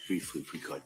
briefly if we could.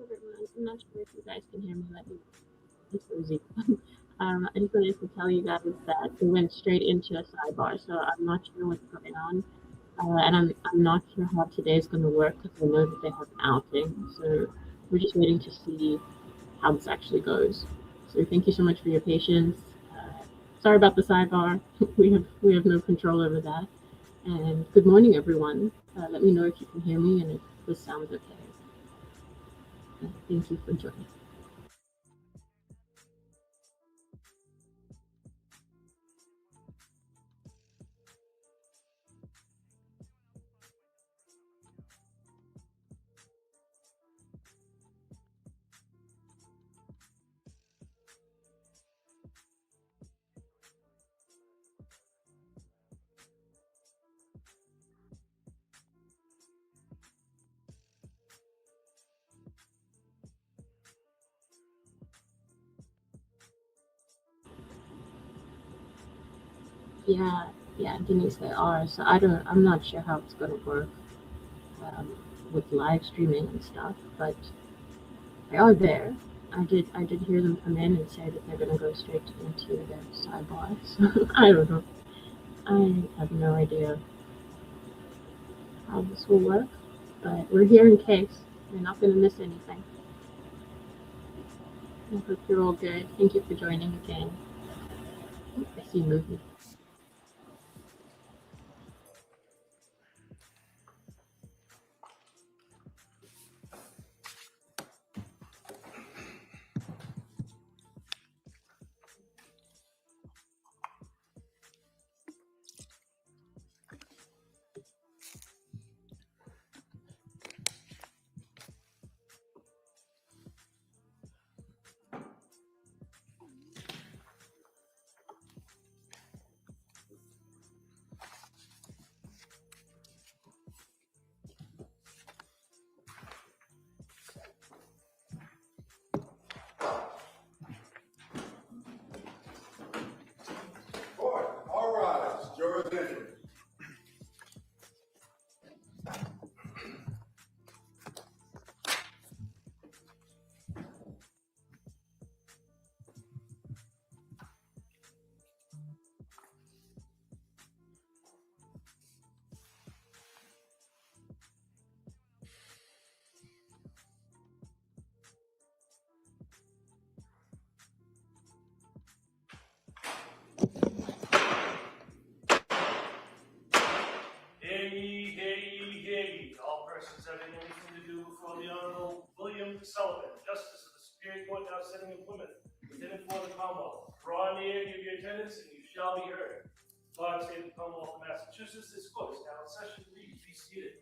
everyone. I'm not sure if you guys can hear me. Let me know. It's Rosie. I just wanted to tell you guys that we went straight into a sidebar, so I'm not sure what's going on. And I'm not sure how today is going to work because I know that they have an outing. So we're just waiting to see how this actually goes. So thank you so much for your patience. Sorry about the sidebar. We have no control over that. And good morning, everyone. Let me know if you can hear me and if this sounds okay. Thank you for joining. Yeah, yeah, Denise, they are. So I'm not sure how it's going to work um, with live streaming and stuff, but they are there. I did hear them come in and say that they're going to go straight into their sidebar. So I don't know. I have no idea how this will work, but we're here in case. You're not going to miss anything. I hope you're all good. Thank you for joining again. I see movement. All right, jurisdiction. All persons having anything to do before the Honorable William Sullivan, Justice of the Superior Court now sitting in Plymouth, within and for the Commonwealth. Draw near, give your attendance, and you shall be heard. God save the Commonwealth of Massachusetts. This court is now in session. Please be seated.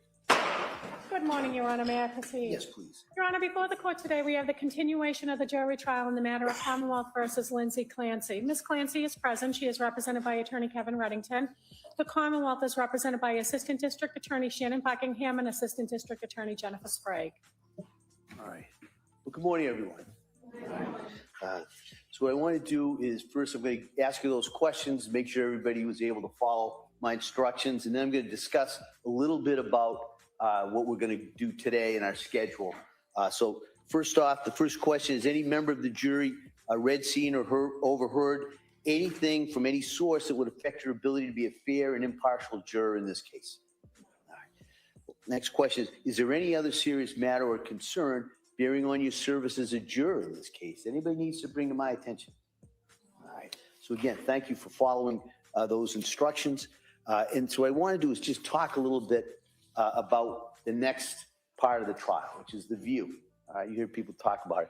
Good morning, Your Honor. May I proceed? Yes, please. Your Honor, before the court today, we have the continuation of the jury trial in the matter of Commonwealth versus Lindsay Clancy. Ms. Clancy is present. She is represented by Attorney Kevin Reddington. The Commonwealth is represented by Assistant District Attorney Shannon Buckingham and Assistant District Attorney Jennifer Sprague. All right. Well, good morning, everyone. So what I want to do is first I'm going to ask you those questions, make sure everybody was able to follow my instructions, and then I'm going to discuss a little bit about what we're going to do today in our schedule. So first off, the first question is, any member of the jury read, seen, or overheard anything from any source that would affect your ability to be a fair and impartial juror in this case? All right. Next question is there any other serious matter or concern bearing on your service as a juror in this case? Anybody needs to bring to my attention? All right. So again, thank you for following those instructions. And so what I want to do is just talk a little bit about the next part of the trial, which is the view. You hear people talk about it.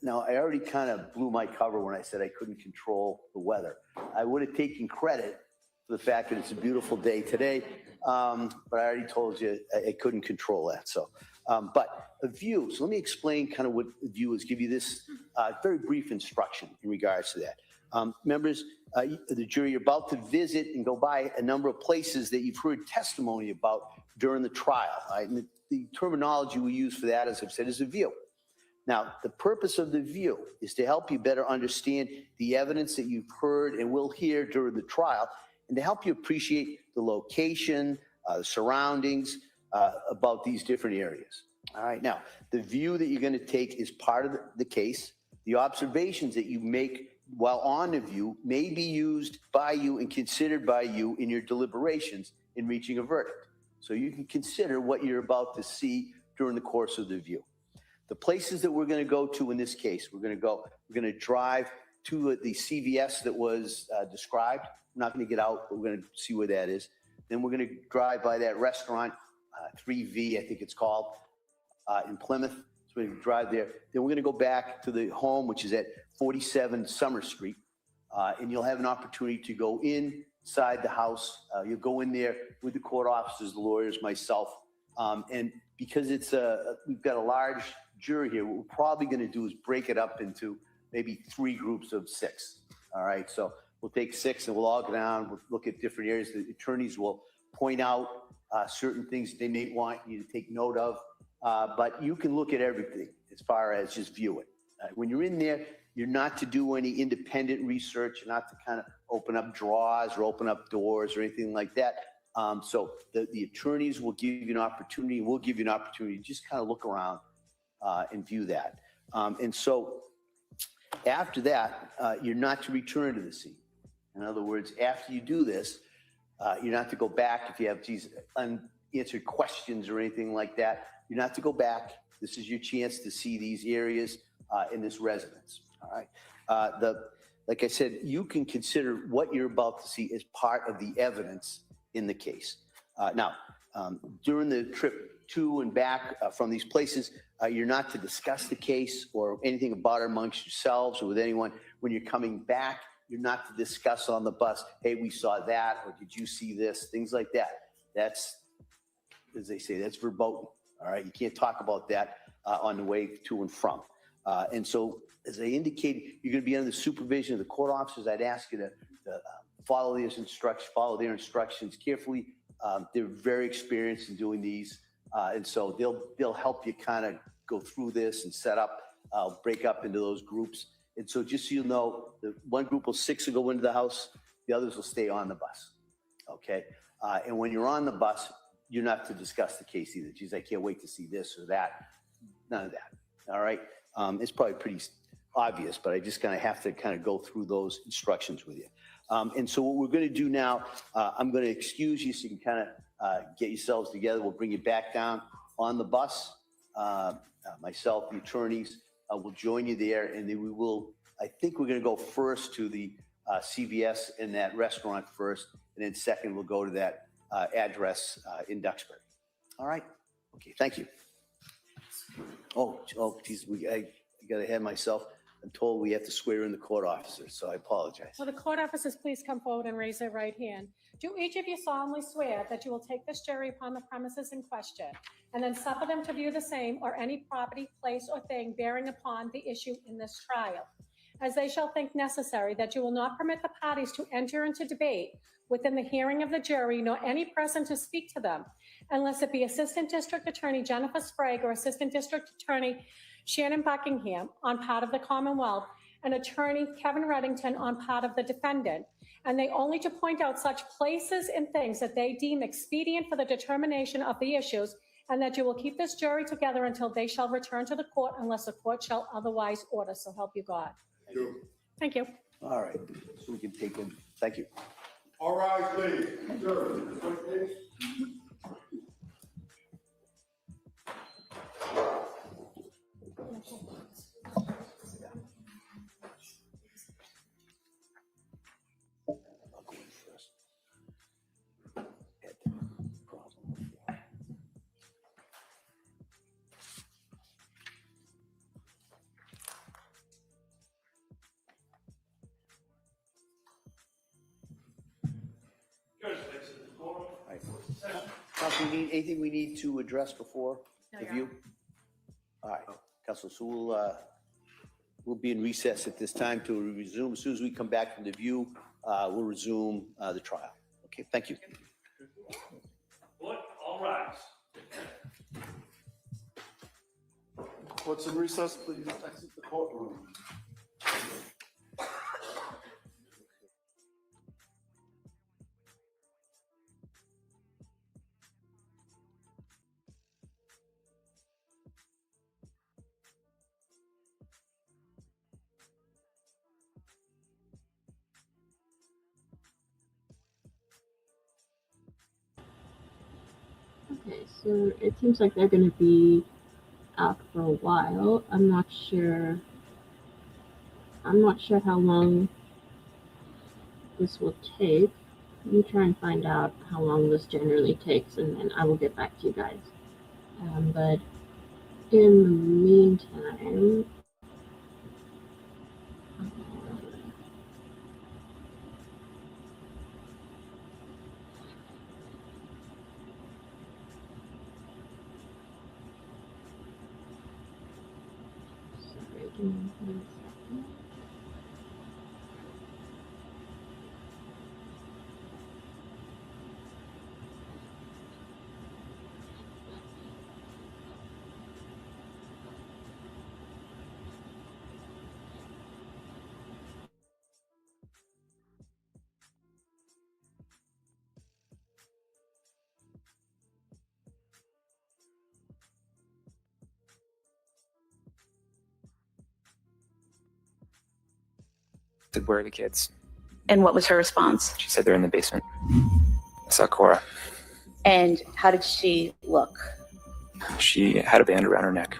Now, I already kind of blew my cover when I said I couldn't control the weather. I would have taken credit for the fact that it's a beautiful day today, but I already told you I couldn't control that. So, but a view. So let me explain kind of what the view is. Give you this very brief instruction in regards to that. Members, the jury, you're about to visit and go by a number of places that you've heard testimony about during the trial. Right? And the terminology we use for that, as I've said, is a view. Now, the purpose of the view is to help you better understand the evidence that you've heard and will hear during the trial, and to help you appreciate the location, the surroundings about these different areas. All right, now, the view that you're going to take is part of the case. The observations that you make while on the view may be used by you and considered by you in your deliberations in reaching a verdict. So you can consider what you're about to see during the course of the view. The places that we're going to go to in this case, we're going to drive to the CVS that was described. I'm not going to get out, but we're going to see where that is. Then we're going to drive by that restaurant, 3V, I think it's called, in Plymouth. So we're going to drive there. Then we're going to go back to the home, which is at 47 Summer Street. And you'll have an opportunity to go inside the house. You'll go in there with the court officers, the lawyers, myself. And because we've got a large jury here, what we're probably going to do is break it up into maybe 3 groups of 6. All right. So we'll take 6 and we'll all go down. We'll look at different areas. The attorneys will point out certain things they may want you to take note of. But you can look at everything as far as just view it. When you're in there, you're not to do any independent research. You're not to kind of open up drawers or open up doors or anything like that. So the attorneys will give you an opportunity. We'll give you an opportunity to just kind of look around and view that. And so after that, you're not to return to the scene. In other words, after you do this, you're not to go back if you have these unanswered questions or anything like that. You're not to go back. This is your chance to see these areas in this residence. All right. Like I said, you can consider what you're about to see as part of the evidence in the case. Now, during the trip to and back from these places, you're not to discuss the case or anything about it amongst yourselves or with anyone. When you're coming back, you're not to discuss on the bus, hey, we saw that, or did you see this, things like that. That's, as they say, that's verboten. All right, you can't talk about that on the way to and from. And so, as I indicated, you're going to be under the supervision of the court officers. I'd ask you to follow their instructions carefully. They're very experienced in doing these, and so they'll help you kind of go through this and set up, break up into those groups. And so, just so you know, the one group of 6 will go into the house, the others will stay on the bus. Okay, and when you're on the bus, you're not to discuss the case either. Geez, I can't wait to see this or that. None of that. All right. It's probably pretty obvious, but I just kind of have to kind of go through those instructions with you. And so what we're going to do now, I'm going to excuse you so you can kind of get yourselves together. We'll bring you back down on the bus. Myself, the attorneys will join you there, and then we will, I think we're going to go first to the CVS and that restaurant first, and then second we'll go to that address in Duxbury. All right. Okay. Thank you. Oh, geez, I got ahead of myself. I'm told we have to swear in the court officers, so I apologize. Will the court officers please come forward and raise their right hand? Do each of you solemnly swear that you will take this jury upon the premises in question and then suffer them to view the same or any property, place, or thing bearing upon the issue in this trial, as they shall think necessary, that you will not permit the parties to enter into debate within the hearing of the jury, nor any person to speak to them, unless it be Assistant District Attorney Jennifer Sprague or Assistant District Attorney Shannon Buckingham on part of the Commonwealth and Attorney Kevin Reddington on part of the defendant. And they only to point out such places and things that they deem expedient for the determination of the issues, and that you will keep this jury together until they shall return to the court unless the court shall otherwise order. So help you God. Thank you. All right. So we can take them. Thank you. All right, please. Sure. Please. I'll go in first. Had a problem before. Right. Council, anything we need to address before the view? All right, Council, so we'll be in recess at this time to resume. As soon as we come back from the view, we'll resume the trial. Okay, thank you. What? All rise. Court's in recess, please exit the courtroom. Okay, so it seems like they're going to be out for a while. I'm not sure how long this will take. Let me try and find out how long this generally takes, and then I will get back to you guys. But in the meantime, sorry, give me 1 second. Said, where are the kids? And what was her response? She said they're in the basement. I saw Cora. And how did she look? She had a band around her neck.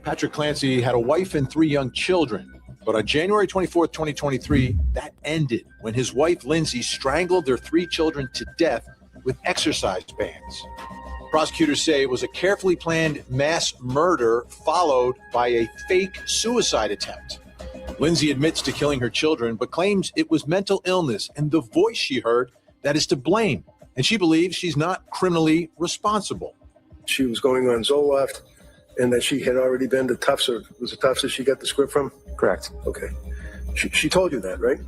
Patrick Clancy had a wife and 3 young children, but on January 24th, 2023, that ended when his wife, Lindsay, strangled their 3 children to death with exercise bands. Prosecutors say it was a carefully planned mass murder followed by a fake suicide attempt. Lindsay admits to killing her children, but claims it was mental illness and the voice she heard that is to blame. And she believes she's not criminally responsible. She was going on Zoloft and that she had already been to Tufts, or was it Tufts that she got the script from? Correct. Okay. She told you that, right?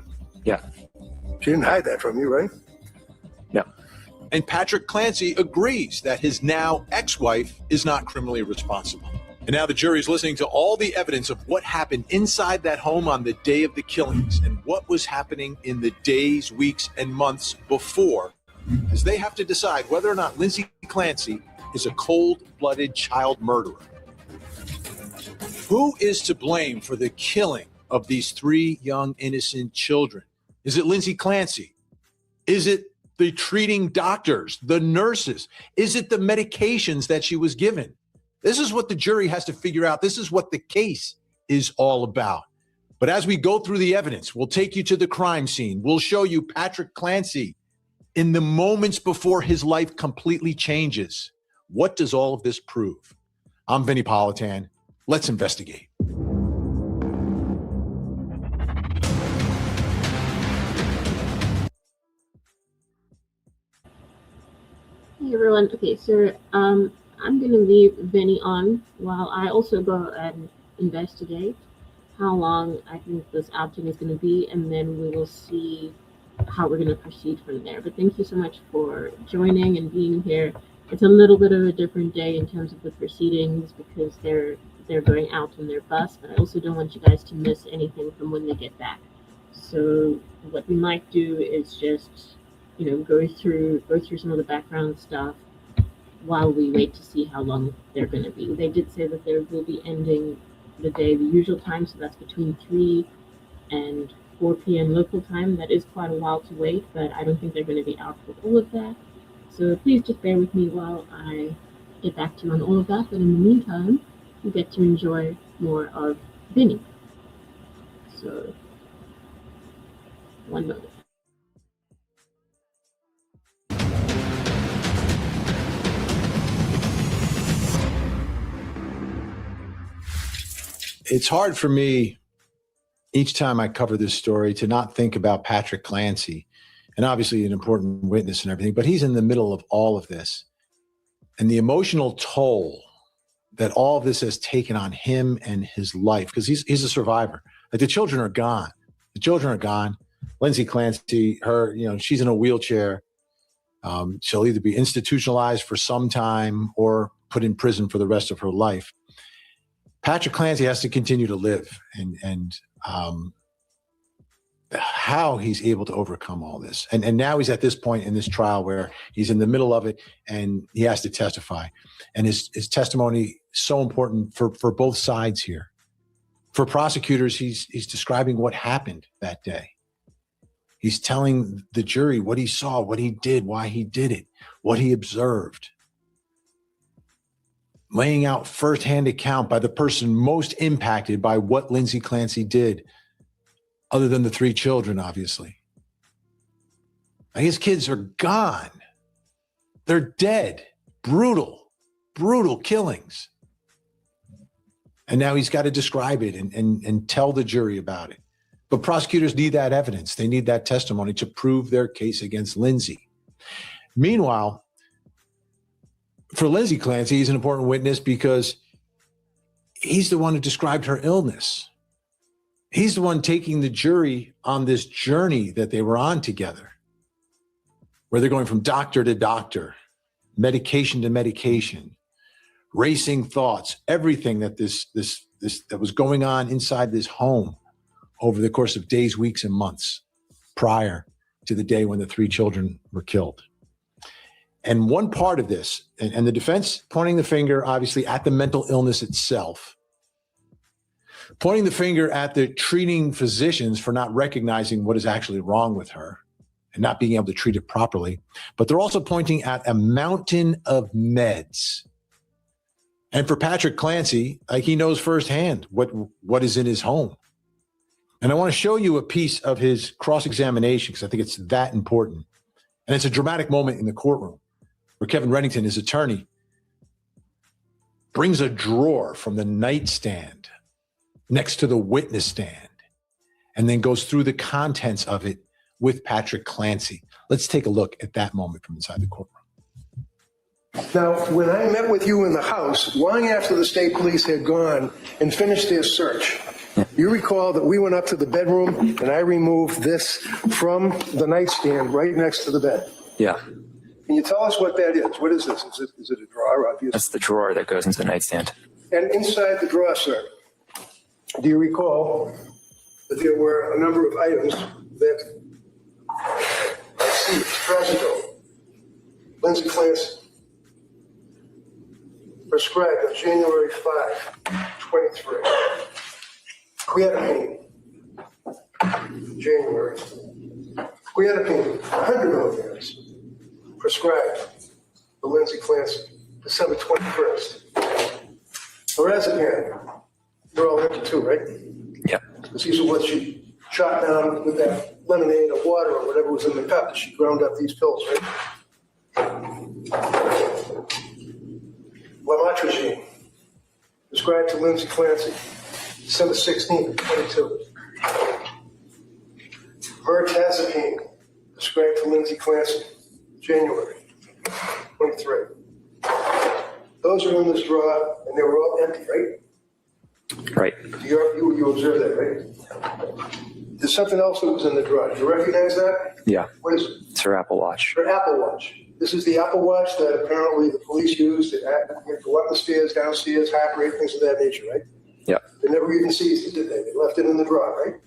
Yeah. She didn't hide that from you, right? No. And Patrick Clancy agrees that his now ex-wife is not criminally responsible. And now the jury is listening to all the evidence of what happened inside that home on the day of the killings and what was happening in the days, weeks, and months before, as they have to decide whether or not Lindsay Clancy is a cold-blooded child murderer. Who is to blame for the killing of these 3 young innocent children? Is it Lindsay Clancy? Is it the treating doctors, the nurses? Is it the medications that she was given? This is what the jury has to figure out. This is what the case is all about. But as we go through the evidence, we'll take you to the crime scene. We'll show you Patrick Clancy in the moments before his life completely changes. What does all of this prove? I'm Vinny Politan. Let's investigate. Hey everyone. Okay, so I'm gonna leave Vinny on while I also go and investigate how long I think this outing is gonna be, and then we will see how we're gonna proceed from there. But thank you so much for joining and being here. It's a little bit of a different day in terms of the proceedings because they're going out on their bus, but I also don't want you guys to miss anything from when they get back. So what we might do is just, go through some of the background stuff while we wait to see how long they're going to be. They did say that they will be ending the day the usual time, so that's between 3 and 4 p.m. local time. That is quite a while to wait, but I don't think they're going to be out for all of that. So please just bear with me while I get back to you on all of that. But in the meantime, you get to enjoy more of Vinny. So, one moment. It's hard for me each time I cover this story to not think about Patrick Clancy, and obviously an important witness and everything, but he's in the middle of all of this. And the emotional toll that all of this has taken on him and his life, because he's a survivor. Like, the children are gone. The children are gone. Lindsay Clancy, she's in a wheelchair. She'll either be institutionalized for some time or put in prison for the rest of her life. Patrick Clancy has to continue to live, and how he's able to overcome all this. And now he's at this point in this trial where he's in the middle of it and he has to testify. And his testimony is so important for both sides here. For prosecutors, he's describing what happened that day. He's telling the jury what he saw, what he did, why he did it, what he observed. laying out firsthand account by the person most impacted by what Lindsay Clancy did, other than the 3 children, obviously. Now, his kids are gone. They're dead. Brutal, brutal killings. And now he's got to describe it and tell the jury about it. But prosecutors need that evidence. They need that testimony to prove their case against Lindsay. Meanwhile, for Lindsay Clancy, he's an important witness because he's the one who described her illness. He's the one taking the jury on this journey that they were on together, where they're going from doctor to doctor, medication to medication, racing thoughts, everything that that was going on inside this home over the course of days, weeks, and months prior to the day when the 3 children were killed. And one part of this, and the defense pointing the finger, obviously, at the mental illness itself, pointing the finger at the treating physicians for not recognizing what is actually wrong with her and not being able to treat it properly. But they're also pointing at a mountain of meds. And for Patrick Clancy, he knows firsthand what is in his home. And I want to show you a piece of his cross-examination because I think it's that important. And it's a dramatic moment in the courtroom where Kevin Reddington, his attorney, brings a drawer from the nightstand next to the witness stand and then goes through the contents of it with Patrick Clancy. Let's take a look at that moment from inside the courtroom. Now, when I met with you in the house, long after the state police had gone and finished their search, you recall that we went up to the bedroom and I removed this from the nightstand right next to the bed. Yeah. Can you tell us what that is? What is this? Is it a drawer, obviously? That's the drawer that goes into the nightstand. And inside the drawer, sir, do you recall that there were a number of items that, let's see, Trazodone, Lindsay Clancy, prescribed on January 5, 23. Creatinine, January. Creatinine, 100 milligrams, prescribed for Lindsay Clancy, December 21st. Lorazepam, they're all empty too, right? Yeah. Because these are what she shot down with that lemonade or water or whatever was in the cup that she ground up these pills, right? Lamotrigine, prescribed to Lindsay Clancy, December 16th, 22. Mirtazapine, prescribed to Lindsay Clancy, January 23. Those are in this drawer, and they were all empty, right? Right. You observed that, right? There's something else that was in the drawer. Do you recognize that? Yeah. What is it? It's her Apple Watch. Her Apple Watch. This is the Apple Watch that apparently the police used to go up the stairs, downstairs, heart rate, things of that nature, right? Yeah. They never even seized it, did they? They left it in the drawer, right?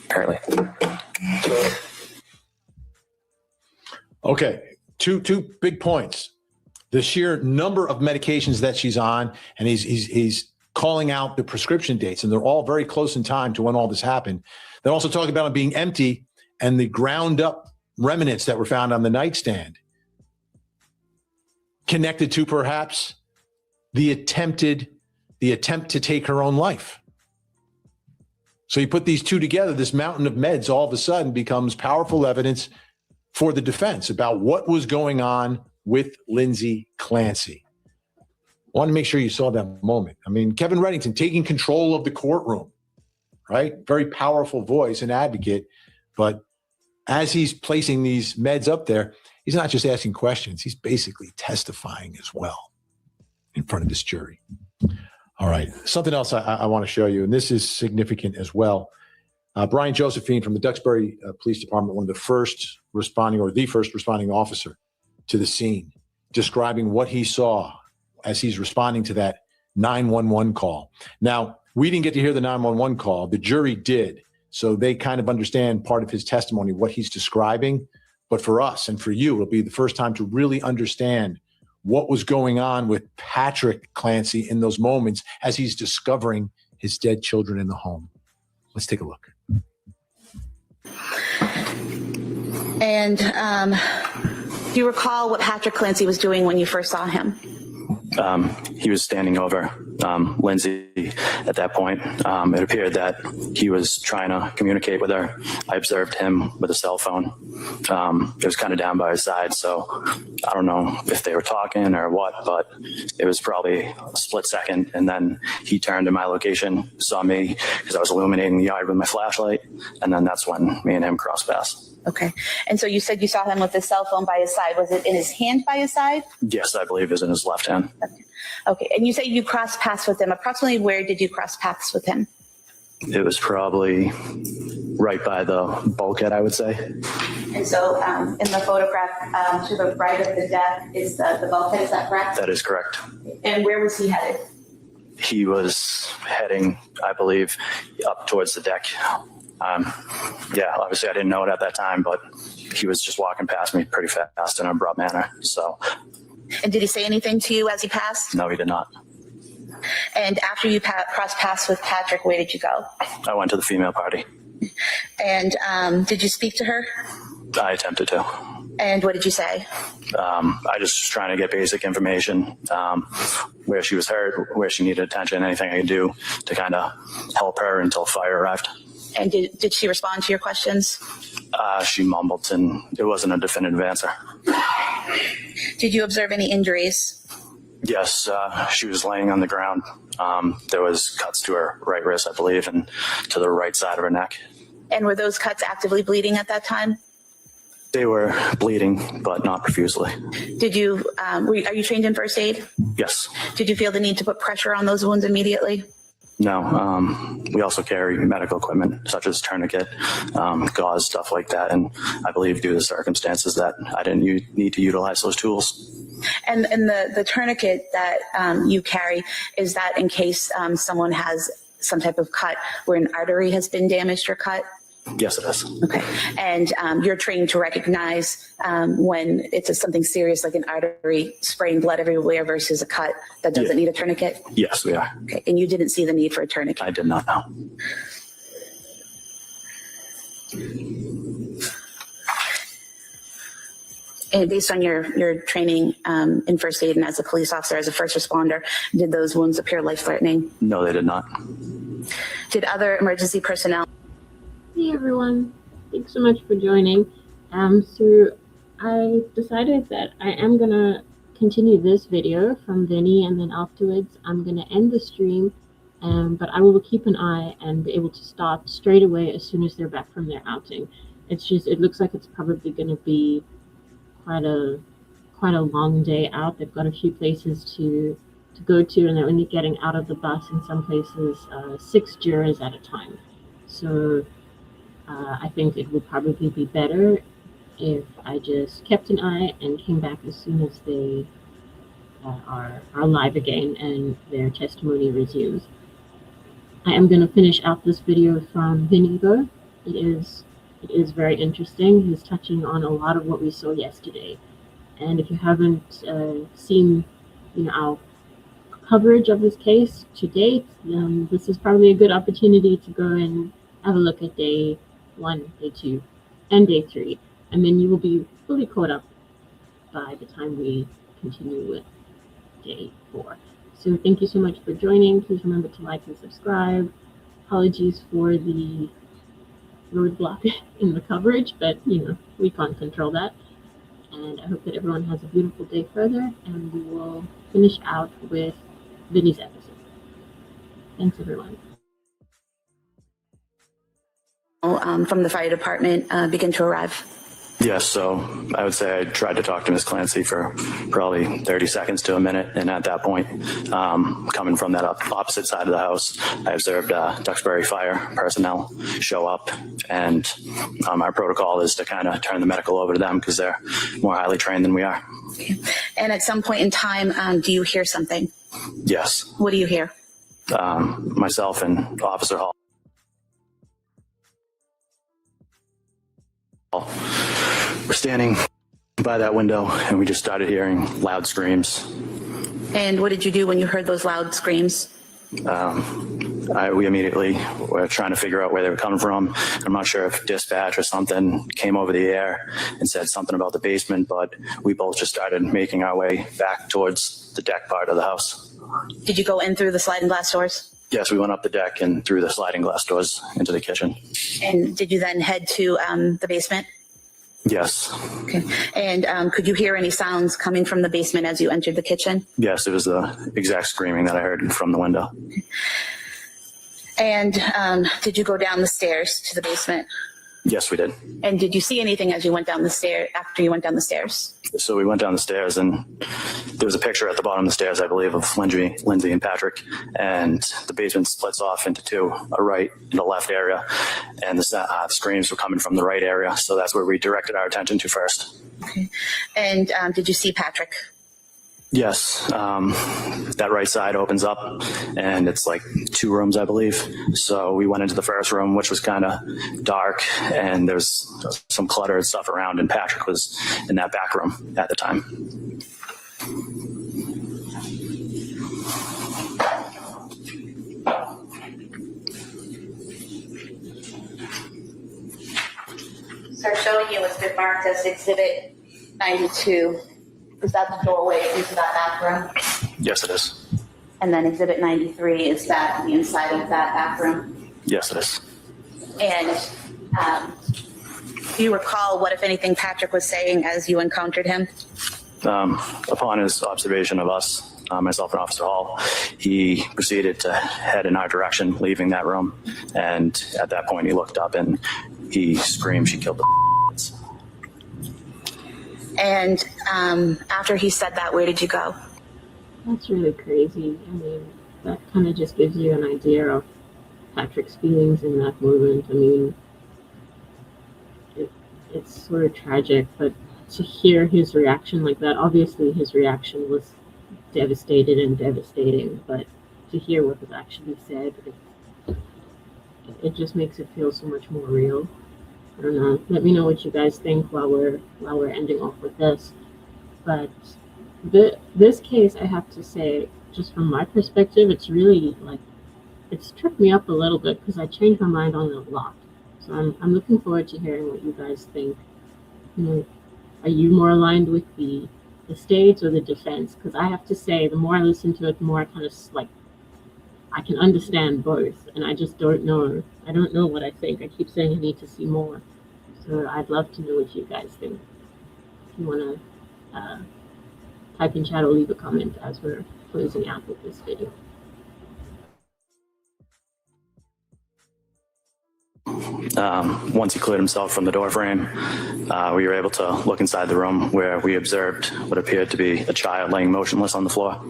Apparently. So, Okay, two big points. The sheer number of medications that she's on, and he's calling out the prescription dates, and they're all very close in time to when all this happened. They're also talking about it being empty and the ground up remnants that were found on the nightstand, connected to perhaps the attempt to take her own life. So you put these two together, this mountain of meds all of a sudden becomes powerful evidence for the defense about what was going on with Lindsay Clancy. I want to make sure you saw that moment. I mean, Kevin Reddington taking control of the courtroom, right? Very powerful voice and advocate. But as he's placing these meds up there, he's not just asking questions. He's basically testifying as well in front of this jury. All right. Something else I want to show you, and this is significant as well. Brian Josephine from the Duxbury Police Department, one of the first responding or the first responding officer to the scene, describing what he saw as he's responding to that 911 call. Now, we didn't get to hear the 911 call. The jury did. So they kind of understand part of his testimony, what he's describing. But for us and for you, it'll be the first time to really understand what was going on with Patrick Clancy in those moments as he's discovering his dead children in the home. Let's take a look. And do you recall what Patrick Clancy was doing when you first saw him? He was standing over Lindsay at that point. It appeared that he was trying to communicate with her. I observed him with a cell phone. It was kind of down by his side, so I don't know if they were talking or what, but it was probably a split second, and then he turned to my location, saw me because I was illuminating the yard with my flashlight, and then that's when me and him crossed paths. Okay. And so you said you saw him with the cell phone by his side. Was it in his hand by his side? Yes, I believe it was in his left hand. Okay. And you say you crossed paths with him. Approximately where did you cross paths with him? It was probably right by the bulkhead, I would say. And so in the photograph to the right of the deck is the bulkhead, is that correct? That is correct. And where was he headed? He was heading, I believe, up towards the deck. Yeah, obviously I didn't know it at that time, but he was just walking past me pretty fast in an abrupt manner. So. And did he say anything to you as he passed? No, he did not. And after you crossed paths with Patrick, where did you go? I went to the female party. And did you speak to her? I attempted to. And what did you say? I just was trying to get basic information, where she was hurt, where she needed attention, anything I could do to kind of help her until fire arrived. And did she respond to your questions? She mumbled, and it wasn't a definitive answer. Did you observe any injuries? Yes, she was laying on the ground. There was cuts to her right wrist, I believe, and to the right side of her neck. And were those cuts actively bleeding at that time? They were bleeding, but not profusely. Did you, are you trained in first aid? Yes. Did you feel the need to put pressure on those wounds immediately? No, we also carry medical equipment such as tourniquet, gauze, stuff like that. And I believe due to the circumstances that I didn't need to utilize those tools. And the tourniquet that you carry, is that in case someone has some type of cut where an artery has been damaged or cut? Yes, it is. Okay. And you're trained to recognize when it's something serious like an artery spraying blood everywhere versus a cut that doesn't need a tourniquet? Yes, we are. Okay. And you didn't see the need for a tourniquet? I did not know. And based on your training in first aid and as a police officer, as a first responder, did those wounds appear life-threatening? No, they did not. Did other emergency personnel? Hey everyone, thanks so much for joining. So I decided that I am gonna continue this video from Vinny, and then afterwards I'm gonna end the stream, but I will keep an eye and be able to start straight away as soon as they're back from their outing. It's just, it looks like it's probably gonna be quite a long day out. They've got a few places to go to, and they're only getting out of the bus in some places 6 jurors at a time. So I think it would probably be better if I just kept an eye and came back as soon as they are live again and their testimony resumes. I am going to finish out this video from Vinny though. It is very interesting. He's touching on a lot of what we saw yesterday. And if you haven't seen our coverage of this case to date, then this is probably a good opportunity to go and have a look at day 1, day 2, and day 3, and then you will be fully caught up by the time we continue with day 4. So thank you so much for joining. Please remember to like and subscribe. Apologies for the roadblock in the coverage, but we can't control that. And I hope that everyone has a beautiful day further, and we will finish out with Vinny's episode. Thanks everyone. From the fire department begin to arrive? Yes, so I would say I tried to talk to Ms. Clancy for probably 30 seconds to a minute, and at that point, coming from that opposite side of the house, I observed Duxbury Fire personnel show up, and our protocol is to kind of turn the medical over to them because they're more highly trained than we are. Okay. And at some point in time, do you hear something? Yes. What do you hear? Myself and Officer Hall. We're standing by that window and we just started hearing loud screams. And what did you do when you heard those loud screams? We immediately were trying to figure out where they were coming from. I'm not sure if dispatch or something came over the air and said something about the basement, but we both just started making our way back towards the deck part of the house. Did you go in through the sliding glass doors? Yes, we went up the deck and through the sliding glass doors into the kitchen. And did you then head to the basement? Yes. Okay. And could you hear any sounds coming from the basement as you entered the kitchen? Yes, it was the exact screaming that I heard from the window. And did you go down the stairs to the basement? Yes, we did. And did you see anything as you went down the stair after you went down the stairs? So we went down the stairs, and there was a picture at the bottom of the stairs, I believe, of Lindsay and Patrick. And the basement splits off into two, a right and a left area. And the screams were coming from the right area. So that's where we directed our attention to first. Okay. And did you see Patrick? Yes. That right side opens up, and it's like 2 rooms, I believe. So we went into the first room, which was kind of dark, and there's some clutter and stuff around, and Patrick was in that back room at the time. So showing you what's been marked as Exhibit 92. Is that the doorway into that bathroom? Yes, it is. And then Exhibit 93, is that the inside of that bathroom? Yes, it is. And do you recall what, if anything, Patrick was saying as you encountered him? Upon his observation of us, myself and Officer Hall, he proceeded to head in our direction, leaving that room. And at that point, he looked up and he screamed, "She killed the." And after he said that, where did you go? That's really crazy. I mean, that kind of just gives you an idea of Patrick's feelings in that moment. I mean, it's sort of tragic, but to hear his reaction like that, obviously his reaction was devastated and devastating, but to hear what was actually said, it just makes it feel so much more real. I don't know. Let me know what you guys think while we're ending off with this. But this case, I have to say, just from my perspective, it's really it's tripped me up a little bit because I changed my mind on it a lot. So I'm looking forward to hearing what you guys think. You know, are you more aligned with the state or the defense? Because I have to say, the more I listen to it, the more I kind of I can understand both, and I just don't know. I don't know what I think. I keep saying I need to see more. So I'd love to know what you guys think. If you want to type in chat or leave a comment as we're closing out with this video. Once he cleared himself from the door frame, we were able to look inside the room where we observed what appeared to be a child laying motionless on the floor.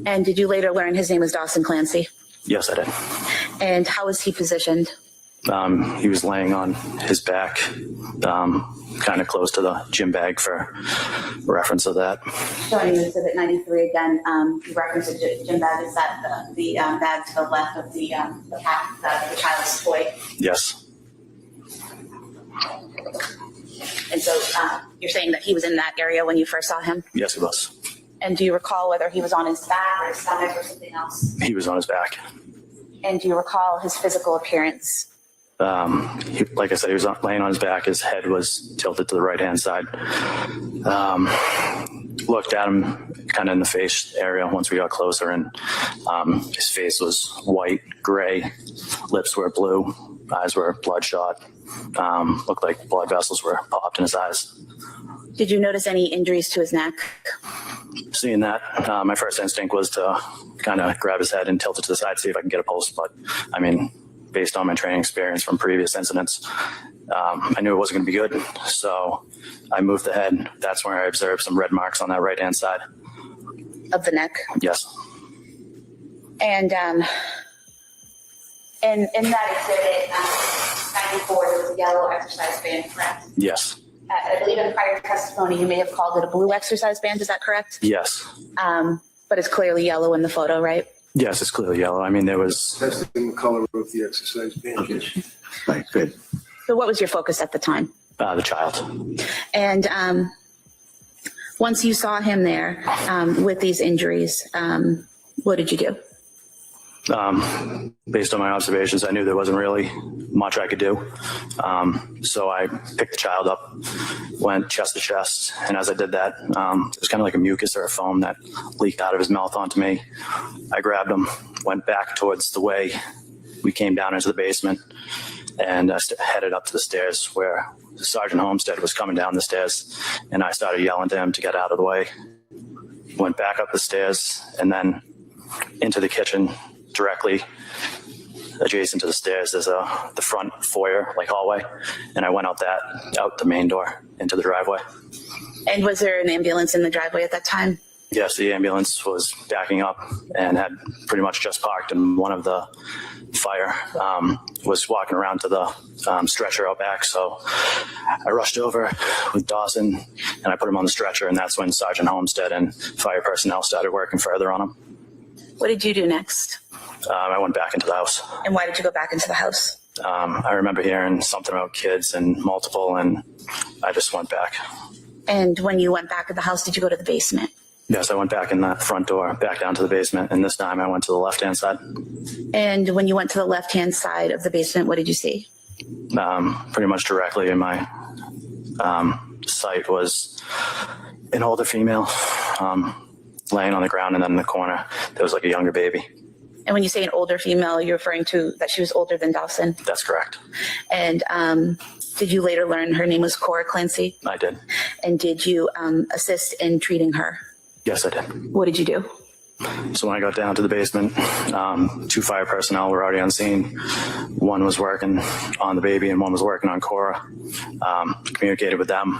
And did you later learn his name was Dawson Clancy? Yes, I did. And how was he positioned? He was laying on his back, kind of close to the gym bag for reference of that. Showing you Exhibit 93 again, you referenced the gym bag. Is that the bag to the left of the child's toy? Yes. And so you're saying that he was in that area when you first saw him? Yes, he was. And do you recall whether he was on his back or his stomach or something else? He was on his back. And do you recall his physical appearance? Like I said, he was laying on his back. His head was tilted to the right-hand side. Looked at him kind of in the face area once we got closer, and his face was white, gray, lips were blue, eyes were bloodshot. Looked like blood vessels were popped in his eyes. Did you notice any injuries to his neck? Seeing that, my first instinct was to kind of grab his head and tilt it to the side, see if I can get a pulse. But I mean, based on my training experience from previous incidents, I knew it wasn't going to be good. So I moved the head. That's where I observed some red marks on that right-hand side. Of the neck? Yes. And in that exhibit, 94, there was a yellow exercise band, correct? Yes. I believe in prior testimony, you may have called it a blue exercise band. Is that correct? Yes. But it's clearly yellow in the photo, right? Yes, it's clearly yellow. I mean, there was... That's the color of the exercise band. Okay. Right, good. So what was your focus at the time? The child. And once you saw him there with these injuries, what did you do? Based on my observations, I knew there wasn't really much I could do. So I picked the child up, went chest to chest, and as I did that, it was kind of like a mucus or a foam that leaked out of his mouth onto me. I grabbed him, went back towards the way we came down into the basement, and I headed up to the stairs where Sergeant Homestead was coming down the stairs, and I started yelling to him to get out of the way. Went back up the stairs and then into the kitchen directly adjacent to the stairs. There's the front foyer, like hallway, and I went out the main door into the driveway. And was there an ambulance in the driveway at that time? Yes, the ambulance was backing up and had pretty much just parked, and one of the fire was walking around to the stretcher out back. So I rushed over with Dawson and I put him on the stretcher, and that's when Sergeant Homestead and fire personnel started working further on him. What did you do next? I went back into the house. And why did you go back into the house? I remember hearing something about kids and multiple, and I just went back. And when you went back to the house, did you go to the basement? Yes, I went back in that front door, back down to the basement, and this time I went to the left-hand side. And when you went to the left-hand side of the basement, what did you see? Pretty much directly in my sight was an older female laying on the ground, and then in the corner there was like a younger baby. And when you say an older female, you're referring to that she was older than Dawson? That's correct. And did you later learn her name was Cora Clancy? I did. And did you assist in treating her? Yes, I did. What did you do? So when I got down to the basement, 2 fire personnel were already on scene. One was working on the baby and one was working on Cora. Communicated with them.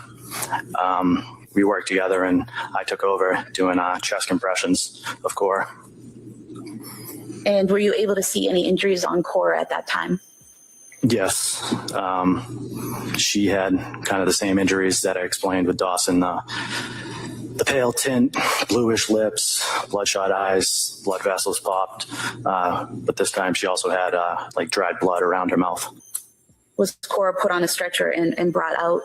We worked together, and I took over doing chest compressions of Cora. And were you able to see any injuries on Cora at that time? Yes. She had kind of the same injuries that I explained with Dawson. The pale tint, bluish lips, bloodshot eyes, blood vessels popped. But this time she also had like dried blood around her mouth. Was Cora put on a stretcher and brought out?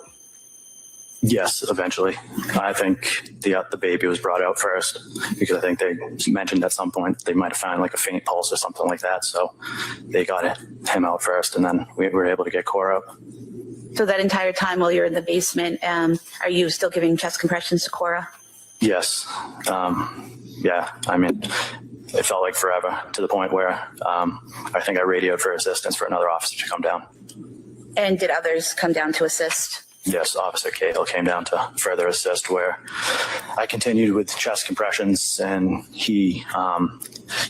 Yes, eventually. I think the baby was brought out first because I think they mentioned at some point they might have found like a faint pulse or something like that. So they got him out first, and then we were able to get Cora up. So that entire time while you're in the basement, are you still giving chest compressions to Cora? Yes. Yeah. I mean, it felt like forever, to the point where I think I radioed for assistance for another officer to come down. And did others come down to assist? Yes, Officer Cahill came down to further assist, where I continued with chest compressions, and he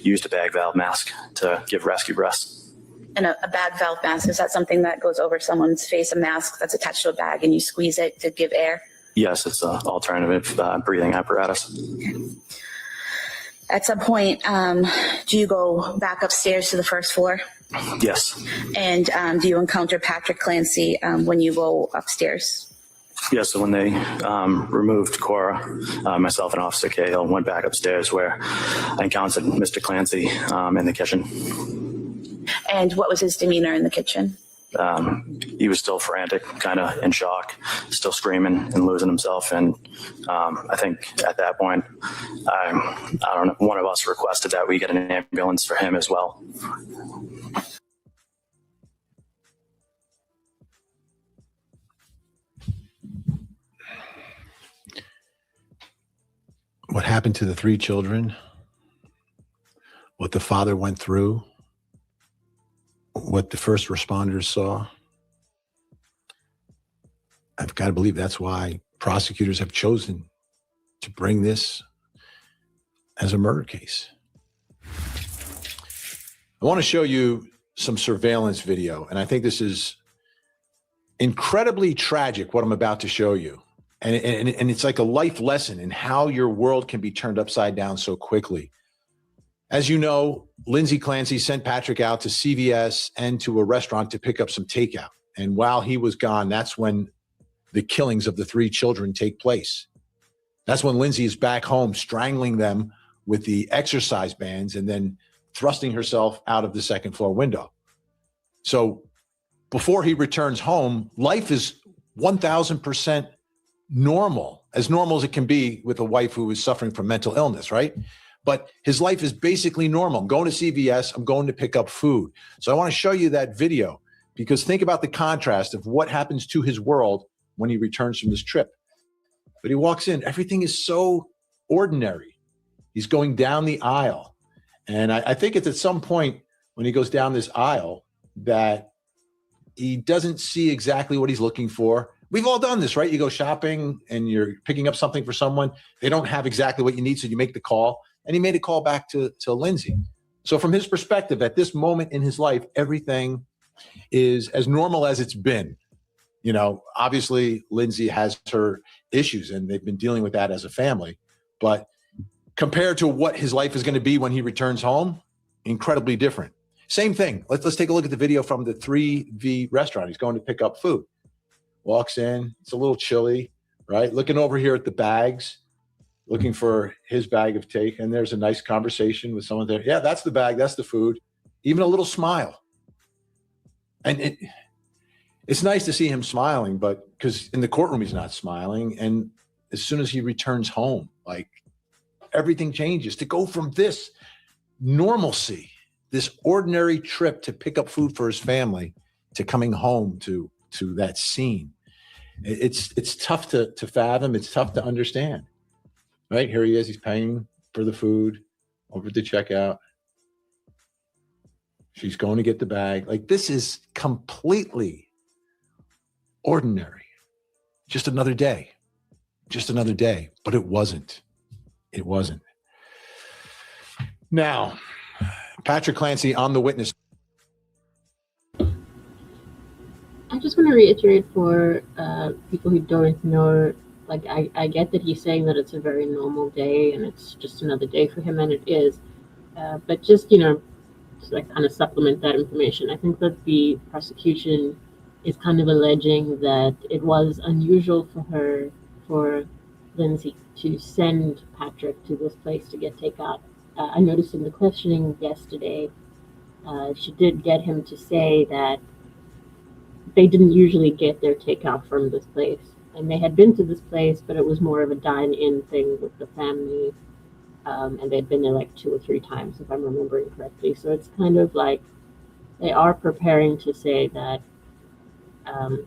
used a bag valve mask to give rescue breaths. And a bag valve mask, is that something that goes over someone's face, a mask that's attached to a bag and you squeeze it to give air? Yes, it's an alternative breathing apparatus. Okay. At some point, do you go back upstairs to the first floor? Yes. And do you encounter Patrick Clancy when you go upstairs? Yes, so when they removed Cora, myself and Officer Cahill went back upstairs, where I encountered Mr. Clancy in the kitchen. And what was his demeanor in the kitchen? He was still frantic, kind of in shock, still screaming and losing himself. And I think at that point, I don't know, one of us requested that we get an ambulance for him as well. What happened to the 3 children, what the father went through, what the first responders saw. I've got to believe that's why prosecutors have chosen to bring this as a murder case. I want to show you some surveillance video, and I think this is incredibly tragic, what I'm about to show you. And it's like a life lesson in how your world can be turned upside down so quickly. As you know, Lindsay Clancy sent Patrick out to CVS and to a restaurant to pick up some takeout. And while he was gone, that's when the killings of the 3 children take place. That's when Lindsay is back home strangling them with the exercise bands and then thrusting herself out of the 2nd floor window. So before he returns home, life is 1,000% normal as it can be with a wife who is suffering from mental illness, right? but his life is basically normal. I'm going to CVS. I'm going to pick up food. So I want to show you that video because think about the contrast of what happens to his world when he returns from this trip. But he walks in, everything is so ordinary. He's going down the aisle. And I think it's at some point when he goes down this aisle that he doesn't see exactly what he's looking for. We've all done this, right? You go shopping and you're picking up something for someone. They don't have exactly what you need, so you make the call. And he made a call back to Lindsay. So from his perspective, at this moment in his life, everything is as normal as it's been. You know, obviously, Lindsay has her issues, and they've been dealing with that as a family. But compared to what his life is going to be when he returns home, incredibly different. Same thing. Let's take a look at the video from the 3V restaurant. He's going to pick up food. Walks in. It's a little chilly, right? Looking over here at the bags, looking for his bag of take. And there's a nice conversation with someone there. Yeah, that's the bag. That's the food. Even a little smile. And it's nice to see him smiling, but because in the courtroom, he's not smiling. And as soon as he returns home, like everything changes. To go from this normalcy, this ordinary trip to pick up food for his family, to coming home to that scene. It's tough to fathom. It's tough to understand, right? Here he is. He's paying for the food over at the checkout. She's going to get the bag. Like, this is completely ordinary. Just another day. Just another day. But it wasn't. It wasn't. Now, Patrick Clancy on the witness. I just want to reiterate for people who don't know, like, I get that he's saying that it's a very normal day and it's just another day for him, and it is. But just, you know, to like kind of supplement that information, I think that the prosecution is kind of alleging that it was unusual for Lindsay to send Patrick to this place to get takeout. I noticed in the questioning yesterday, she did get him to say that they didn't usually get their takeout from this place. And they had been to this place, but it was more of a dine-in thing with the family. And they'd been there like 2 or 3 times, if I'm remembering correctly. So it's kind of like they are preparing to say that,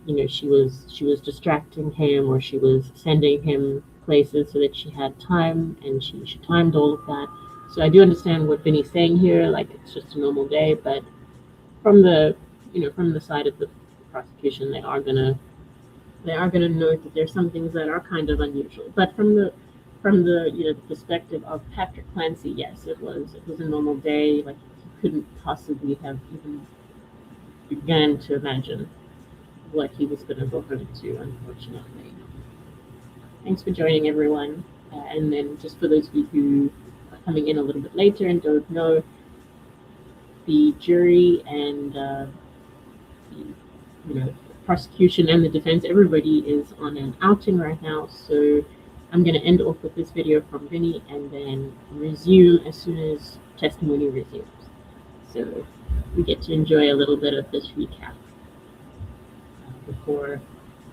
you know, she was distracting him, or she was sending him places so that she had time, and she timed all of that. So I do understand what Vinny's saying here, like it's just a normal day, but from the side of the prosecution, they are gonna note that there's some things that are kind of unusual. But from the the perspective of Patrick Clancy, yes, it was a normal day. Like, he couldn't possibly have even began to imagine what he was going to go home to, unfortunately. Thanks for joining, everyone. And then just for those of you who are coming in a little bit later and don't know, the jury and the prosecution and the defense, everybody is on an outing right now. So I'm going to end off with this video from Vinny and then resume as soon as testimony resumes. So we get to enjoy a little bit of this recap before,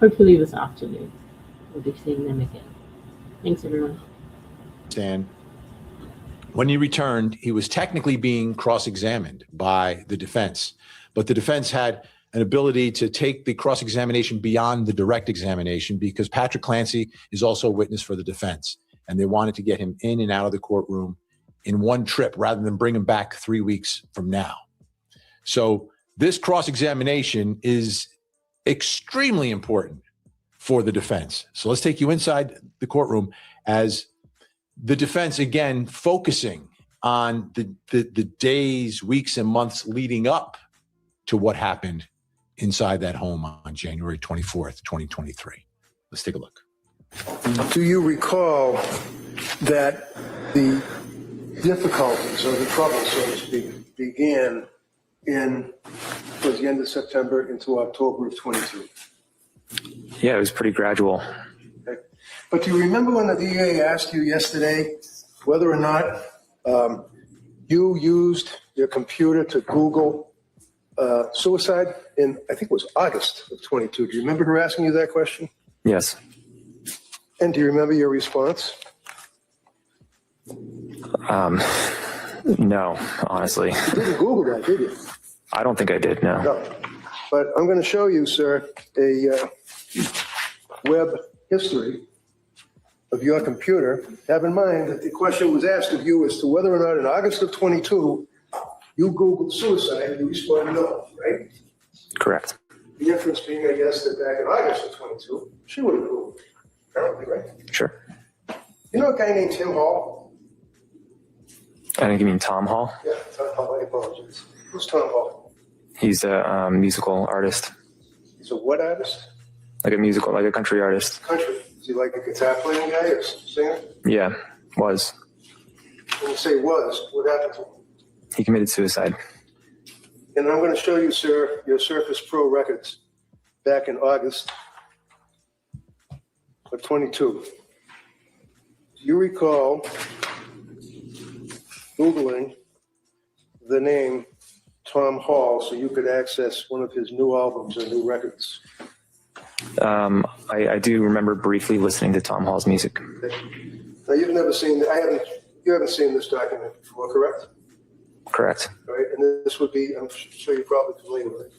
hopefully this afternoon, we'll be seeing them again. Thanks, everyone. Stan, when he returned, he was technically being cross-examined by the defense, but the defense had an ability to take the cross-examination beyond the direct examination because Patrick Clancy is also a witness for the defense, and they wanted to get him in and out of the courtroom in one trip rather than bring him back 3 weeks from now. So this cross-examination is extremely important for the defense. So let's take you inside the courtroom as the defense, again, focusing on the days, weeks, and months leading up to what happened inside that home on January 24th, 2023. Let's take a look. Do you recall that the difficulties or the trouble, so to speak, began towards the end of September into October of 22? Yeah, it was pretty gradual. Okay. But do you remember when the DA asked you yesterday whether or not you used your computer to Google suicide in, I think it was August of 22. Do you remember her asking you that question? Yes. And do you remember your response? No, honestly. You didn't Google that, did you? I don't think I did, no. No. But I'm going to show you, sir, a web history of your computer. Have in mind that the question was asked of you as to whether or not in August of 22, you Googled suicide. You responded no, right? Correct. The inference being, I guess, that back in August of 22, she would have Googled it, apparently, right? Sure. You know a guy named Tim Hall? I think you mean Tom Hall? Yeah, Tom Hall, I apologize. Who's Tom Hall? He's a musical artist, He's a what artist? like a country artist. Country. Is he like a guitar playing guy or singer? Yeah, was. When you say was, what happened to him? He committed suicide. And I'm going to show you, sir, your Surface Pro records back in August of 22. Do you recall Googling the name Tom Hall so you could access one of his new albums or new records? I do remember briefly listening to Tom Hall's music. Now, you've never seen, you haven't seen this document before, correct? Correct. All right, and this would be, I'm sure you're probably familiar with it.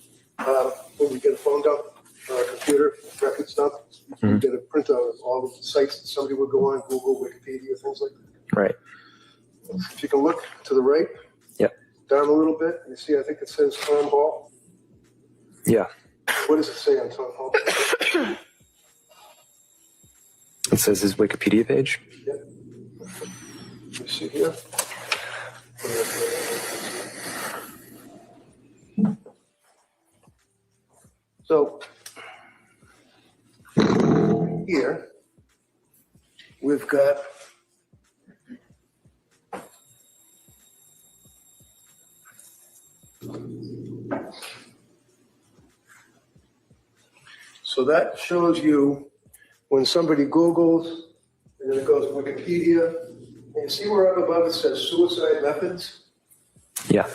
When we get a phone dump, computer, records dump, you get a printout of all the sites that somebody would go on, Google, Wikipedia, things like that. Right. If you can look to the right, Yep. down a little bit, you see, I think it says Tom Hall. Yeah. What does it say on Tom Hall? It says his Wikipedia page. Yep. You see here? So here we've got so that shows you when somebody Googles and then it goes to Wikipedia. And you see where up above it says suicide methods? Yeah.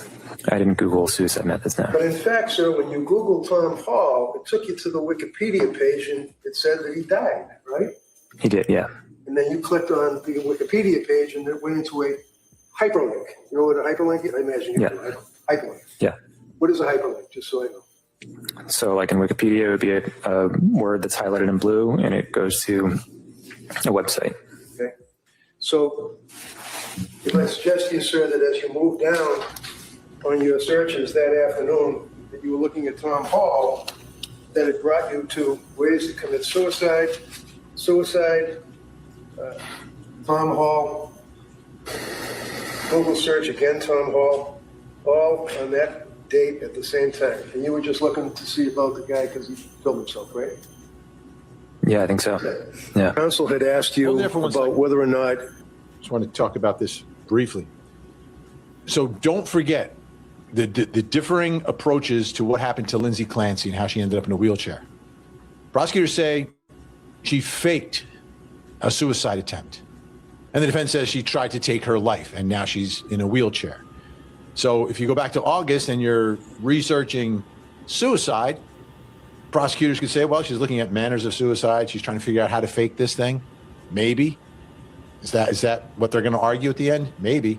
I didn't Google suicide methods now. But in fact, sir, when you Google Tom Hall, it took you to the Wikipedia page and it said that he died, right? He did, yeah. And then you clicked on the Wikipedia page and it went into a hyperlink. You know what a hyperlink is? I imagine you Yeah. do. Hyperlink. Yeah. What is a hyperlink, just so I know? So like in Wikipedia, it would be a word that's highlighted in blue and it goes to a website. Okay. So if I suggest to you, sir, that as you move down on your searches that afternoon, that you were looking at Tom Hall, that it brought you to ways to commit suicide, Tom Hall, Google search again, Tom Hall, all on that date at the same time. And you were just looking to see about the guy because he killed himself, right? Yeah, I think so. Yeah. Counsel had asked you Hold there for one about second. whether or not. Just want to talk about this briefly. So don't forget the differing approaches to what happened to Lindsay Clancy and how she ended up in a wheelchair. Prosecutors say she faked a suicide attempt. And the defense says she tried to take her life and now she's in a wheelchair. So if you go back to August and you're researching suicide, prosecutors could say, well, she's looking at manners of suicide. She's trying to figure out how to fake this thing. Maybe. Is that what they're going to argue at the end? Maybe.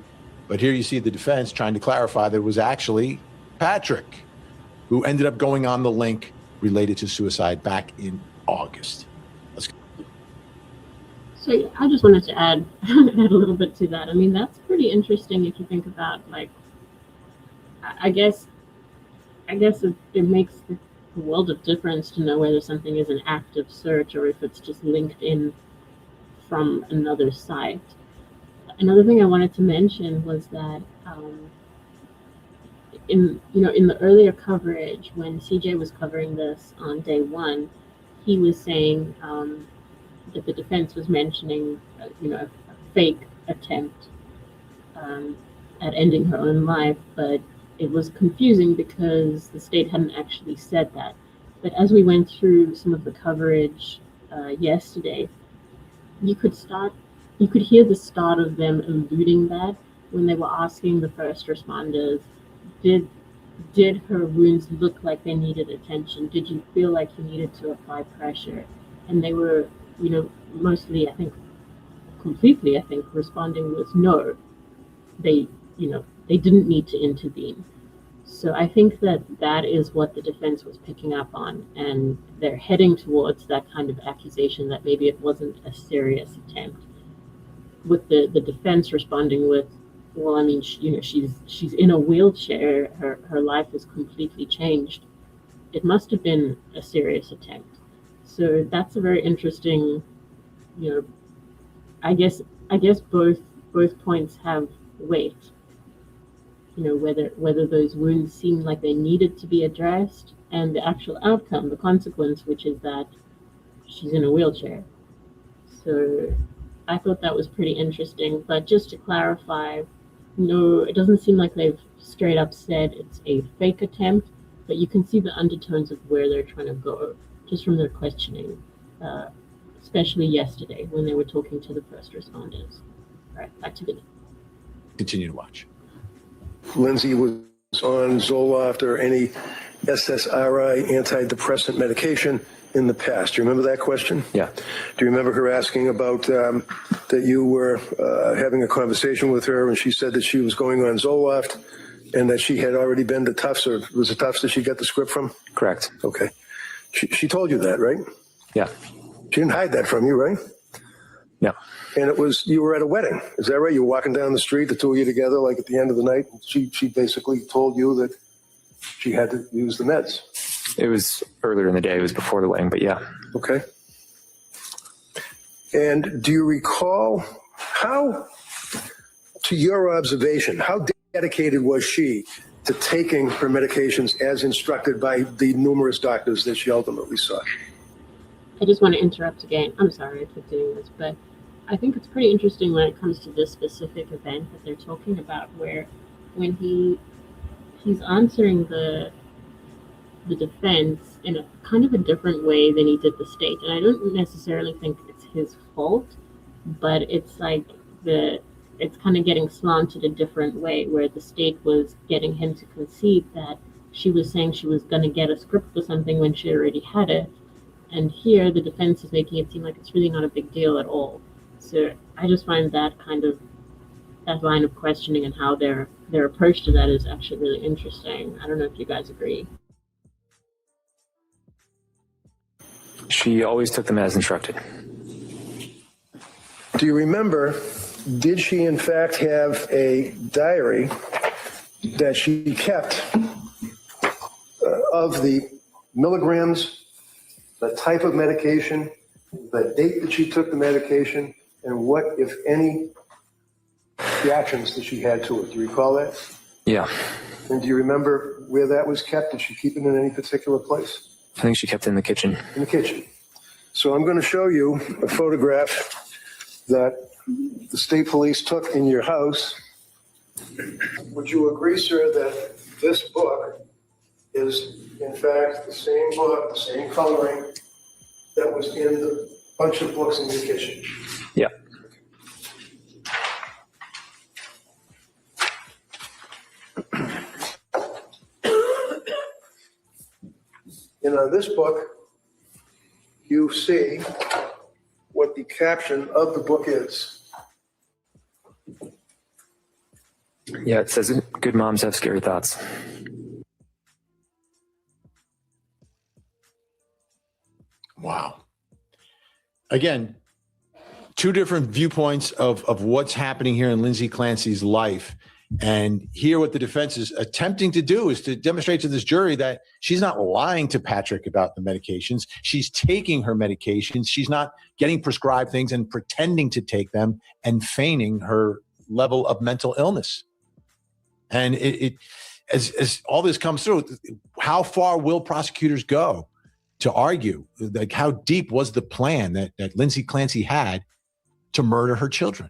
But here you see the defense trying to clarify that it was actually Patrick who ended up going on the link related to suicide back in August. Let's go. So I just wanted to add a little bit to that. I mean, that's pretty interesting if you think about, like, I guess it makes the world of difference to know whether something is an active search or if it's just linked in from another site. Another thing I wanted to mention was that in the earlier coverage, when CJ was covering this on day one, he was saying that the defense was mentioning a fake attempt at ending her own life, but it was confusing because the state hadn't actually said that. But as we went through some of the coverage yesterday, you could hear the start of them alluding that when they were asking the first responders, did her wounds look like they needed attention? Did you feel like you needed to apply pressure? And they were, mostly, I think, completely, responding with no. they didn't need to intervene. So I think that is what the defense was picking up on, and they're heading towards that kind of accusation that maybe it wasn't a serious attempt. With the defense responding with, well, I mean, she's in a wheelchair. Her life is completely changed. It must have been a serious attempt. So that's a very interesting, I guess both points have weight. Whether those wounds seemed like they needed to be addressed, and the actual outcome, the consequence, which is that she's in a wheelchair. So I thought that was pretty interesting. But just to clarify, no, it doesn't seem like they've straight up said it's a fake attempt, but you can see the undertones of where they're trying to go just from their questioning, especially yesterday when they were talking to the first responders. All right, back to Vinny. Continue to watch. Lindsay was on Zoloft or any SSRI antidepressant medication in the past. Do you remember that question? Yeah. Do you remember her asking about that you were having a conversation with her and she said that she was going on Zoloft and that she had already been to Tufts, or was it Tufts that she got the script from? Correct. Okay. She told you that, right? Yeah. She didn't hide that from you, right? No. And you were at a wedding. Is that right? You were walking down the street, the two of you together, like at the end of the night. She basically told you that she had to use the meds. It was earlier in the day. It was before the wedding, but yeah. Okay. And do you recall how, to your observation, how dedicated was she to taking her medications as instructed by the numerous doctors that she ultimately saw? I just want to interrupt again. I'm sorry for doing this, but I think it's pretty interesting when it comes to this specific event that they're talking about, where when he's answering the defense in a kind of a different way than he did the state. And I don't necessarily think it's his fault, but it's like it's kind of getting slanted a different way, where the state was getting him to concede that she was saying she was going to get a script for something when she already had it. And here the defense is making it seem like it's really not a big deal at all. So I just find that line of questioning and how their approach to that is actually really interesting. I don't know if you guys agree. She always took them as instructed. Do you remember, did she in fact have a diary that she kept of the milligrams, the type of medication, the date that she took the medication, and what, if any, reactions that she had to it? Do you recall that? Yeah. And do you remember where that was kept? Did she keep it in any particular place? I think she kept it in the kitchen. In the kitchen. So I'm going to show you a photograph that the state police took in your house. Would you agree, sir, that this book is, in fact, the same book, the same coloring that was in the bunch of books in your kitchen? Yeah. And on this book, you see what the caption of the book is. Yeah, it says, "Good moms have scary thoughts." Wow. Again, two different viewpoints of what's happening here in Lindsay Clancy's life. And here what the defense is attempting to do is to demonstrate to this jury that she's not lying to Patrick about the medications. She's taking her medications. She's not getting prescribed things and pretending to take them and feigning her level of mental illness. And as all this comes through, how far will prosecutors go to argue? Like, how deep was the plan that Lindsay Clancy had to murder her children?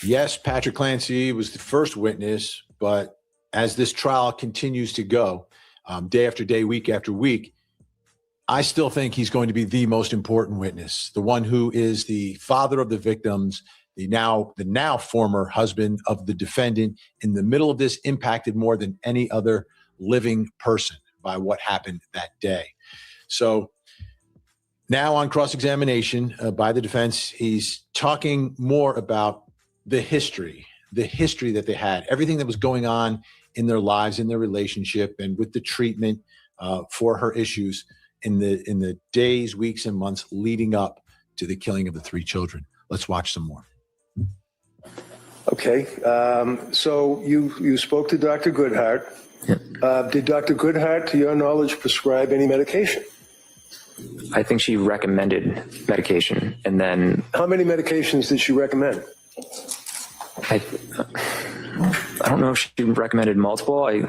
Yes, Patrick Clancy was the first witness, but as this trial continues to go, day after day, week after week, I still think he's going to be the most important witness, the one who is the father of the victims, the now former husband of the defendant, in the middle of this, impacted more than any other living person by what happened that day. So now on cross-examination by the defense, he's talking more about the history, the history that they had, everything that was going on in their lives, in their relationship, and with the treatment for her issues in the days, weeks, and months leading up to the killing of the 3 children. Let's watch some more. Okay, so you spoke to Dr. Goodhart. Did Dr. Goodhart, to your knowledge, prescribe any medication? I think she recommended medication, and then How many medications did she recommend? I don't know if she recommended multiple. I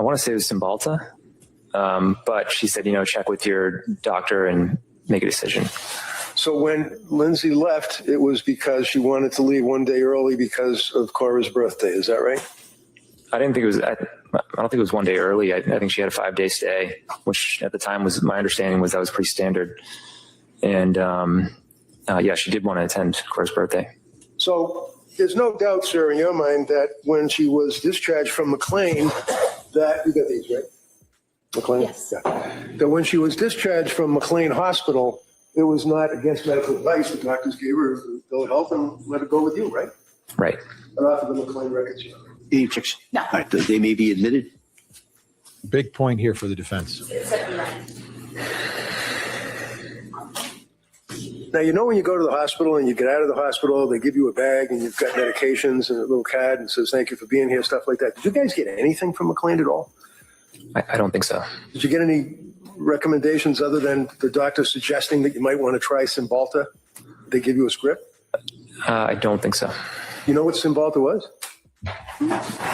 want to say it was Cymbalta, but she said, check with your doctor and make a decision. So when Lindsay left, it was because she wanted to leave one day early because of Cora's birthday. Is that right? I didn't think it was. I don't think it was one day early. I think she had a 5-day stay, which at the time was my understanding was that was pretty standard. And yeah, she did want to attend Cora's birthday. So there's no doubt, sir, in your mind that when she was discharged from McLean, that you got these, right? McLean? Yes. Yeah. That when she was discharged from McLean Hospital, it was not against medical advice. The doctors gave her ill health and let her go with you, right? Right. Or after the McLean records. Any objection? No. All right, they may be admitted. Big point here for the defense. Now, when you go to the hospital and you get out of the hospital, they give you a bag and you've got medications and a little card and says, thank you for being here, stuff like that. Did you guys get anything from McLean at all? I don't think so. Did you get any recommendations other than the doctor suggesting that you might want to try Cymbalta? Did they give you a script? I don't think so. You know what Cymbalta was?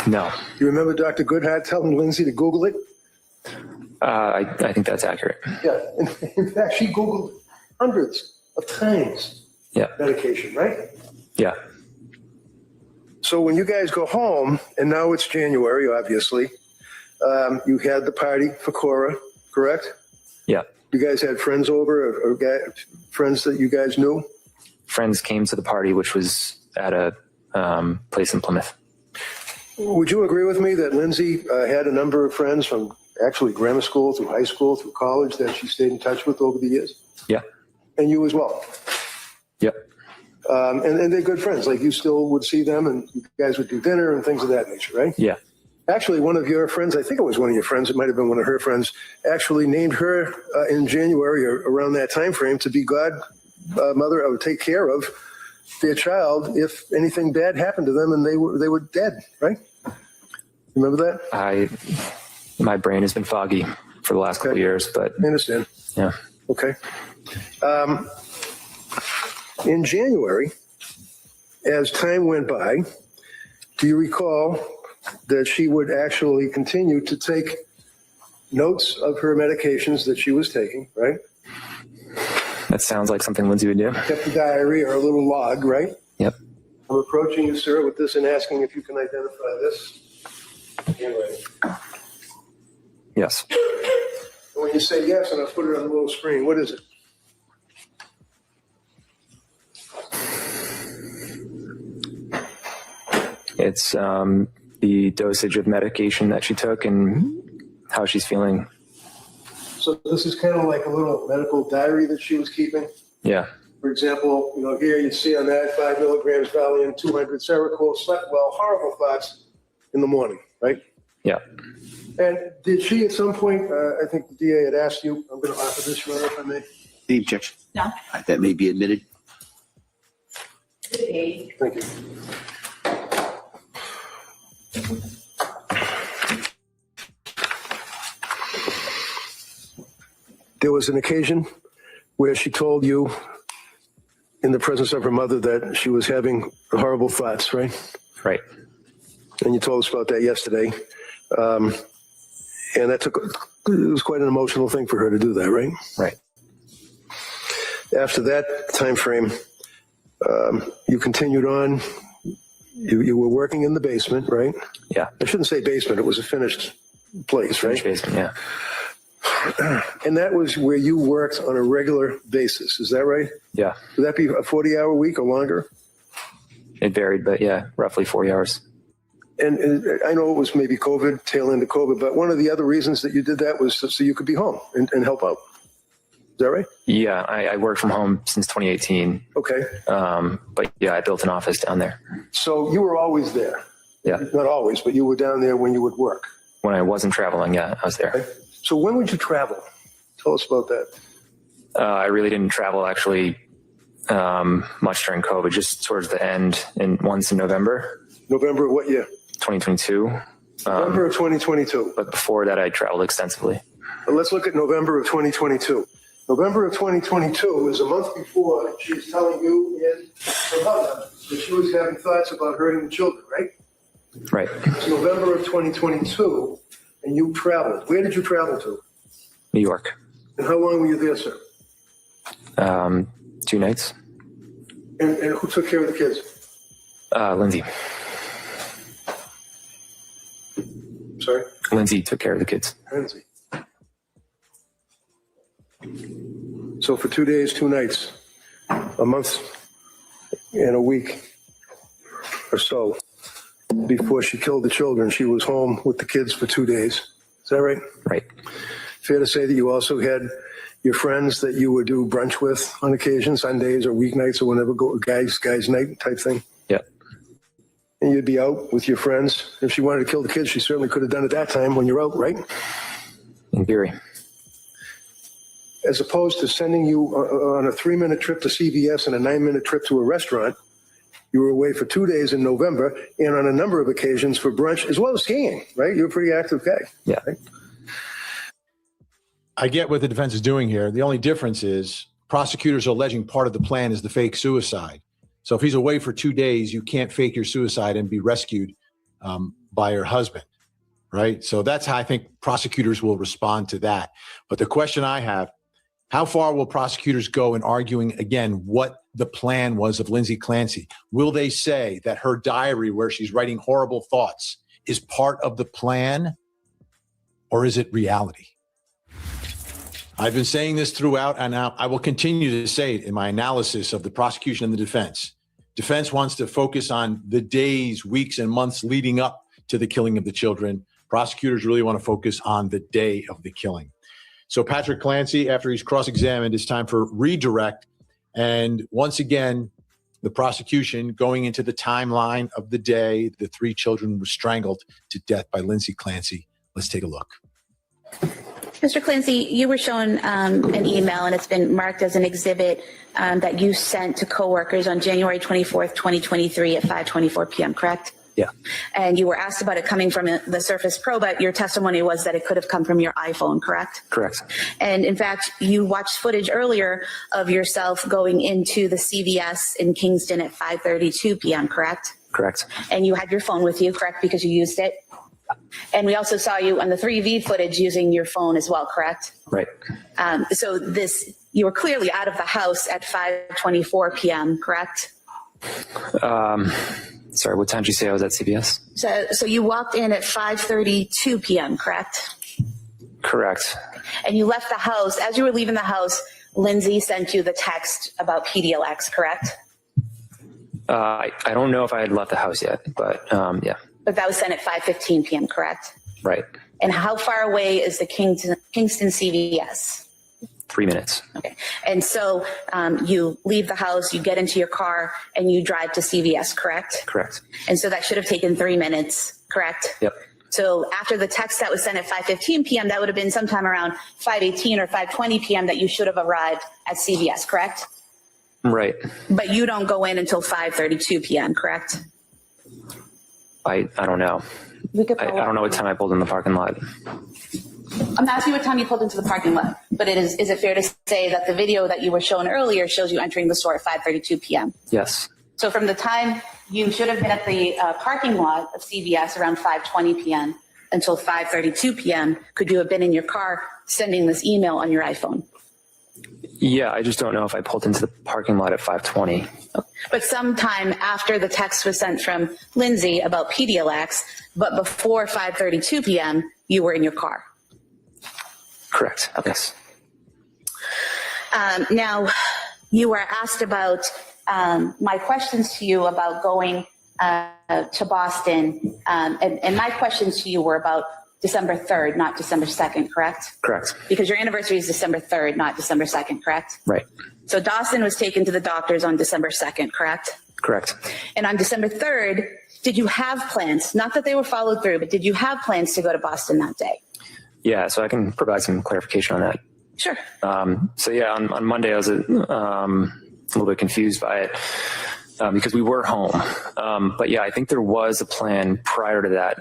No. You remember Dr. Goodhart telling Lindsay to Google it? I think that's accurate. Yeah. In fact, she Googled hundreds of times. Yeah. Medication, right? Yeah. So when you guys go home, and now it's January, obviously, you had the party for Cora, correct? Yeah. You guys had friends over, or friends that you guys knew? Friends came to the party, which was at a place in Plymouth. Would you agree with me that Lindsay had a number of friends from actually grammar school through high school through college that she stayed in touch with over the years? Yeah. And you as well? Yep. And they're good friends. Like you still would see them and you guys would do dinner and things of that nature, right? Yeah. Actually, one of your friends, I think it was one of your friends, it might have been one of her friends, actually named her in January or around that time frame to be godmother or take care of their child if anything bad happened to them and they were dead, right? Remember that? My brain has been foggy for the last couple of years, but I understand. Yeah. Okay. In January, as time went by, do you recall that she would actually continue to take notes of her medications that she was taking, right? That sounds like something Lindsay would do. Kept a diary or a little log, right? Yep. I'm approaching you, sir, with this and asking if you can identify this. Anyway. Yes. And when you say yes, and I'll put it on the little screen, what is it? It's the dosage of medication that she took and how she's feeling. So this is kind of like a little medical diary that she was keeping? Yeah. For example, here you see on that 5 milligrams Valium, 200 Seroquel, slept well, horrible thoughts in the morning, right? Yeah. And did she at some point, I think the DA had asked you, I'm going to offer this, Your Honor, if I may. Any objection? No. All right, that may be admitted. Thank you. There was an occasion where she told you in the presence of her mother that she was having horrible thoughts, right? Right. And you told us about that yesterday. And it was quite an emotional thing for her to do that, right? Right. After that time frame, you continued on. You were working in the basement, right? Yeah. I shouldn't say basement. It was a finished place, right? Finished basement, yeah. And that was where you worked on a regular basis. Is that right? Yeah. Would that be a 40-hour week or longer? It varied, but yeah, roughly 40 hours. And I know it was maybe COVID, tail end of COVID, but one of the other reasons that you did that was so you could be home and help out. Is that right? Yeah, I work from home since 2018. Okay. But yeah, I built an office down there. So you were always there? Yeah. Not always, but you were down there when you would work? When I wasn't traveling, yeah, I was there. Okay. So when would you travel? Tell us about that. I really didn't travel actually much during COVID, just towards the end and once in November. November of what year? 2022. November of 2022. But before that, I traveled extensively. But let's look at November of 2022. November of 2022 is a month before she was telling you and her mother that she was having thoughts about hurting the children, right? Right. It's November of 2022, and you traveled. Where did you travel to? New York. And how long were you there, sir? 2 nights. And who took care of the kids? Lindsay. Sorry? Lindsay took care of the kids. Lindsay. So for 2 days, 2 nights, a month and a week or so before she killed the children, she was home with the kids for 2 days. Is that right? Right. Fair to say that you also had your friends that you would do brunch with on occasion, Sundays or weeknights or whenever, guys night type thing? Yeah. And you'd be out with your friends. If she wanted to kill the kids, she certainly could have done it that time when you're out, right? In theory. As opposed to sending you on a 3-minute trip to CVS and a 9-minute trip to a restaurant, you were away for 2 days in November and on a number of occasions for brunch as well as skiing, right? You're a pretty active guy. Yeah. Right? I get what the defense is doing here. The only difference is prosecutors are alleging part of the plan is the fake suicide. So if he's away for 2 days, you can't fake your suicide and be rescued by your husband, right? So that's how I think prosecutors will respond to that. But the question I have, how far will prosecutors go in arguing, again, what the plan was of Lindsay Clancy? Will they say that her diary where she's writing horrible thoughts is part of the plan, or is it reality? I've been saying this throughout, and I will continue to say it in my analysis of the prosecution and the defense. Defense wants to focus on the days, weeks, and months leading up to the killing of the children. Prosecutors really want to focus on the day of the killing. So Patrick Clancy, after he's cross-examined, it's time for redirect. And once again, the prosecution going into the timeline of the day the 3 children were strangled to death by Lindsay Clancy. Let's take a look. Mr. Clancy, you were shown an email, and it's been marked as an exhibit that you sent to coworkers on January 24th, 2023 at 5:24 p.m., correct? Yeah. And you were asked about it coming from the Surface Pro, but your testimony was that it could have come from your iPhone, correct? Correct. And in fact, you watched footage earlier of yourself going into the CVS in Kingston at 5:32 p.m., correct? Correct. And you had your phone with you, correct, because you used it? And we also saw you on the 3V footage using your phone as well, correct? Right. So you were clearly out of the house at 5:24 p.m., correct? Sorry, what time did you say I was at CVS? So you walked in at 5:32 p.m., correct? Correct. And you left the house. As you were leaving the house, Lindsay sent you the text about PDLX, correct? I don't know if I had left the house yet, but yeah. But that was sent at 5:15 p.m., correct? Right. And how far away is the Kingston CVS? 3 minutes. Okay. And so you leave the house, you get into your car, and you drive to CVS, correct? Correct. And so that should have taken 3 minutes, correct? Yep. So after the text that was sent at 5:15 p.m., that would have been sometime around 5:18 or 5:20 p.m. that you should have arrived at CVS, correct? Right. But you don't go in until 5:32 p.m., correct? I don't know. I don't know what time I pulled in the parking lot. I'm asking what time you pulled into the parking lot, but is it fair to say that the video that you were shown earlier shows you entering the store at 5:32 p.m.? Yes. So from the time you should have been at the parking lot of CVS around 5:20 p.m. until 5:32 p.m., could you have been in your car sending this email on your iPhone? Yeah, I just don't know if I pulled into the parking lot at 5:20. But sometime after the text was sent from Lindsay about PDLX, but before 5:32 p.m., you were in your car. Correct. Okay. Yes. Now, you were asked about my questions to you about going to Boston, and my questions to you were about December 3rd, not December 2nd, correct? Correct. Because your anniversary is December 3rd, not December 2nd, correct? Right. So Dawson was taken to the doctors on December 2nd, correct? Correct. And on December 3rd, did you have plans? Not that they were followed through, but did you have plans to go to Boston that day? Yeah, so I can provide some clarification on that. Sure. So yeah, on Monday I was a little bit confused by it because we were home. But yeah, I think there was a plan prior to that,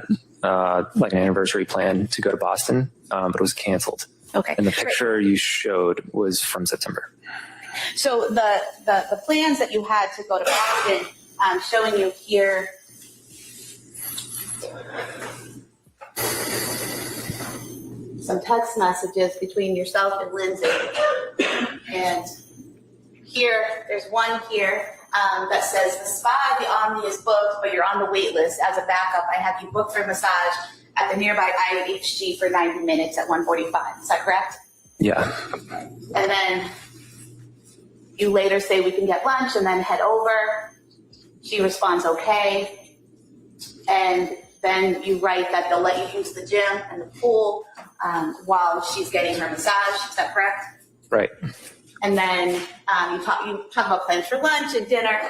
like an anniversary plan to go to Boston, but it was canceled. Okay. And the picture you showed was from September. So the plans that you had to go to Boston, showing you here. Some text messages between yourself and Lindsay. And here, there's one here that says, the spa, the Omni is booked, but you're on the wait list. As a backup, I have you booked for massage at the nearby IHG for 90 minutes at 1:45. Is that correct? Yeah. And then you later say we can get lunch and then head over. She responds, okay. And then you write that they'll let you use the gym and the pool while she's getting her massage. Is that correct? Right. And then you talk about plans for lunch and dinner.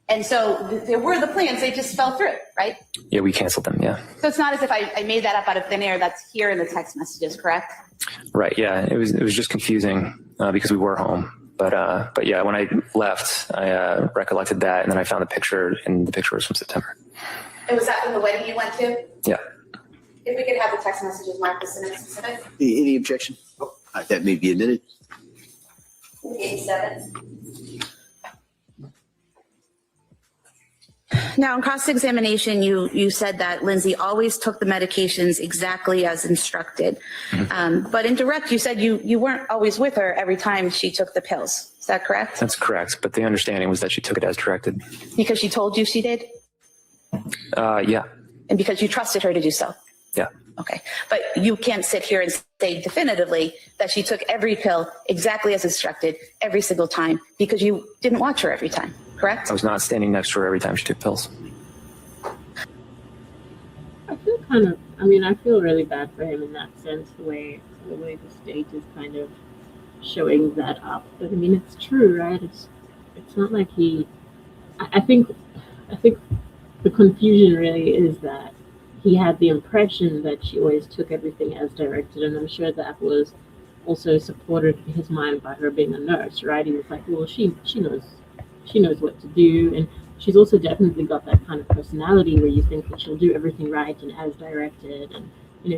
And so there were the plans, they just fell through, right? Yeah, we canceled them, yeah. So it's not as if I made that up out of thin air. That's here in the text messages, correct? Right, yeah, it was just confusing because we were home. But yeah, when I left, I recollected that, and then I found the picture, and the picture was from September. And was that from the wedding you went to? Yeah. If we could have the text messages marked as specific. Any objection? Oh, that may be admitted. 87. Now, in cross-examination, you said that Lindsay always took the medications exactly as instructed. Mm-hmm. But in direct, you said you weren't always with her every time she took the pills. Is that correct? That's correct. But the understanding was that she took it as directed. Because she told you she did? Yeah. And because you trusted her to do so? Yeah. Okay. But you can't sit here and say definitively that she took every pill exactly as instructed every single time because you didn't watch her every time, correct? I was not standing next to her every time she took pills. I feel really bad for him in that sense, the way the state is kind of showing that up. But I mean, it's true, right? It's not like I think the confusion really is that he had the impression that she always took everything as directed, and I'm sure that was also supported in his mind by her being a nurse, right? He was like, well, she knows what to do, and she's also definitely got that kind of personality where you think that she'll do everything right and as directed, and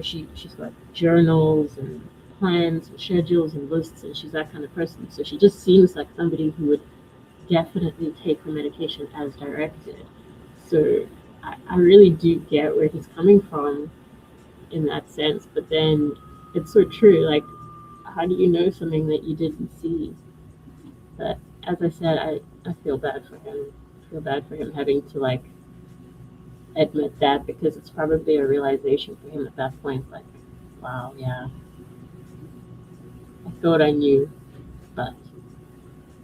she's got journals and plans and schedules and lists, and she's that kind of person. So she just seems like somebody who would definitely take her medication as directed. So I really do get where he's coming from in that sense, but then it's so true. Like, how do you know something that you didn't see? But as I said, I feel bad for him. I feel bad for him having to admit that, because it's probably a realization for him at that point. Like, wow, yeah, I thought I knew, but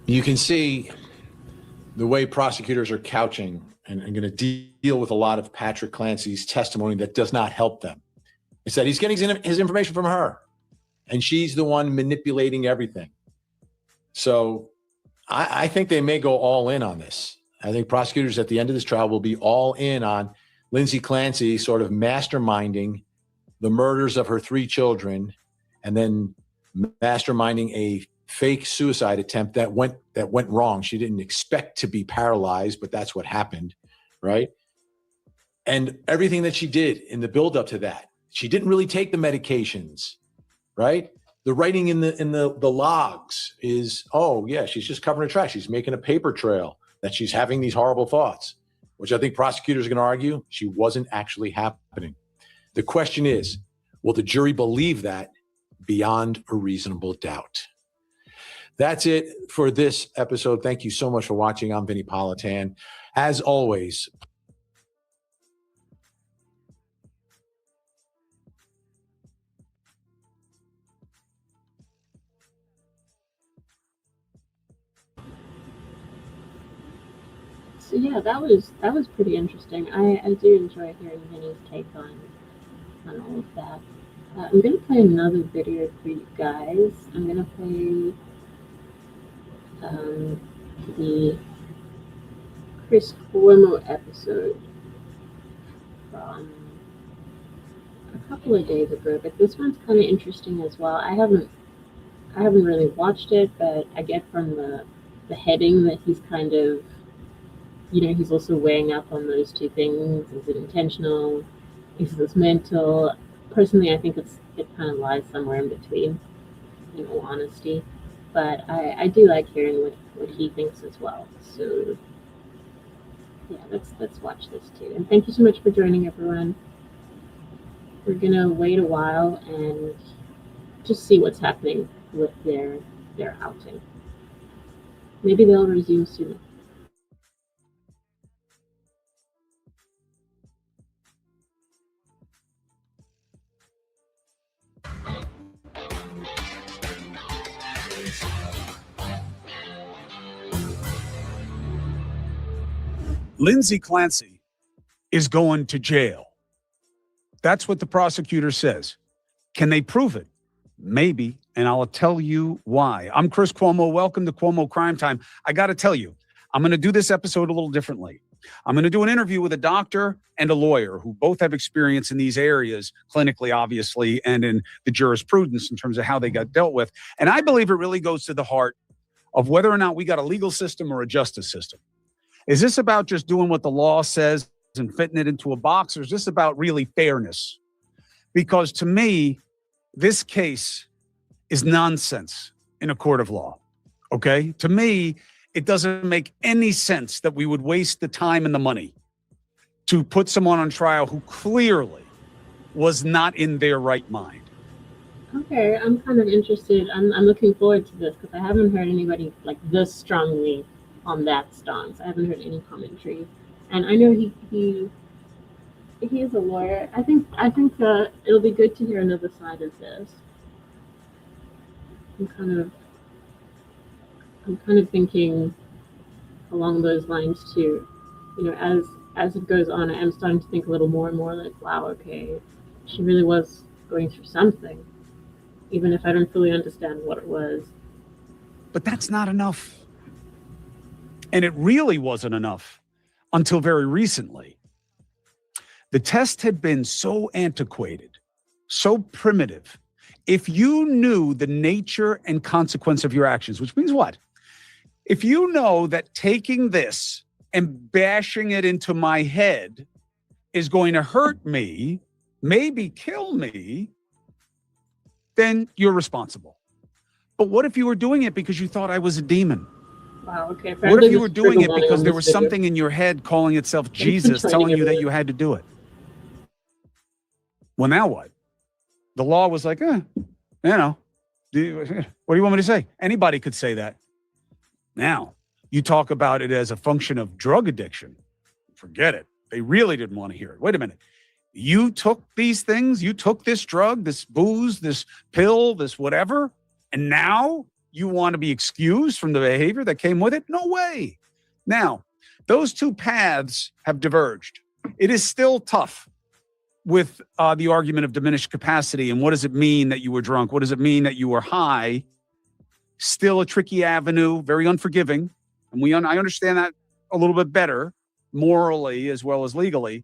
You can see the way prosecutors are couching and going to deal with a lot of Patrick Clancy's testimony that does not help them. It's that he's getting his information from her, and she's the one manipulating everything. So I think they may go all in on this. I think prosecutors at the end of this trial will be all in on Lindsay Clancy sort of masterminding the murders of her 3 children, and then masterminding a fake suicide attempt that went wrong. She didn't expect to be paralyzed, but that's what happened, right? And everything that she did in the buildup to that, she didn't really take the medications, right? The writing in the logs is, oh yeah, she's just covering her tracks. She's making a paper trail that she's having these horrible thoughts, which I think prosecutors are going to argue she wasn't actually happening. The question is, will the jury believe that beyond a reasonable doubt? That's it for this episode. Thank you so much for watching. I'm Vinny Politan. As always, so yeah, that was pretty interesting. I do enjoy hearing Vinny's take on on all of that. I'm going to play another video for you guys. I'm going to play the Chris Cuomo episode from a couple of days ago, but this one's kind of interesting as well. I haven't really watched it, but I get from the heading that he's kind of, he's also weighing up on those two things. Is it intentional? Is this mental? Personally, I think it kind of lies somewhere in between, in all honesty. But I do like hearing what he thinks as well. So yeah, let's watch this too. And thank you so much for joining, everyone. We're gonna wait a while and just see what's happening with their outing. Maybe they'll resume soon. Lindsay Clancy is going to jail. That's what the prosecutor says. Can they prove it? Maybe, and I'll tell you why. I'm Chris Cuomo. Welcome to Cuomo Crime Time. I got to tell you, I'm going to do this episode a little differently. I'm going to do an interview with a doctor and a lawyer who both have experience in these areas, clinically, obviously, and in the jurisprudence in terms of how they got dealt with. And I believe it really goes to the heart of whether or not we got a legal system or a justice system. Is this about just doing what the law says and fitting it into a box, or is this about really fairness? Because to me, this case is nonsense in a court of law, okay? To me, it doesn't make any sense that we would waste the time and the money to put someone on trial who clearly was not in their right mind. Okay, I'm kind of interested. I'm looking forward to this because I haven't heard anybody like this strongly on that stance. I haven't heard any commentary, and I know he is a lawyer. I think it'll be good to hear another side of this. I'm kind of thinking along those lines too. As it goes on, I am starting to think a little more and more like, wow, okay, she really was going through something, even if I don't fully understand what it was. But that's not enough. And it really wasn't enough until very recently. The test had been so antiquated, so primitive. If you knew the nature and consequence of your actions, which means what? If you know that taking this and bashing it into my head is going to hurt me, maybe kill me, then you're responsible. But what if you were doing it because you thought I was a demon? Wow, okay. What if you were doing it because there was something in your head calling itself Jesus, telling you that you had to do it? Well, now what? The law was like, what do you want me to say? Anybody could say that. Now, you talk about it as a function of drug addiction. Forget it. They really didn't want to hear it. Wait a minute. You took these things, you took this drug, this booze, this pill, this whatever, and now you want to be excused from the behavior that came with it? No way. Now, those two paths have diverged. It is still tough with the argument of diminished capacity and what does it mean that you were drunk? What does it mean that you were high? Still a tricky avenue, very unforgiving. And I understand that a little bit better, morally as well as legally.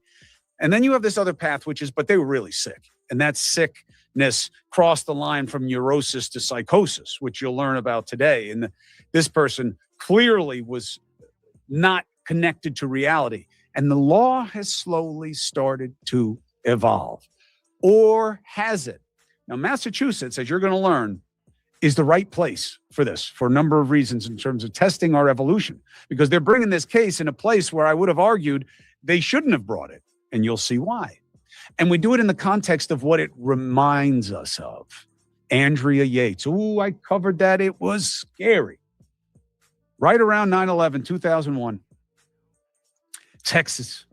And then you have this other path, which is, but they were really sick. And that sickness crossed the line from neurosis to psychosis, which you'll learn about today. And this person clearly was not connected to reality. And the law has slowly started to evolve. Or has it? Now, Massachusetts, as you're going to learn, is the right place for this for a number of reasons in terms of testing our evolution, because they're bringing this case in a place where I would have argued they shouldn't have brought it. And you'll see why. And we do it in the context of what it reminds us of. Andrea Yates. Ooh, I covered that. It was scary. Right around 9/11, 2001. Texas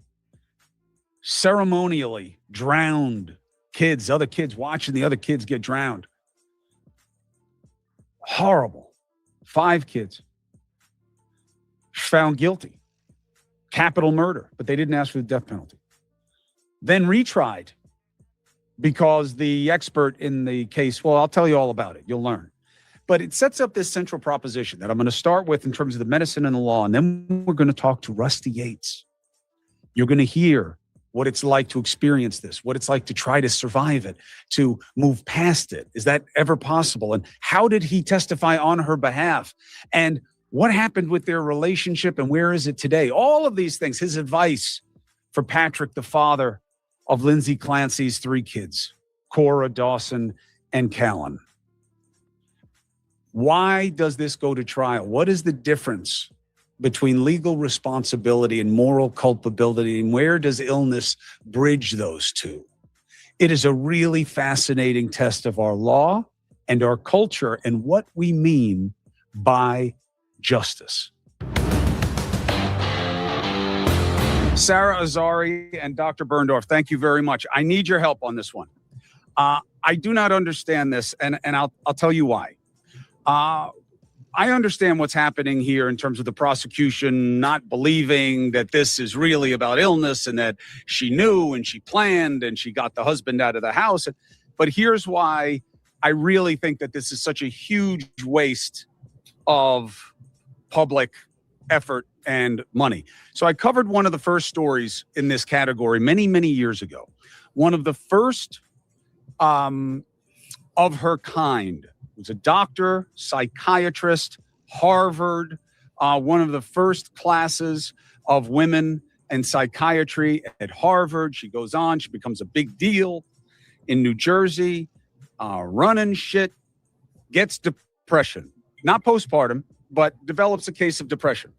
ceremonially drowned kids, other kids watching the other kids get drowned. Horrible. 5 kids found guilty. Capital murder, but they didn't ask for the death penalty. Then retried because the expert in the case, well, I'll tell you all about it. You'll learn. But it sets up this central proposition that I'm going to start with in terms of the medicine and the law, and then we're going to talk to Rusty Yates. You're going to hear what it's like to experience this, what it's like to try to survive it, to move past it. Is that ever possible? And how did he testify on her behalf? And what happened with their relationship and where is it today? All of these things, his advice for Patrick, the father of Lindsay Clancy's 3 kids, Cora, Dawson, and Callan. Why does this go to trial? What is the difference between legal responsibility and moral culpability, and where does illness bridge those two? It is a really fascinating test of our law and our culture and what we mean by justice. Sarah Azari and Dr. Berndorf, thank you very much. I need your help on this one. I do not understand this, and I'll tell you why. I understand what's happening here in terms of the prosecution not believing that this is really about illness and that she knew and she planned and she got the husband out of the house. But here's why I really think that this is such a huge waste of public effort and money. So I covered one of the first stories in this category many, many years ago. One of the first of her kind. Was a doctor, psychiatrist, Harvard, one of the first classes of women in psychiatry at Harvard. She goes on, she becomes a big deal in New Jersey, running shit, gets depression, not postpartum, but develops a case of depression.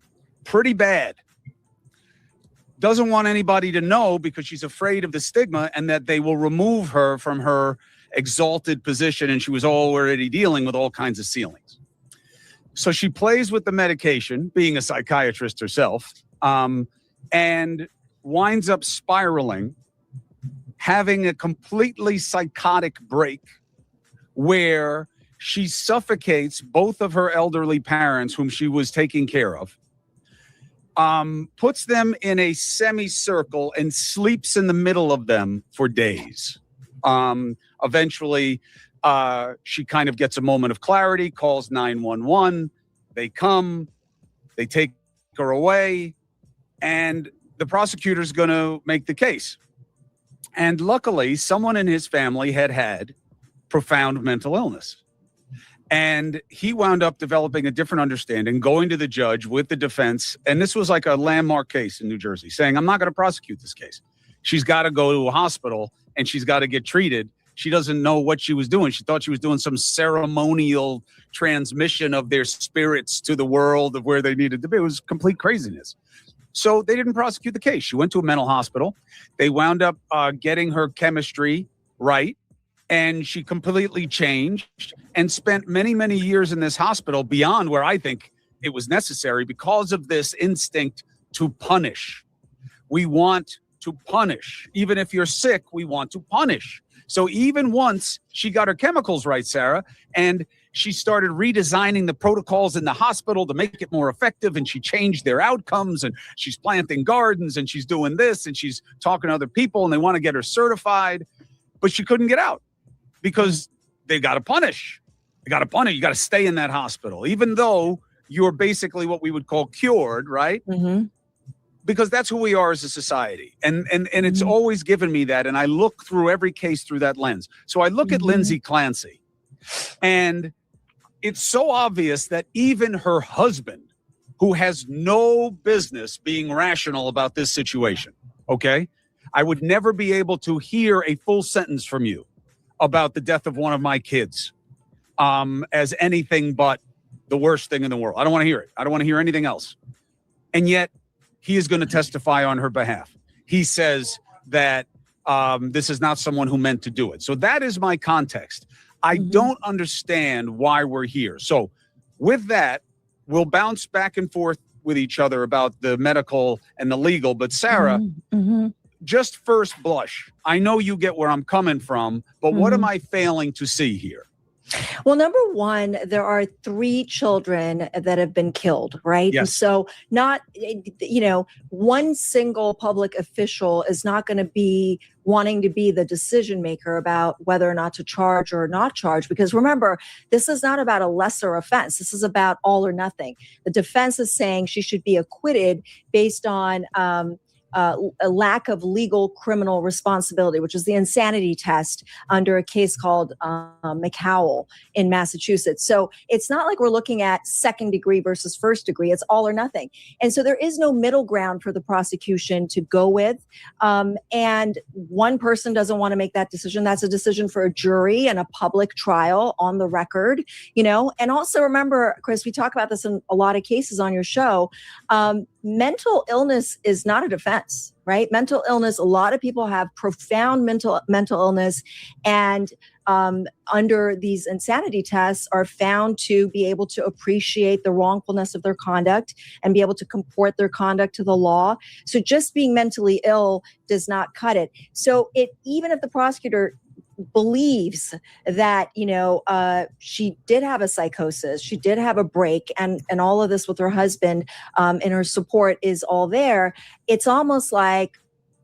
Pretty bad. Doesn't want anybody to know because she's afraid of the stigma and that they will remove her from her exalted position, and she was already dealing with all kinds of ceilings. So she plays with the medication, being a psychiatrist herself, and winds up spiraling, having a completely psychotic break where she suffocates both of her elderly parents, whom she was taking care of, puts them in a semicircle and sleeps in the middle of them for days. Eventually, she kind of gets a moment of clarity, calls 911. They come, they take her away, and the prosecutor's going to make the case. And luckily, someone in his family had profound mental illness. And he wound up developing a different understanding, going to the judge with the defense. And this was like a landmark case in New Jersey, saying, I'm not going to prosecute this case. She's got to go to a hospital and she's got to get treated. She doesn't know what she was doing. She thought she was doing some ceremonial transmission of their spirits to the world of where they needed to be. It was complete craziness. So they didn't prosecute the case. She went to a mental hospital. They wound up getting her chemistry right. And she completely changed and spent many, many years in this hospital beyond where I think it was necessary because of this instinct to punish. We want to punish. Even if you're sick, we want to punish. So even once she got her chemicals right, Sarah, and she started redesigning the protocols in the hospital to make it more effective, and she changed their outcomes, and she's planting gardens, and she's doing this, and she's talking to other people, and they want to get her certified, but she couldn't get out because they got to punish. They got to punish. You got to stay in that hospital, even though you're basically what we would call cured, right? Mm-hmm. Because that's who we are as a society. And it's always given me that. And I look through every case through that lens. So I look at Lindsay Clancy, and it's so obvious that even her husband, who has no business being rational about this situation, okay? I would never be able to hear a full sentence from you about the death of one of my kids as anything but the worst thing in the world. I don't want to hear it. I don't want to hear anything else. And yet, he is going to testify on her behalf. He says that this is not someone who meant to do it. So that is my context. I don't understand why we're here. So with that, we'll bounce back and forth with each other about the medical and the legal. But Sarah, just first blush, I know you get where I'm coming from, but what am I failing to see here? Well, number one, there are 3 children that have been killed, right? Yes. So not, one single public official is not going to be wanting to be the decision maker about whether or not to charge or not charge. Because remember, this is not about a lesser offense. This is about all or nothing. The defense is saying she should be acquitted based on a lack of legal criminal responsibility, which is the insanity test under a case called McCowell in Massachusetts. So it's not like we're looking at second degree versus first degree. It's all or nothing. And so there is no middle ground for the prosecution to go with. And one person doesn't want to make that decision. That's a decision for a jury and a public trial on the record, And also remember, Chris, we talk about this in a lot of cases on your show. Mental illness is not a defense, right? Mental illness, a lot of people have profound mental illness, and under these insanity tests are found to be able to appreciate the wrongfulness of their conduct and be able to comport their conduct to the law. So just being mentally ill does not cut it. So even if the prosecutor believes that, she did have a psychosis, she did have a break, and all of this with her husband and her support is all there, it's almost like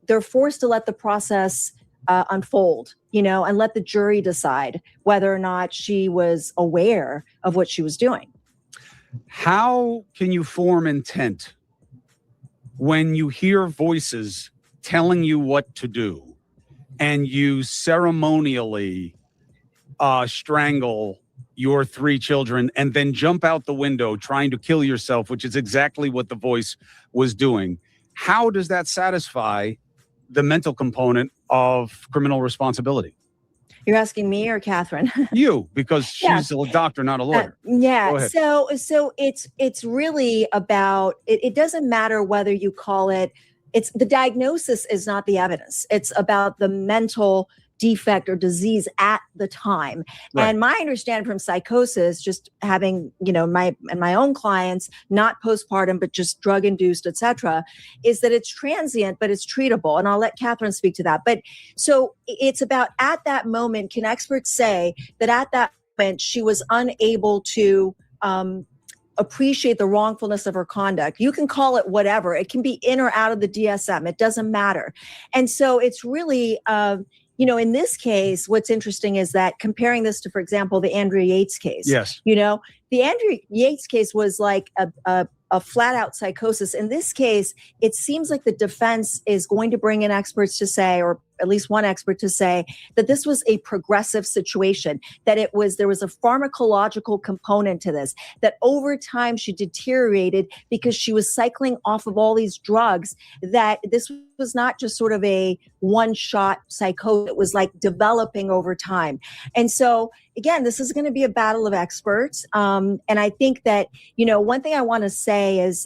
they're forced to let the process unfold, and let the jury decide whether or not she was aware of what she was doing. How can you form intent when you hear voices telling you what to do and you ceremonially strangle your 3 children and then jump out the window trying to kill yourself, which is exactly what the voice was doing? How does that satisfy the mental component of criminal responsibility? You're asking me or Catherine? You, because she's a doctor, not a lawyer. Yeah. So it's really about, it doesn't matter whether you call it, it's the diagnosis is not the evidence. It's about the mental defect or disease at the time. Right. And my understanding from psychosis, just having, my own clients, not postpartum, but just drug induced, et cetera, is that it's transient, but it's treatable. And I'll let Catherine speak to that. But so it's about at that moment, can experts say that at that moment she was unable to, appreciate the wrongfulness of her conduct? You can call it whatever. It can be in or out of the DSM. It doesn't matter. And so it's really, in this case, what's interesting is that comparing this to, for example, the Andrea Yates case. Yes. The Andrea Yates case was like a flat out psychosis. In this case, it seems like the defense is going to bring in experts to say, or at least one expert to say, that this was a progressive situation, that there was a pharmacological component to this, that over time she deteriorated because she was cycling off of all these drugs, that this was not just sort of a one-shot psychosis. It was like developing over time. And so, again, this is going to be a battle of experts. And I think that, one thing I want to say is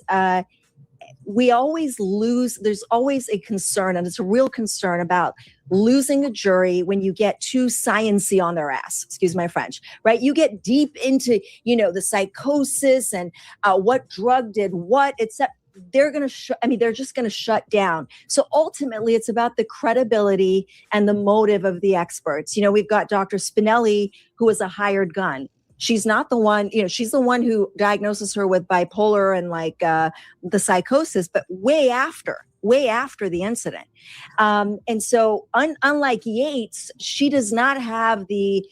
we always lose. There's always a concern, and it's a real concern about losing a jury when you get too sciencey on their ass. Excuse my French, right? You get deep into, the psychosis and what drug did what, except they're going to they're just going to shut down. So ultimately it's about the credibility and the motive of the experts. We've got Dr. Spinelli, who is a hired gun. She's not the one, she's the one who diagnoses her with bipolar and the psychosis, but way after the incident. And so unlike Yates, she does not have the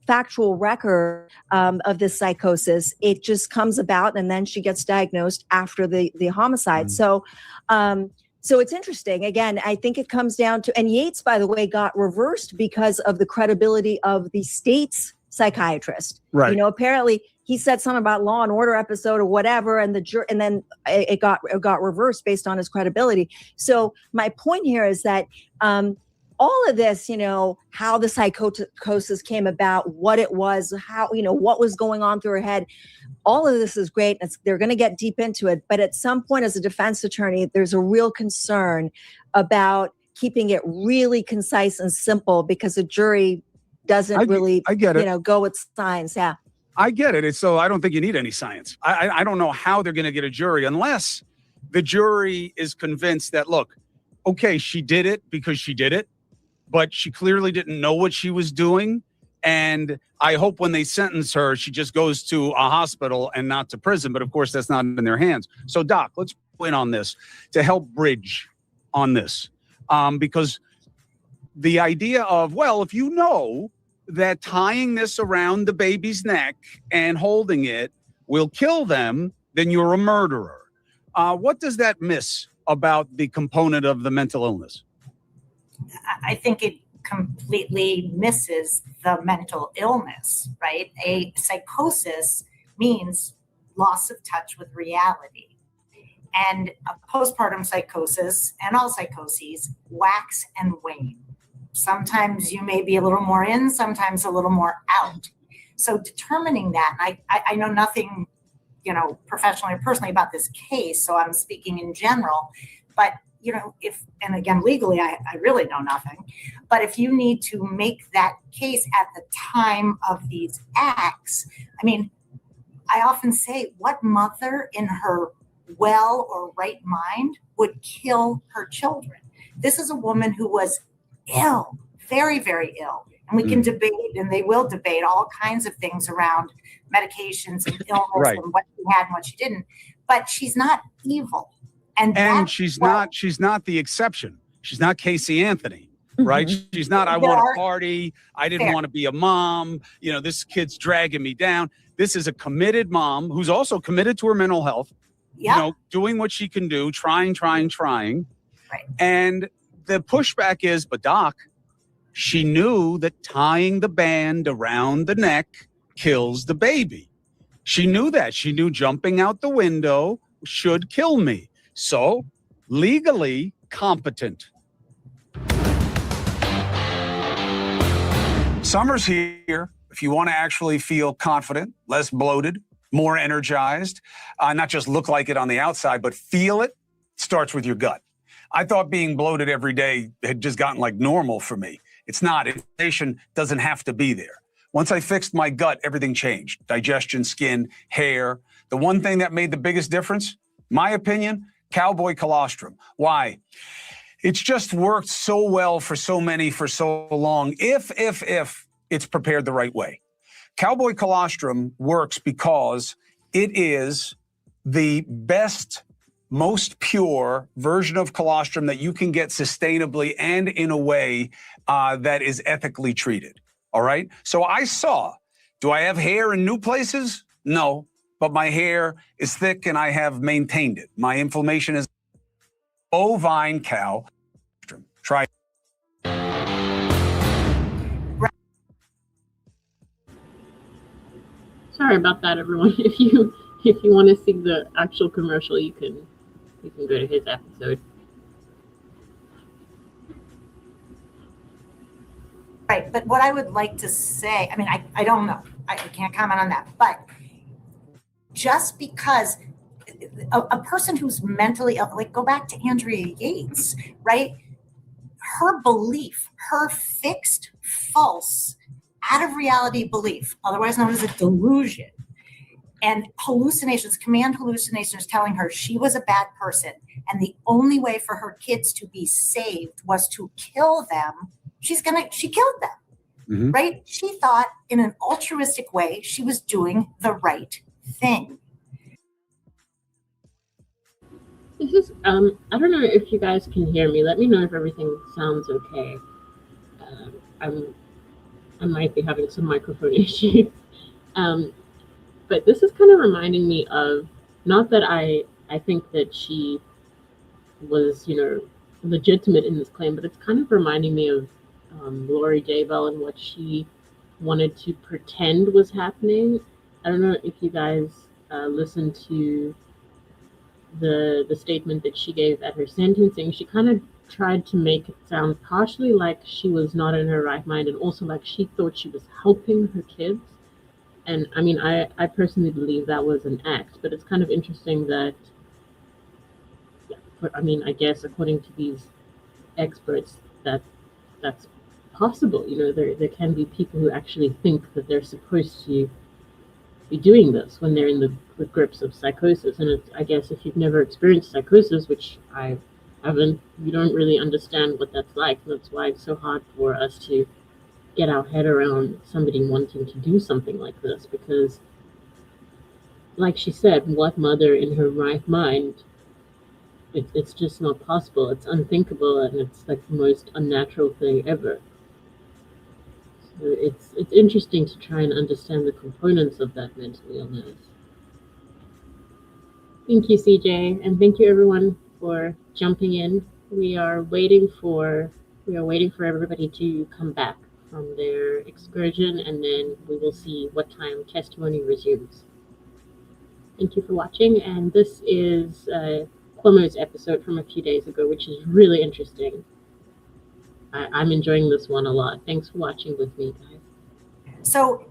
factual record of this psychosis. It just comes about and then she gets diagnosed after the homicide. Mm-hmm. So it's interesting. Again, I think it comes down to, and Yates, by the way, got reversed because of the credibility of the state's psychiatrist. Right. Apparently he said something about Law and Order episode or whatever, and then it got reversed based on his credibility. So my point here is that all of this, how the psychosis came about, what it was, how, what was going on through her head, all of this is great. They're going to get deep into it. But at some point as a defense attorney, there's a real concern about keeping it really concise and simple because a jury doesn't really, go with science. Yeah. I get it. So I don't think you need any science. I don't know how they're going to get a jury unless the jury is convinced that, look, okay, she did it because she did it, but she clearly didn't know what she was doing. And I hope when they sentence her, she just goes to a hospital and not to prison. But of course, that's not in their hands. So, Doc, let's go in on this to help bridge on this. Because the idea of, well, if you know that tying this around the baby's neck and holding it will kill them, then you're a murderer. What does that miss about the component of the mental illness? I think it completely misses the mental illness, right? A psychosis means loss of touch with reality. And a postpartum psychosis and all psychoses wax and wane. Sometimes you may be a little more in, sometimes a little more out. So determining that, and I know nothing, professionally or personally about this case, so I'm speaking in general, but and again, legally, I really know nothing, but if you need to make that case at the time of these acts, I often say, what mother in her well or right mind would kill her children? This is a woman who was ill, very, very ill. And we can debate, and they will debate all kinds of things around medications and illness and what she had and what she didn't. But she's not evil. And she's not the exception. She's not Casey Anthony, right? She's not, I want to party. I didn't want to be a mom. This kid's dragging me down. This is a committed mom who's also committed to her mental health, doing what she can do, trying. Right. And the pushback is, but Doc, she knew that tying the band around the neck kills the baby. She knew that. She knew jumping out the window should kill me. So, legally competent. Summer's here. If you want to actually feel confident, less bloated, more energized, not just look like it on the outside, but feel it, starts with your gut. I thought being bloated every day had just gotten like normal for me. It's not. Inflammation doesn't have to be there. Once I fixed my gut, everything changed. Digestion, skin, hair. The one thing that made the biggest difference, my opinion, cowboy colostrum. Why? It's just worked so well for so many for so long. If it's prepared the right way. Cowboy colostrum works because it is the best, most pure version of colostrum that you can get sustainably and in a way that is ethically treated. All right. So I saw, do I have hair in new places? No, but my hair is thick and I have maintained it. My inflammation is bovine cow. Try. Sorry about that, everyone. If you want to see the actual commercial, you can go to his episode. Right, but what I would like to say, I don't know. I can't comment on that. But just because a person who's mentally ill, like go back to Andrea Yates, right? Her belief, her fixed, false, out of reality belief, otherwise known as a delusion, and hallucinations, command hallucinations telling her she was a bad person and the only way for her kids to be saved was to kill them. She killed them, right? She thought in an altruistic way she was doing the right thing. This is, I don't know if you guys can hear me. Let me know if everything sounds okay. I might be having some microphone issues. But this is kind of reminding me of, not that I think that she was, legitimate in this claim, but it's kind of reminding me of Lori Daybell and what she wanted to pretend was happening. I don't know if you guys listened to the statement that she gave at her sentencing. She kind of tried to make it sound partially like she was not in her right mind and also like she thought she was helping her kids. And I personally believe that was an act, but it's kind of interesting that, I guess according to these experts, that's possible. There can be people who actually think that they're supposed to be doing this when they're in the grips of psychosis. And I guess if you've never experienced psychosis, which I haven't, you don't really understand what that's like. And that's why it's so hard for us to get our head around somebody wanting to do something like this, because like she said, what mother in her right mind, it's just not possible. It's unthinkable, and it's like the most unnatural thing ever. So it's interesting to try and understand the components of that mental illness. Thank you, CJ, and thank you everyone for jumping in. We are waiting for everybody to come back from their excursion, and then we will see what time testimony resumes. Thank you for watching, and this is Cuomo's episode from a few days ago, which is really interesting. I'm enjoying this one a lot. Thanks for watching with me, guys. So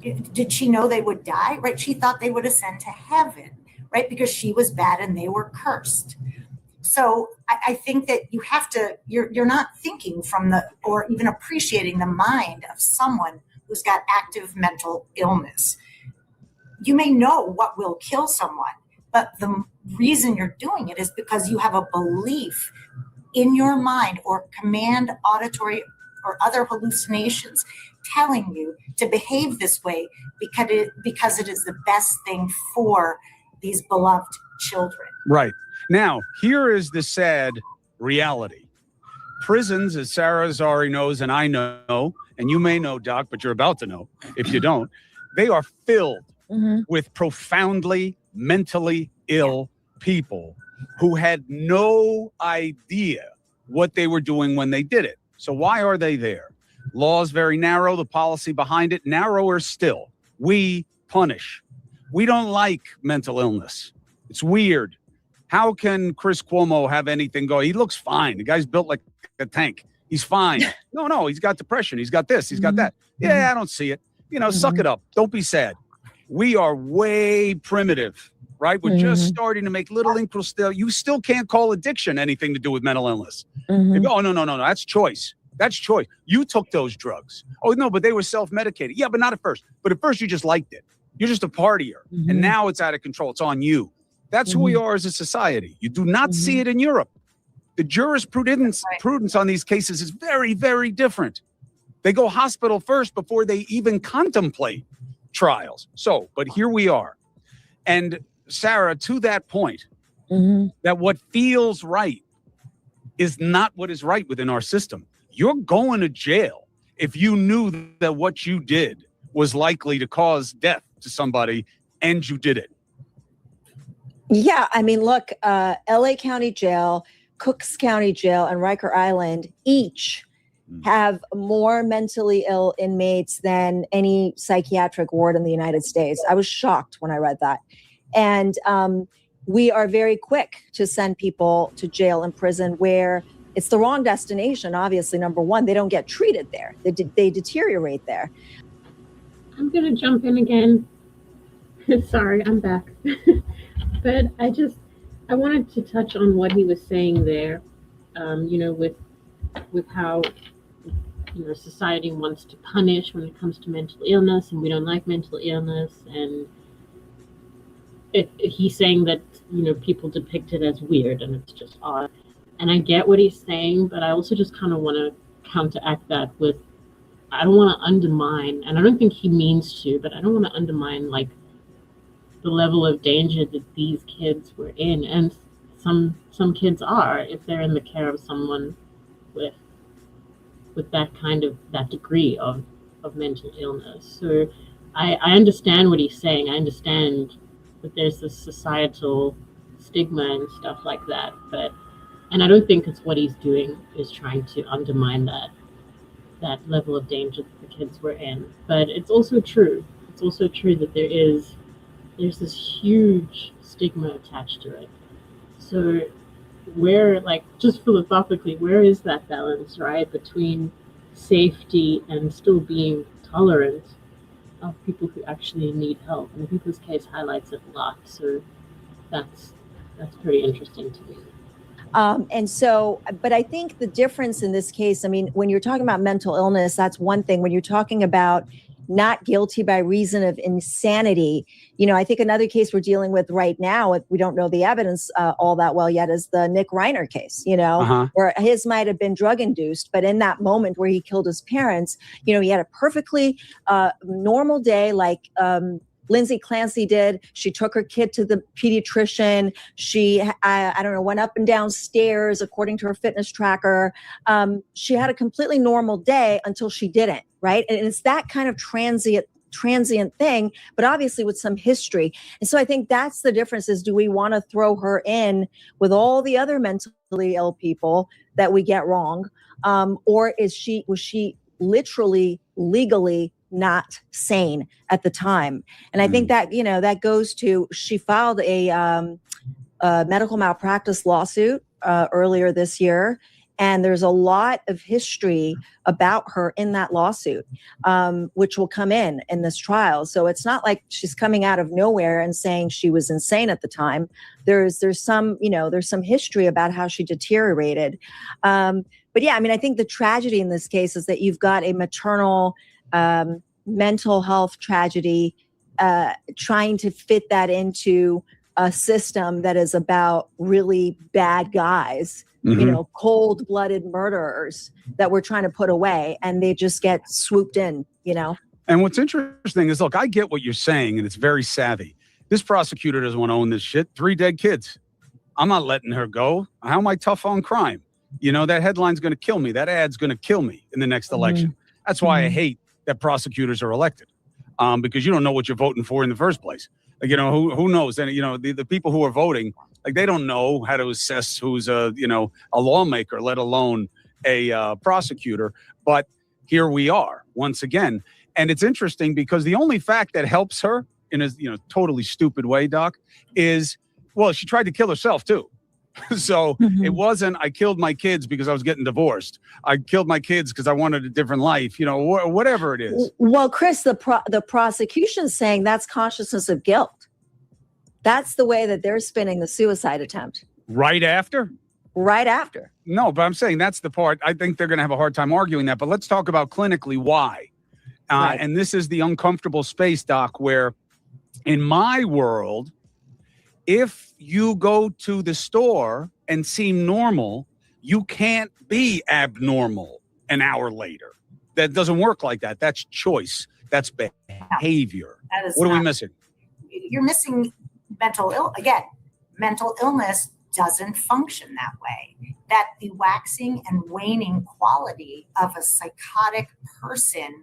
did she know they would die, right? She thought they would ascend to heaven, right? Because she was bad and they were cursed. So I think that you have to, you're not thinking or even appreciating the mind of someone who's got active mental illness. You may know what will kill someone, but the reason you're doing it is because you have a belief in your mind or command, auditory, or other hallucinations telling you to behave this way because it is the best thing for these beloved children. Right. Now, here is the sad reality. Prisons, as Sarah Azari knows and I know, and you may know, Doc, but you're about to know if you don't, they are filled with profoundly mentally ill people who had no idea what they were doing when they did it. So why are they there? Law is very narrow, the policy behind it, narrower still. We punish. We don't like mental illness. It's weird. How can Chris Cuomo have anything go? He looks fine. The guy's built like a tank. He's fine. No, he's got depression. He's got this. He's got that. Yeah, I don't see it. Suck it up. Don't be sad. We are way primitive, right? We're just starting to make little incremental. You still can't call addiction anything to do with mental illness. You go, oh, no. That's choice. That's choice. You took those drugs. Oh, no, but they were self-medicated. Yeah, but not at first. But at first you just liked it. You're just a partier. And now it's out of control. It's on you. That's who we are as a society. You do not see it in Europe. The jurisprudence on these cases is very, very different. They go hospital first before they even contemplate trials. So, but here we are. And Sarah, to that point, that what feels right is not what is right within our system. You're going to jail if you knew that what you did was likely to cause death to somebody and you did it. Yeah, I mean, look, LA County Jail, Cooks County Jail, and Riker Island each have more mentally ill inmates than any psychiatric ward in the United States. I was shocked when I read that. And we are very quick to send people to jail and prison where it's the wrong destination. Obviously, number one, they don't get treated there. They deteriorate there. I'm going to jump in again. Sorry, I'm back. But I wanted to touch on what he was saying there, with how, society wants to punish when it comes to mental illness, and we don't like mental illness. And he's saying that, people depict it as weird and it's just odd. And I get what he's saying, but I also just kind of want to counteract that with, I don't want to undermine, and I don't think he means to, but I don't want to undermine like the level of danger that these kids were in, and some kids are, if they're in the care of someone with that degree of mental illness. So I understand what he's saying. I understand that there's this societal stigma and stuff like that, and I don't think it's what he's doing is trying to undermine that level of danger that the kids were in. But it's also true. It's also true that there's this huge stigma attached to it. So where, like, just philosophically, where is that balance, right, between safety and still being tolerant of people who actually need help? And I think this case highlights it a lot. So that's pretty interesting to me. But I think the difference in this case, I mean, when you're talking about mental illness, that's one thing. When you're talking about not guilty by reason of insanity. I think another case we're dealing with right now, we don't know the evidence all that well yet, is the Nick Reiner case, where his might have been drug induced, but in that moment where he killed his parents, he had a perfectly normal day, like Lindsay Clancy did. She took her kid to the pediatrician. She, I don't know, went up and down stairs according to her fitness tracker. She had a completely normal day until she didn't, right? And it's that kind of transient thing, but obviously with some history. And so I think that's the difference, is do we want to throw her in with all the other mentally ill people that we get wrong? Or was she literally, legally not sane at the time? And I think that, that goes to, she filed a medical malpractice lawsuit earlier this year. And there's a lot of history about her in that lawsuit, which will come in this trial. So it's not like she's coming out of nowhere and saying she was insane at the time. There's some history about how she deteriorated. But yeah, I think the tragedy in this case is that you've got a maternal mental health tragedy trying to fit that into a system that is about really bad guys, cold-blooded murderers that we're trying to put away, and they just get swooped in, And what's interesting is, look, I get what you're saying, and it's very savvy. This prosecutor doesn't want to own this shit. 3 dead kids. I'm not letting her go. How am I tough on crime? That headline's going to kill me. That ad's going to kill me in the next election. That's why I hate that prosecutors are elected, because you don't know what you're voting for in the first place. Like, who knows? And, the people who are voting, like, they don't know how to assess who's a lawmaker, let alone a prosecutor. But here we are once again. And it's interesting because the only fact that helps her in a, totally stupid way, Doc, is, well, she tried to kill herself too. So it wasn't, I killed my kids because I was getting divorced. I killed my kids because I wanted a different life, whatever it is. Well, Chris, the prosecution's saying that's consciousness of guilt. That's the way that they're spinning the suicide attempt. Right after? Right after. No, but I'm saying that's the part. I think they're going to have a hard time arguing that. But let's talk about clinically why. Right. And this is the uncomfortable space, Doc, where in my world, if you go to the store and seem normal, you can't be abnormal an hour later. That doesn't work like that. That's choice. That's behavior. What are we missing? You're missing mental illness doesn't function that way. That the waxing and waning quality of a psychotic person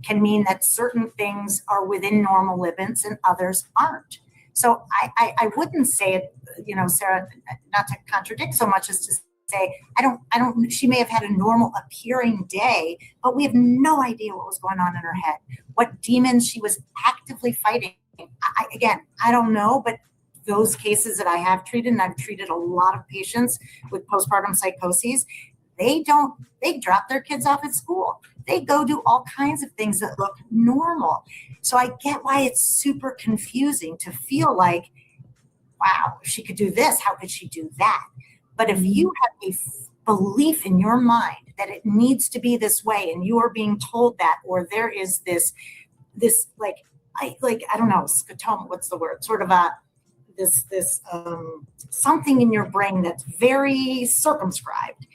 can mean that certain things are within normal limits and others aren't. So I wouldn't say it, Sarah, not to contradict so much as to say, she may have had a normal appearing day, but we have no idea what was going on in her head, what demons she was actively fighting. I don't know, but those cases that I have treated, and I've treated a lot of patients with postpartum psychoses, they drop their kids off at school. They go do all kinds of things that look normal. So I get why it's super confusing to feel like, wow, if she could do this, how could she do that? But if you have a belief in your mind that it needs to be this way, and you are being told that, or there is this I don't know, scotoma, what's the word? Sort of this something in your brain that's very circumscribed,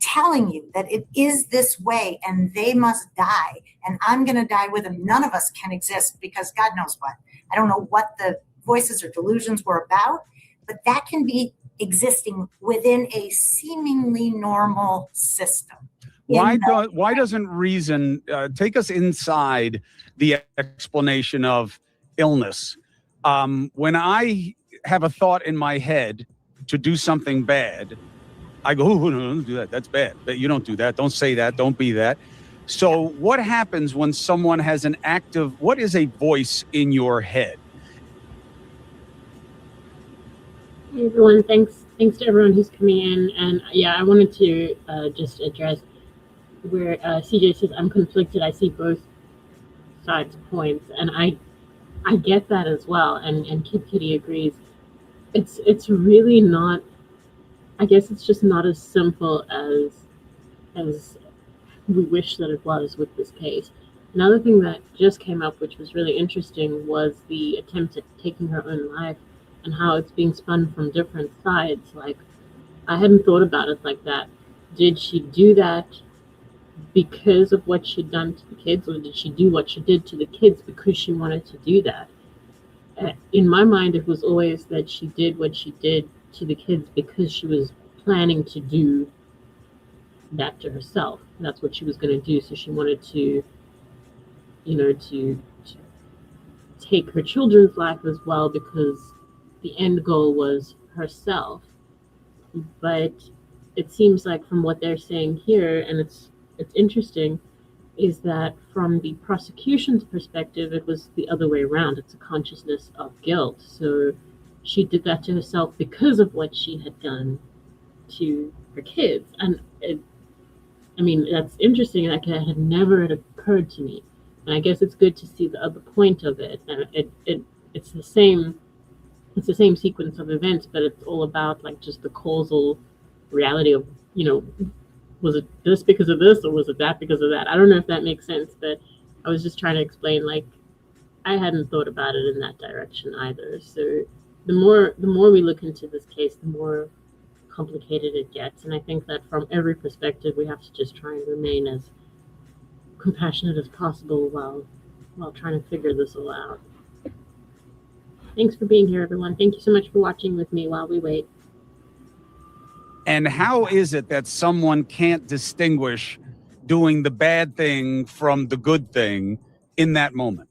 telling you that it is this way and they must die and I'm going to die with them. None of us can exist because God knows what. I don't know what the voices or delusions were about, but that can be existing within a seemingly normal system. Why doesn't reason take us inside the explanation of illness? When I have a thought in my head to do something bad, I go, oh, no, don't do that. That's bad. You don't do that. Don't say that. Don't be that. So what happens when someone has an active, what is a voice in your head? Hey everyone, thanks to everyone who's coming in. And I wanted to just address where CJ says, I'm conflicted. I see both sides' points. And I get that as well. And Kid Kitty agrees. It's really not, I guess it's just not as simple as we wish that it was with this case. Another thing that just came up, which was really interesting, was the attempt at taking her own life and how it's being spun from different sides. Like, I hadn't thought about it like that. Did she do that because of what she'd done to the kids, or did she do what she did to the kids because she wanted to do that? In my mind, it was always that she did what she did to the kids because she was planning to do that to herself. That's what she was going to do. So she wanted to, to take her children's life as well, because the end goal was herself. But it seems like from what they're saying here, and it's interesting, is that from the prosecution's perspective, it was the other way around. It's a consciousness of guilt. So she did that to herself because of what she had done to her kids. And that's interesting. Like, it had never occurred to me. And I guess it's good to see the other point of it. And it's the same sequence of events, but it's all about like just the causal reality of, was it this because of this, or was it that because of that? I don't know if that makes sense, but I was just trying to explain, like, I hadn't thought about it in that direction either. So the more we look into this case, the more complicated it gets. And I think that from every perspective, we have to just try and remain as compassionate as possible while trying to figure this all out. Thanks for being here, everyone. Thank you so much for watching with me while we wait. And how is it that someone can't distinguish doing the bad thing from the good thing in that moment?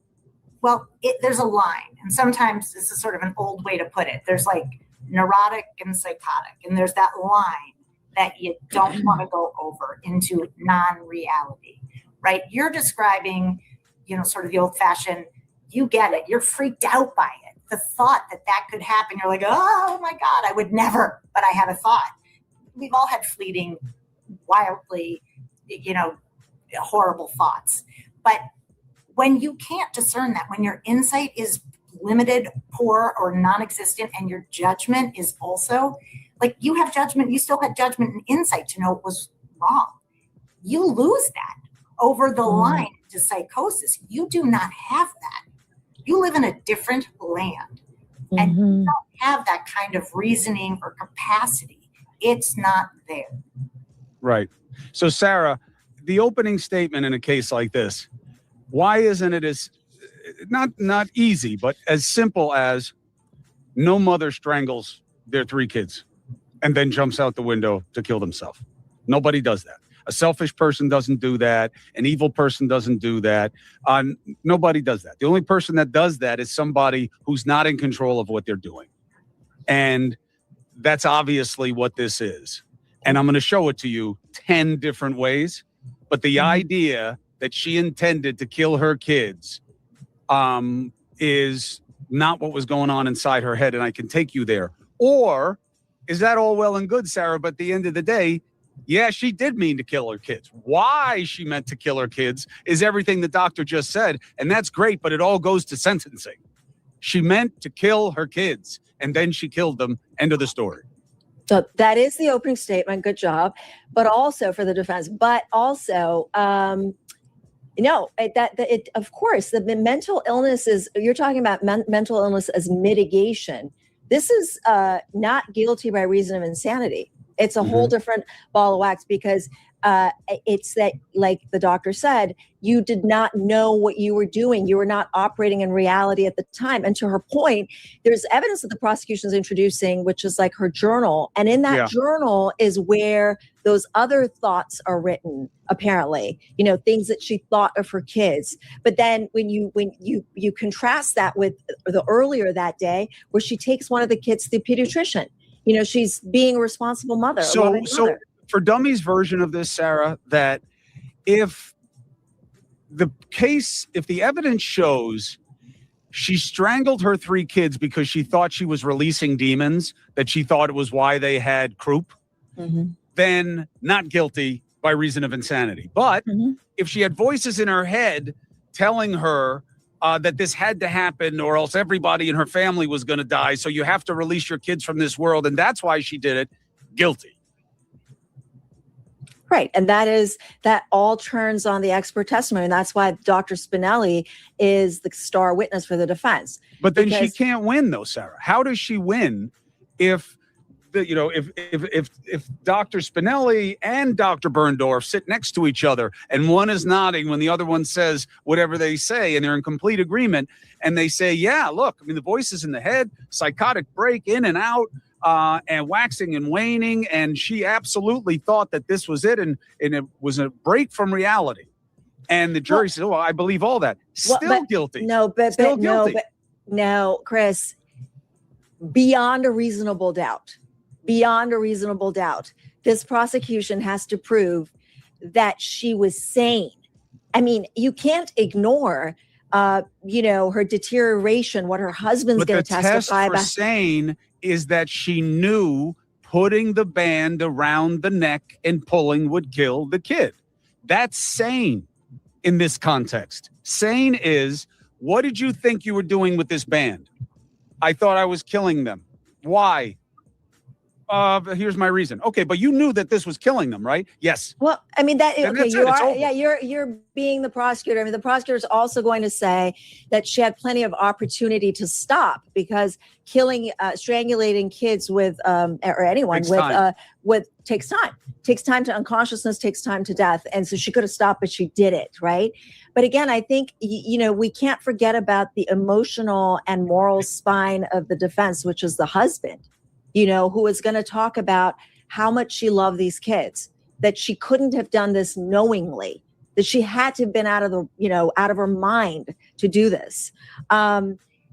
Well, there's a line, and sometimes this is sort of an old way to put it. There's like neurotic and psychotic, and there's that line that you don't want to go over into non-reality, right? You're describing, sort of the old-fashioned, you get it, you're freaked out by it. The thought that could happen, you're like, oh my God, I would never, but I had a thought. We've all had fleeting, wildly, horrible thoughts. But when you can't discern that, when your insight is limited, poor, or non-existent, and your judgment is also, like, you have judgment, you still had judgment and insight to know it was wrong. You lose that over the line to psychosis. You do not have that. You live in a different land, and you don't have that kind of reasoning or capacity. It's not there. Right. So, Sarah, the opening statement in a case like this, why isn't it as not easy, but as simple as no mother strangles their 3 kids and then jumps out the window to kill themselves? Nobody does that. A selfish person doesn't do that. An evil person doesn't do that. Nobody does that. The only person that does that is somebody who's not in control of what they're doing. And that's obviously what this is. And I'm going to show it to you 10 different ways. But the idea that she intended to kill her kids is not what was going on inside her head. And I can take you there. Or is that all well and good, Sarah? But at the end of the day, yeah, she did mean to kill her kids. Why she meant to kill her kids is everything the doctor just said. And that's great, but it all goes to sentencing. She meant to kill her kids, and then she killed them. End of the story. So that is the opening statement. Good job. But also for the defense, but also, of course, the mental illness is, you're talking about mental illness as mitigation. This is not guilty by reason of insanity. It's a whole different ball of wax, because it's that, like the doctor said, you did not know what you were doing. You were not operating in reality at the time. And to her point, there's evidence that the prosecution is introducing, which is like her journal. And in that journal is where those other thoughts are written, apparently, things that she thought of her kids. But then when you contrast that with the earlier that day, where she takes one of the kids to the pediatrician, she's being a responsible mother. So for Dummies' version of this, Sarah, that if the evidence shows she strangled her 3 kids because she thought she was releasing demons, that she thought it was why they had croup, then not guilty by reason of insanity. But if she had voices in her head telling her that this had to happen, or else everybody in her family was going to die, so you have to release your kids from this world, and that's why she did it, guilty. Right. And that all turns on the expert testimony. And that's why Dr. Spinelli is the star witness for the defense. But then she can't win though, Sarah. How does she win if if Dr. Spinelli and Dr. Berndorf sit next to each other and one is nodding when the other one says whatever they say and they're in complete agreement and they say, yeah, look, I mean, the voices in the head, psychotic break in and out, and waxing and waning. And she absolutely thought that this was it. And it was a break from reality. And the jury said, oh, I believe all that. Still guilty. No, Chris, beyond a reasonable doubt, this prosecution has to prove that she was sane. I mean, you can't ignore, her deterioration, what her husband's going to testify about. The test for sane is that she knew putting the band around the neck and pulling would kill the kid. That's sane in this context. Sane is, what did you think you were doing with this band? I thought I was killing them. Why? Here's my reason. Okay, but you knew that this was killing them, right? Yes. Well, I mean, you're being the prosecutor. I mean, the prosecutor is also going to say that she had plenty of opportunity to stop because strangulating kids with, or anyone takes time to unconsciousness, takes time to death. And so she could have stopped, but she did it, right? But again, I think, we can't forget about the emotional and moral spine of the defense, which is the husband, who is going to talk about how much she loved these kids, that she couldn't have done this knowingly, that she had to have been out of her mind to do this.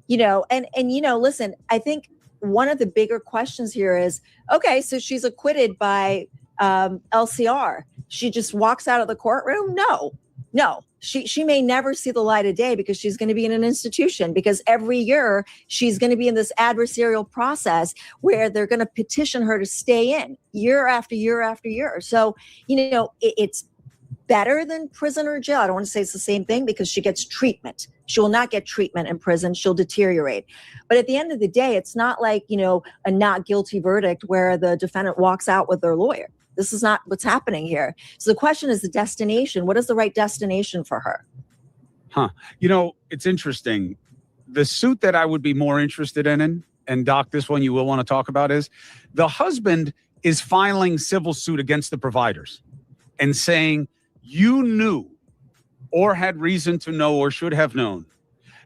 Listen, I think one of the bigger questions here is, okay, so she's acquitted by LCR. She just walks out of the courtroom? No. She may never see the light of day because she's going to be in an institution, because every year she's going to be in this adversarial process where they're going to petition her to stay in year after year after year. So, it's better than prison or jail. I don't want to say it's the same thing because she gets treatment. She will not get treatment in prison. She'll deteriorate. But at the end of the day, it's not like, a not guilty verdict where the defendant walks out with their lawyer. This is not what's happening here. So the question is the destination. What is the right destination for her? It's interesting. The suit that I would be more interested in, and Doc, this one you will want to talk about, is the husband is filing civil suit against the providers and saying, you knew or had reason to know or should have known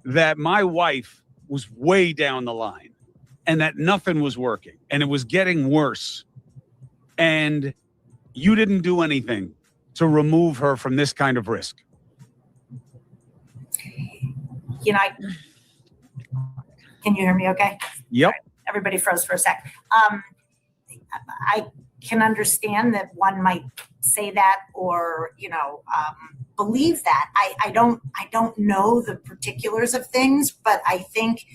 that my wife was way down the line and that nothing was working and it was getting worse. And you didn't do anything to remove her from this kind of risk. Can you hear me okay? Yep. Everybody froze for a sec. I can understand that one might say that or, believe that. I don't know the particulars of things, but I think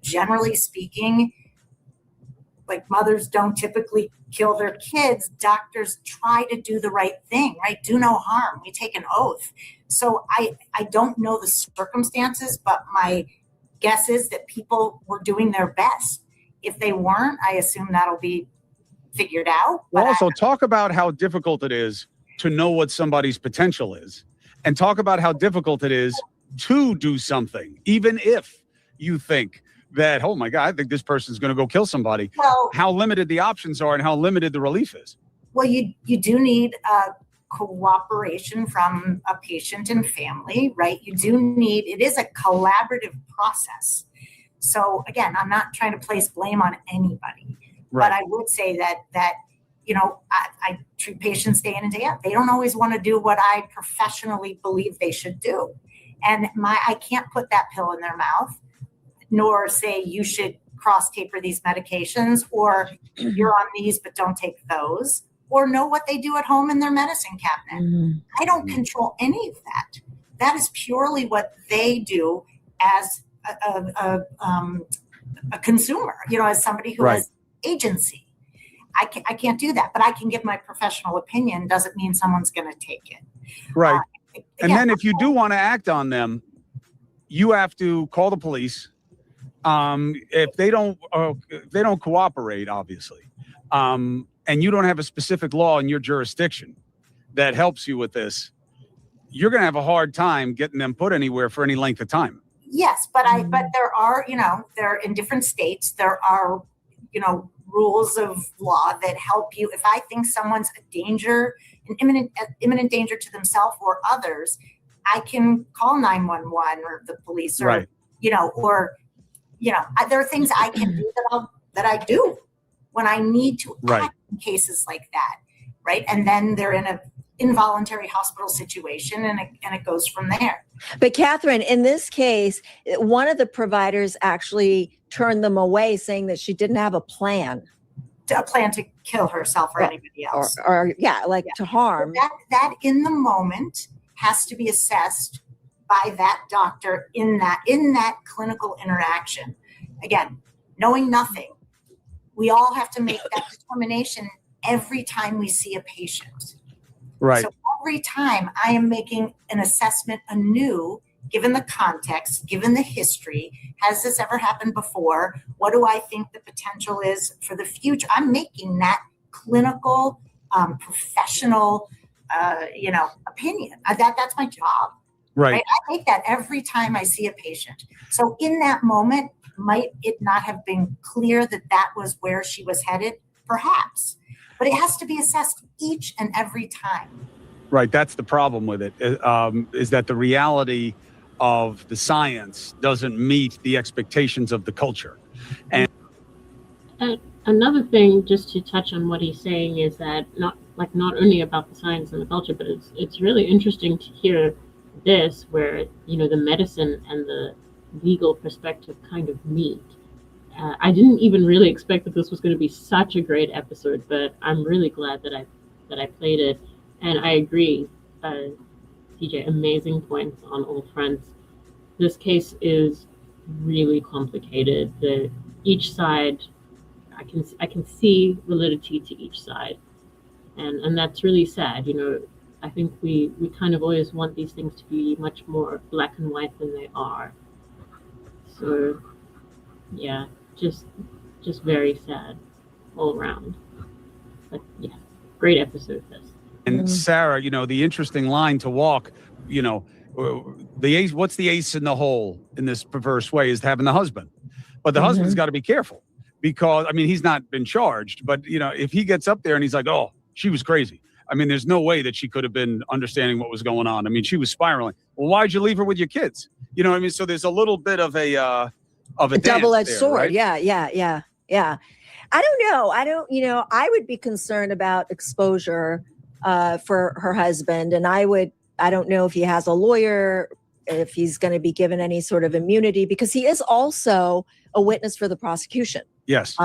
generally speaking, like mothers don't typically kill their kids. Doctors try to do the right thing, right? Do no harm. We take an oath. So I don't know the circumstances, but my guess is that people were doing their best. If they weren't, I assume that'll be figured out. Well, also talk about how difficult it is to know what somebody's potential is, and talk about how difficult it is to do something, even if you think that, oh my God, I think this person's going to go kill somebody. Well, how limited the options are and how limited the relief is. Well, you do need cooperation from a patient and family, right? You do need, it is a collaborative process. So again, I'm not trying to place blame on anybody, right. But I would say that I treat patients day in and day out. They don't always want to do what I professionally believe they should do. And I can't put that pill in their mouth, nor say you should cross taper these medications, or you're on these, but don't take those, or know what they do at home in their medicine cabinet. Mm-hmm. I don't control any of that. That is purely what they do as a consumer, as somebody who has agency. I can't do that, but I can give my professional opinion. Doesn't mean someone's going to take it. Right. And then if you do want to act on them, you have to call the police. If they don't cooperate, obviously, and you don't have a specific law in your jurisdiction, that helps you with this, you're going to have a hard time getting them put anywhere for any length of time. Yes, but there are, there in different states, there are, rules of law that help you. If I think someone's a danger, an imminent danger to themselves or others, I can call 911 or the police, or, Right. there are things I can do that I do when I need to Right. act in cases like that. Right. And then they're in an involuntary hospital situation, and it goes from there. But Catherine, in this case, one of the providers actually turned them away, saying that she didn't have a plan. A plan to kill herself or anybody else. To harm. That in the moment has to be assessed by that doctor in that clinical interaction. Again, knowing nothing, we all have to make that determination every time we see a patient. Right. So every time I am making an assessment anew, given the context, given the history, has this ever happened before? What do I think the potential is for the future? I'm making that clinical, professional, opinion. That's my job. Right. I make that every time I see a patient. So in that moment, might it not have been clear that that was where she was headed? Perhaps. But it has to be assessed each and every time. Right. That's the problem with it, is that the reality of the science doesn't meet the expectations of the culture. And another thing, just to touch on what he's saying, is that not only about the science and the culture, but it's really interesting to hear this, where the medicine and the legal perspective kind of meet. I didn't even really expect that this was going to be such a great episode, but I'm really glad that I played it. And I agree, TJ, amazing points on all fronts. This case is really complicated. Each side, I can see validity to each side, and that's really sad. I think we kind of always want these things to be much more black and white than they are. So, yeah, just very sad all around. But yeah, great episode this. And Sarah, the interesting line to walk, the ace, what's the ace in the hole in this perverse way, is having the husband. But the husband's got to be careful, because, he's not been charged, but, if he gets up there and he's like, oh, she was crazy. There's no way that she could have been understanding what was going on. she was spiraling. Well, why'd you leave her with your kids? So there's a little bit of a double-edged sword. Right? Yeah. I don't know. I would be concerned about exposure for her husband. And I don't know if he has a lawyer, if he's going to be given any sort of immunity, because he is also a witness for the prosecution. Yes.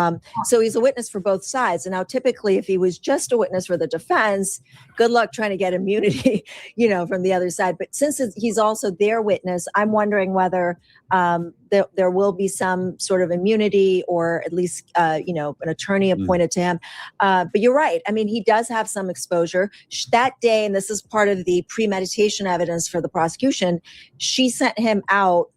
So he's a witness for both sides. And now typically, if he was just a witness for the defense, good luck trying to get immunity, from the other side. But since he's also their witness, I'm wondering whether there will be some sort of immunity, or at least, an attorney appointed to him. But you're right. He does have some exposure. That day, and this is part of the premeditation evidence for the prosecution, she sent him out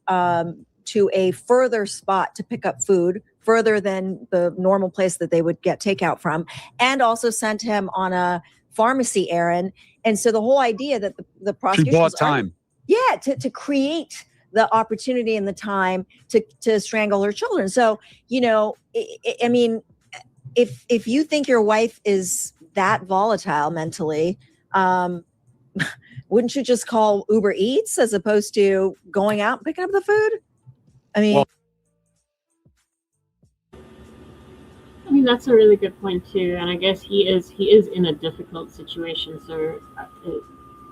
to a further spot to pick up food, further than the normal place that they would get takeout from, and also sent him on a pharmacy errand. And so the whole idea that the prosecution, she bought time. To create the opportunity and the time to strangle her children. So, if you think your wife is that volatile mentally, wouldn't you just call Uber Eats as opposed to going out and picking up the food? That's a really good point too, and I guess he is in a difficult situation. So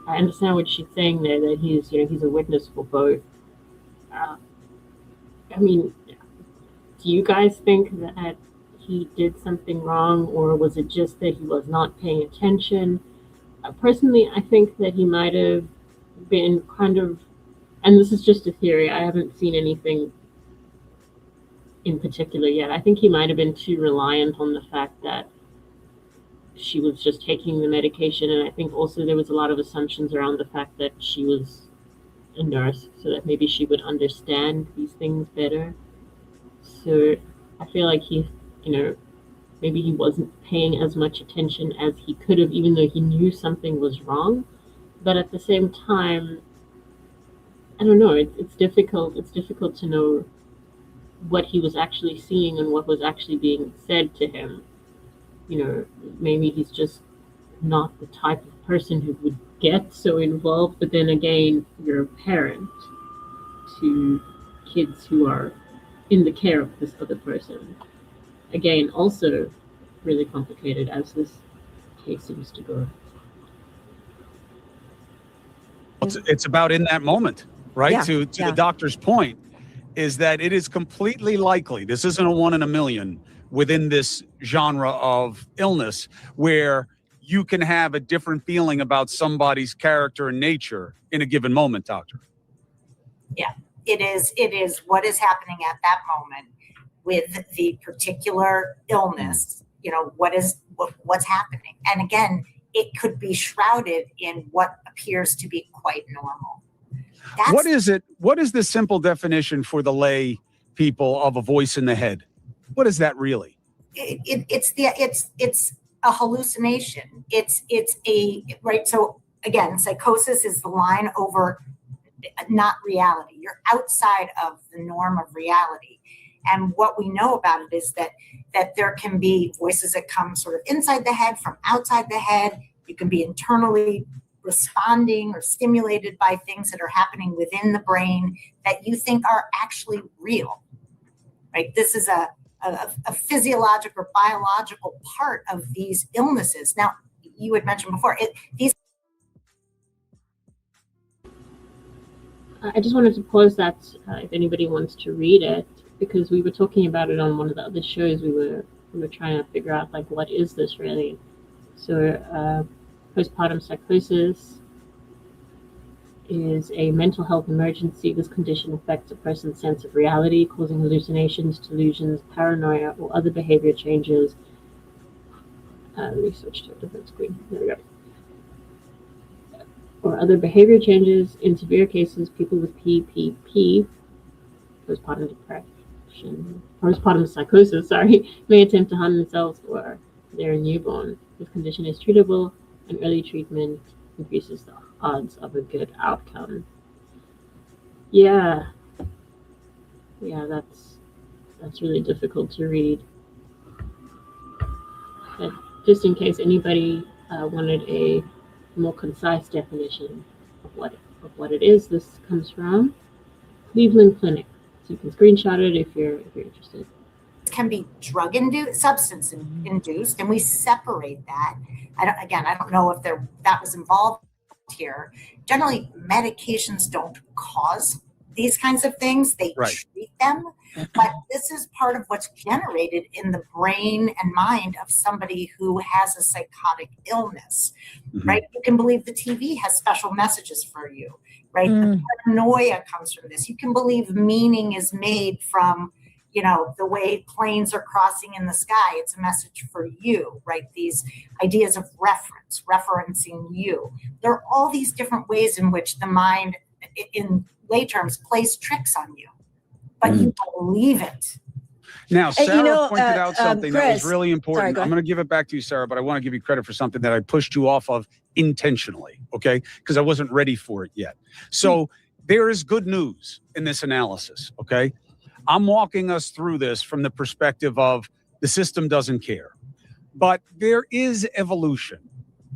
I understand what she's saying there, that he's a witness for both. Do you guys think that he did something wrong, or was it just that he was not paying attention? Personally, I think that he might have been kind of, and this is just a theory, I haven't seen anything in particular yet. I think he might have been too reliant on the fact that she was just taking the medication, and I think also there was a lot of assumptions around the fact that she was a nurse, so that maybe she would understand these things better. So I feel like he, maybe he wasn't paying as much attention as he could have, even though he knew something was wrong. But at the same time, I don't know. It's difficult. It's difficult to know what he was actually seeing and what was actually being said to him. You know, maybe he's just not the type of person who would get so involved. But then again, you're a parent to kids who are in the care of this other person. Again, also really complicated as this case seems to go. It's about in that moment, right? Yeah, To the doctor's point, is that it is completely likely, this isn't a 1 in a million within this genre of illness, where you can have a different feeling about somebody's character and nature in a given moment, doctor. Yeah, it is what is happening at that moment with the particular illness, you know, what's happening. And again, it could be shrouded in what appears to be quite normal. What is it? What is the simple definition for the lay people of a voice in the head? What is that really? It's a hallucination. It's a, right. So again, psychosis is the line over not reality. You're outside of the norm of reality. And what we know about it is that there can be voices that come sort of inside the head from outside the head. You can be internally responding or stimulated by things that are happening within the brain that you think are actually real, right? This is a physiological or biological part of these illnesses. Now, you had mentioned before, I just wanted to pause that if anybody wants to read it, because we were talking about it on one of the other shows. We were trying to figure out, like, what is this really? So postpartum psychosis is a mental health emergency. This condition affects a person's sense of reality, causing hallucinations, delusions, paranoia, or other behavior changes. Let me switch to a different screen. There we go. Or other behavior changes. In severe cases, people with PPP, postpartum depression, postpartum psychosis, may attempt to harm themselves or their newborn. This condition is treatable, and early treatment increases the odds of a good outcome. Yeah, that's really difficult to read. But just in case anybody wanted a more concise definition of what it is, this comes from Cleveland Clinic. So you can screenshot it if you're interested. Can be drug induced, substance induced, and we separate that. I don't know if that was involved here. Generally, medications don't cause these kinds of things; they treat them. But this is part of what's generated in the brain and mind of somebody who has a psychotic illness, right? You can believe the TV has special messages for you, right? The paranoia comes from this. You can believe meaning is made from, you know, the way planes are crossing in the sky. It's a message for you, right? These ideas of referencing you. There are all these different ways in which the mind, in lay terms, plays tricks on you, but you believe it. Now, Sarah pointed out something that was Chris, really important. sorry, I'm going to give it back to you, Sarah, but I want to give you credit for something that I pushed you off of intentionally, okay? Because I wasn't ready for it yet. So there is good news in this analysis, okay? I'm walking us through this from the perspective of the system doesn't care. But there is evolution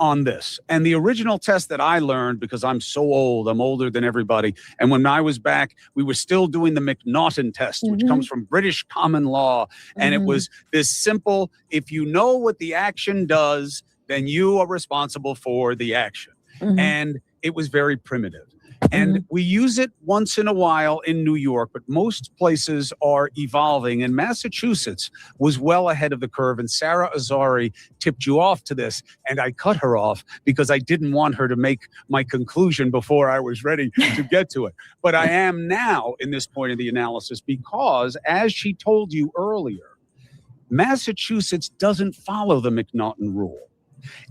on this. And the original test that I learned, because I'm so old, I'm older than everybody. And when I was back, we were still doing the McNaughton test, which comes from British common law. And it was this simple, if you know what the action does, then you are responsible for the action. And it was very primitive. And we use it once in a while in New York, but most places are evolving. And Massachusetts was well ahead of the curve. And Sarah Azari tipped you off to this. And I cut her off because I didn't want her to make my conclusion before I was ready to get to it. But I am now in this point of the analysis because, as she told you earlier, Massachusetts doesn't follow the McNaughton rule.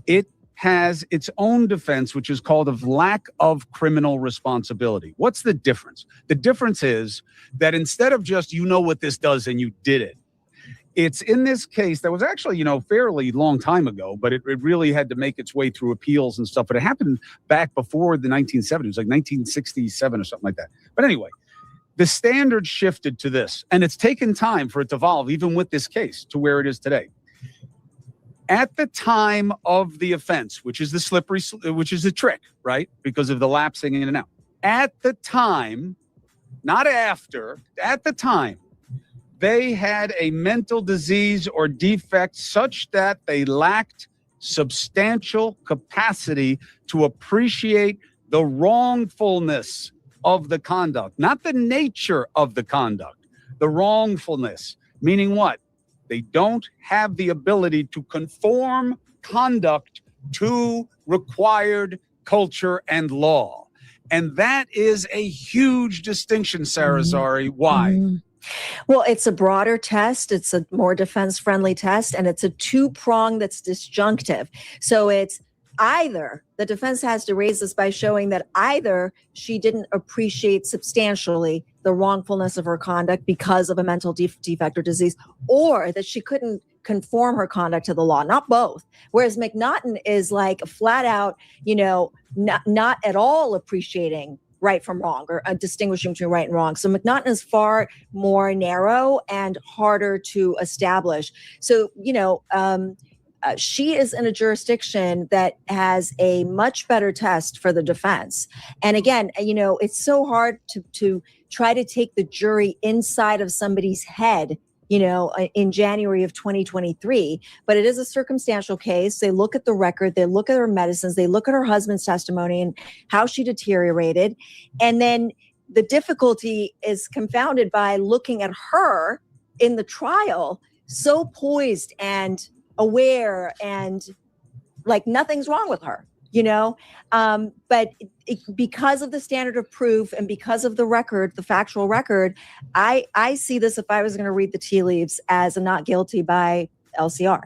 It has its own defense, which is called of lack of criminal responsibility. What's the difference? The difference is that instead of just, you know what this does and you did it, it's in this case that was actually, fairly long time ago, but it really had to make its way through appeals and stuff. But it happened back before the 1970s, like 1967 or something like that. But anyway, the standard shifted to this, and it's taken time for it to evolve, even with this case, to where it is today. At the time of the offense, which is the trick, right? Because of the lapsing in and out. At the time, not after, at the time, they had a mental disease or defect such that they lacked substantial capacity to appreciate the wrongfulness of the conduct, not the nature of the conduct, the wrongfulness, meaning what? They don't have the ability to conform conduct to required culture and law. And that is a huge distinction, Sarah Zari. Why? Well, it's a broader test. It's a more defense-friendly test, and it's a two-prong that's disjunctive. So it's either the defense has to raise this by showing that either she didn't appreciate substantially the wrongfulness of her conduct because of a mental defect or disease, or that she couldn't conform her conduct to the law, not both. Whereas McNaughton is like flat out, not at all appreciating right from wrong or distinguishing between right and wrong. So McNaughton is far more narrow and harder to establish. So, she is in a jurisdiction that has a much better test for the defense. And again, it's so hard to try to take the jury inside of somebody's head, in January of 2023, but it is a circumstantial case. They look at the record, they look at her medicines, they look at her husband's testimony and how she deteriorated. And then the difficulty is confounded by looking at her in the trial, so poised and aware and like nothing's wrong with her, but because of the standard of proof and because of the record, the factual record, I see this, if I was going to read the tea leaves, as a not guilty by LCR.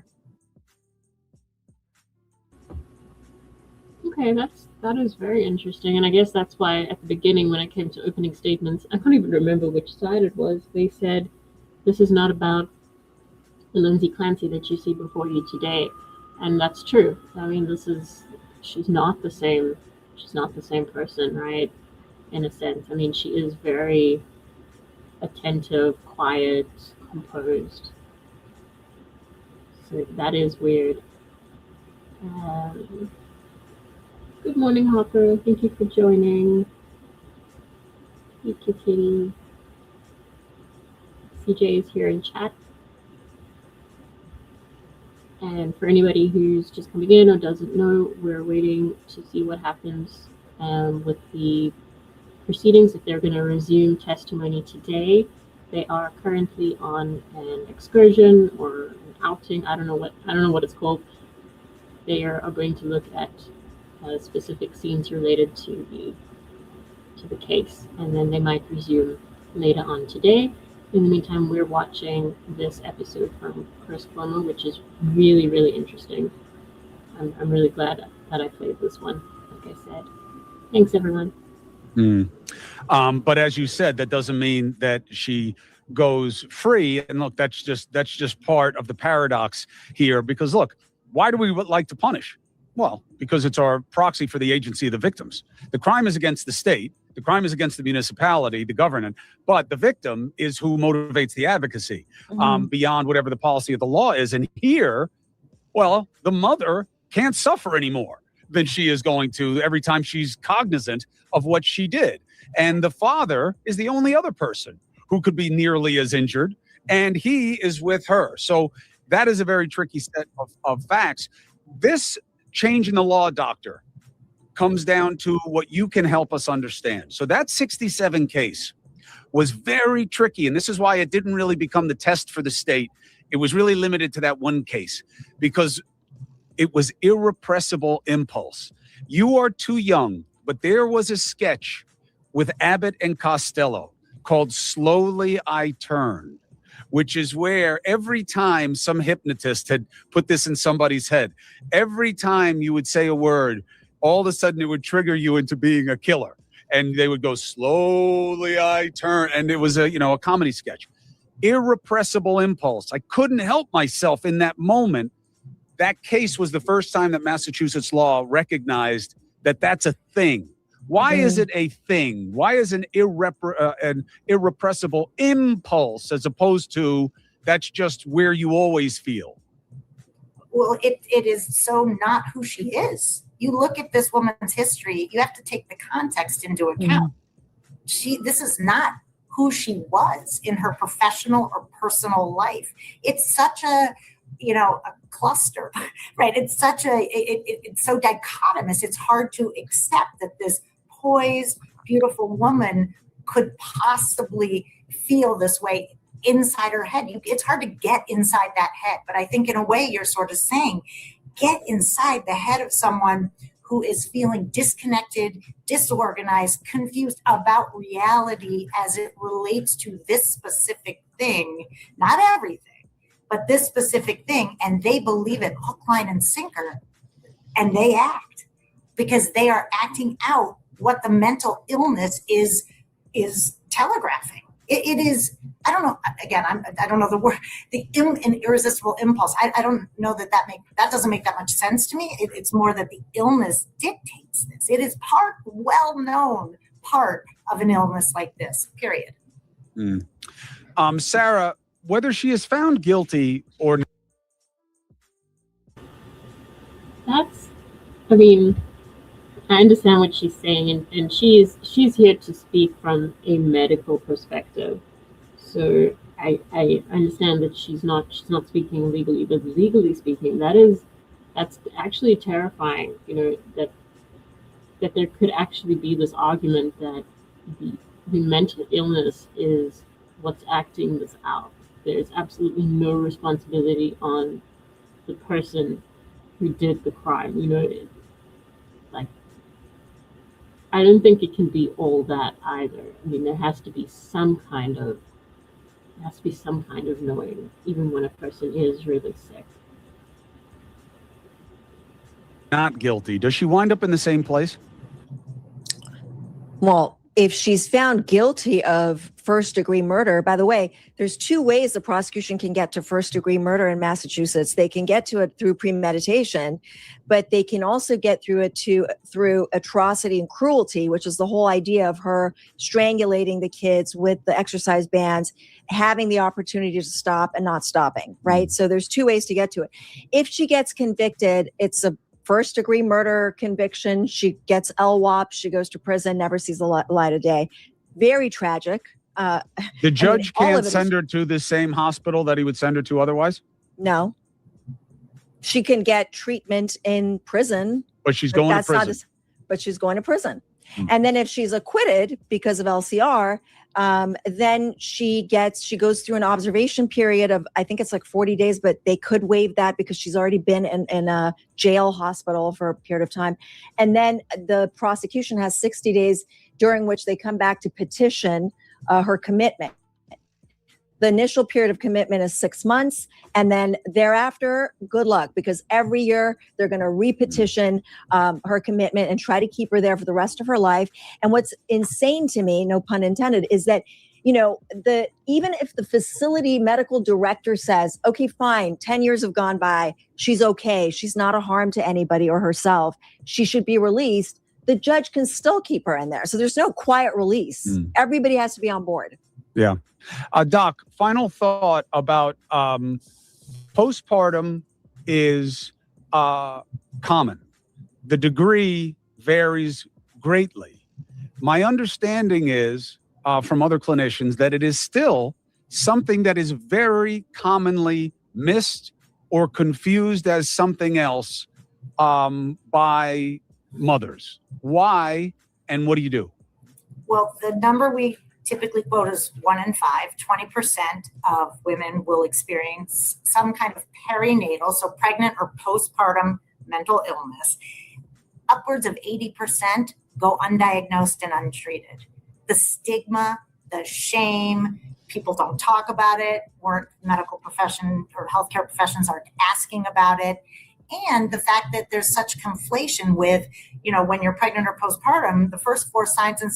Okay, that is very interesting, and I guess that's why at the beginning when it came to opening statements, I don't even remember which side it was. They said this is not about the Lindsay Clancy that you see before you today, and that's true. I mean, she's not the same person, right? In a sense. I mean, she is very attentive, quiet, composed. So that is weird. Good morning, Hopper. Thank you for joining. Thank you, Kitty. CJ is here in chat. And for anybody who's just coming in or doesn't know, we're waiting to see what happens with the proceedings, if they're going to resume testimony today. They are currently on an excursion or an outing. I don't know what it's called. They are going to look at specific scenes related to the case, and then they might resume later on today. In the meantime, we're watching this episode from Chris Cuomo, which is really, really interesting. I'm really glad that I played this one, like I said. Thanks, everyone. But as you said, that doesn't mean that she goes free. And look, that's just part of the paradox here. Because look, why do we like to punish? Well, because it's our proxy for the agency of the victims. The crime is against the state. The crime is against the municipality, the government, but the victim is who motivates the advocacy beyond whatever the policy of the law is. And here, well, the mother can't suffer any more than she is going to every time she's cognizant of what she did. And the father is the only other person who could be nearly as injured, and he is with her. So that is a very tricky set of facts. This change in the law, doctor, comes down to what you can help us understand. So that 67 case was very tricky, and this is why it didn't really become the test for the state. It was really limited to that one case because it was irrepressible impulse. You are too young, but there was a sketch with Abbott and Costello called Slowly I Turned, which is where every time some hypnotist had put this in somebody's head, every time you would say a word, all of a sudden it would trigger you into being a killer. And they would go, slowly I turn. And it was a comedy sketch. irrepressible impulse. I couldn't help myself in that moment. That case was the first time that Massachusetts law recognized that that's a thing. Why is it a thing? Why is an irrepressible impulse as opposed to that's just where you always feel? Well, it is so not who she is. You look at this woman's history, you have to take the context into account. This is not who she was in her professional or personal life. It's such a cluster, right? It's such it's so dichotomous. It's hard to accept that this poised, beautiful woman could possibly feel this way inside her head. It's hard to get inside that head, but I think in a way you're sort of saying, get inside the head of someone who is feeling disconnected, disorganized, confused about reality as it relates to this specific thing, not everything, but this specific thing, and they believe it hook, line, and sinker, and they act because they are acting out what the mental illness is telegraphing. It is, I don't know, again, I don't know the word, an irresistible impulse. I don't know that doesn't make that much sense to me. It's more that the illness dictates this. It is well-known part of an illness like this, period. Sarah, whether she is found guilty or not. I understand what she's saying, and she's here to speak from a medical perspective. So I understand that she's not speaking legally, but legally speaking, that's actually terrifying. That there could actually be this argument that the mental illness is what's acting this out. There's absolutely no responsibility on the person who did the crime. I don't think it can be all that either. There has to be some kind of knowing, even when a person is really sick. Not guilty. Does she wind up in the same place? Well, if she's found guilty of first-degree murder, by the way, there's two ways the prosecution can get to first-degree murder in Massachusetts. They can get to it through premeditation, but they can also get through it through atrocity and cruelty, which is the whole idea of her strangulating the kids with the exercise bands, having the opportunity to stop and not stopping, right? So there's two ways to get to it. If she gets convicted, it's a first-degree murder conviction. She gets LWOP. She goes to prison, never sees the light of day. Very tragic. The judge can't send her to the same hospital that he would send her to otherwise? No. She can get treatment in prison. But she's going to prison. But she's going to prison. And then if she's acquitted because of LCR, then she goes through an observation period of, I think it's like 40 days, but they could waive that because she's already been in a jail hospital for a period of time. And then the prosecution has 60 days during which they come back to petition her commitment. The initial period of commitment is 6 months. And then thereafter, good luck, because every year they're going to repetition her commitment and try to keep her there for the rest of her life. And what's insane to me, no pun intended, is that, even if the facility medical director says, okay, fine, 10 years have gone by, she's okay, she's not a harm to anybody or herself, she should be released, the judge can still keep her in there. So there's no quiet release. Everybody has to be on board. Yeah. Doc, final thought about postpartum is common. The degree varies greatly. My understanding is from other clinicians that it is still something that is very commonly missed or confused as something else by mothers. Why and what do you do? Well, the number we typically quote is 1 in 5, 20% of women will experience some kind of perinatal, so pregnant or postpartum mental illness. Upwards of 80% go undiagnosed and untreated. The stigma, the shame, people don't talk about it, medical profession or healthcare professions aren't asking about it. And the fact that there's such conflation with, when you're pregnant or postpartum, the first 4 signs and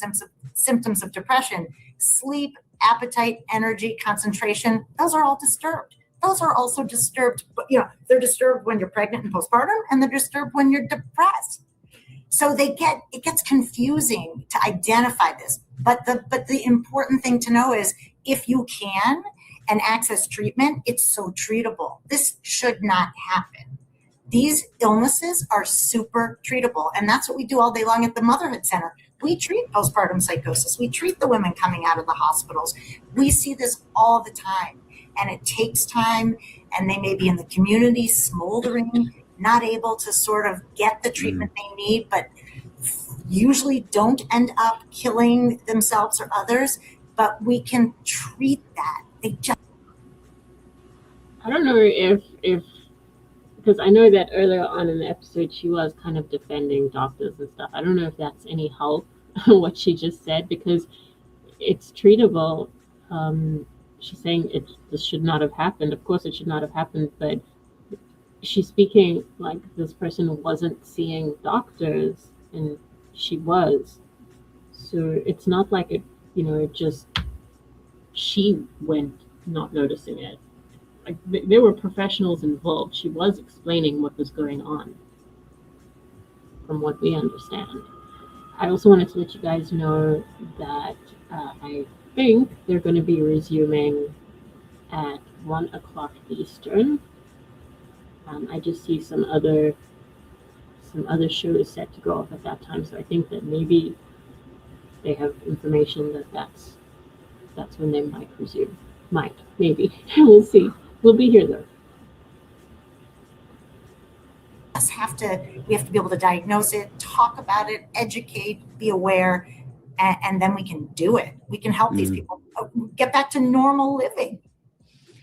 symptoms of depression sleep, appetite, energy, concentration, those are all disturbed. Those are also disturbed, but they're disturbed when you're pregnant and postpartum, and they're disturbed when you're depressed. So it gets confusing to identify this. But the important thing to know is if you can and access treatment, it's so treatable. This should not happen. These illnesses are super treatable. And that's what we do all day long at the Motherhood Center. We treat postpartum psychosis. We treat the women coming out of the hospitals. We see this all the time. And it takes time, and they may be in the community smoldering, not able to sort of get the treatment they need, but usually don't end up killing themselves or others. But we can treat that. I don't know if because I know that earlier on in the episode she was kind of defending doctors and stuff. I don't know if that's any help what she just said, because it's treatable. She's saying this should not have happened. Of course it should not have happened, but she's speaking like this person wasn't seeing doctors, and she was. So it's not like it just she went not noticing it. Like there were professionals involved. She was explaining what was going on, from what we understand. I also wanted to let you guys know that I think they're going to be resuming at 1 o'clock Eastern. I just see some other shows set to go off at that time, so I think that maybe they have information that that's when they might resume. Maybe. We'll see. We'll be here though. We have to be able to diagnose it, talk about it, educate, be aware, and then we can do it. We can help these people get back to normal living.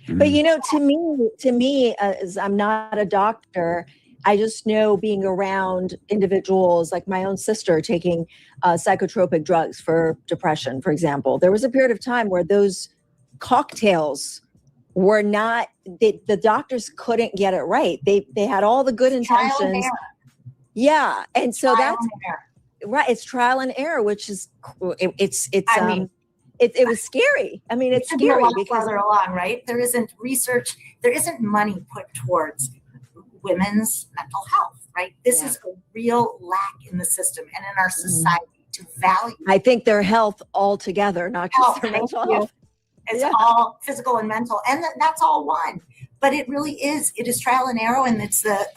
But to me, as I'm not a doctor, I just know being around individuals like my own sister taking psychotropic drugs for depression, for example. There was a period of time where those cocktails were not, the doctors couldn't get it right. They had all the good intentions. Yeah. And so that's right. It's trial and error, which is, it was scary. I mean, it's scary because further along, right? There isn't research, there isn't money put towards women's mental health, right? This is a real lack in the system and in our society to value. I think their health altogether, not just their mental health. It's all physical and mental, and that's all one. But it really is. It is trial and error, and it's the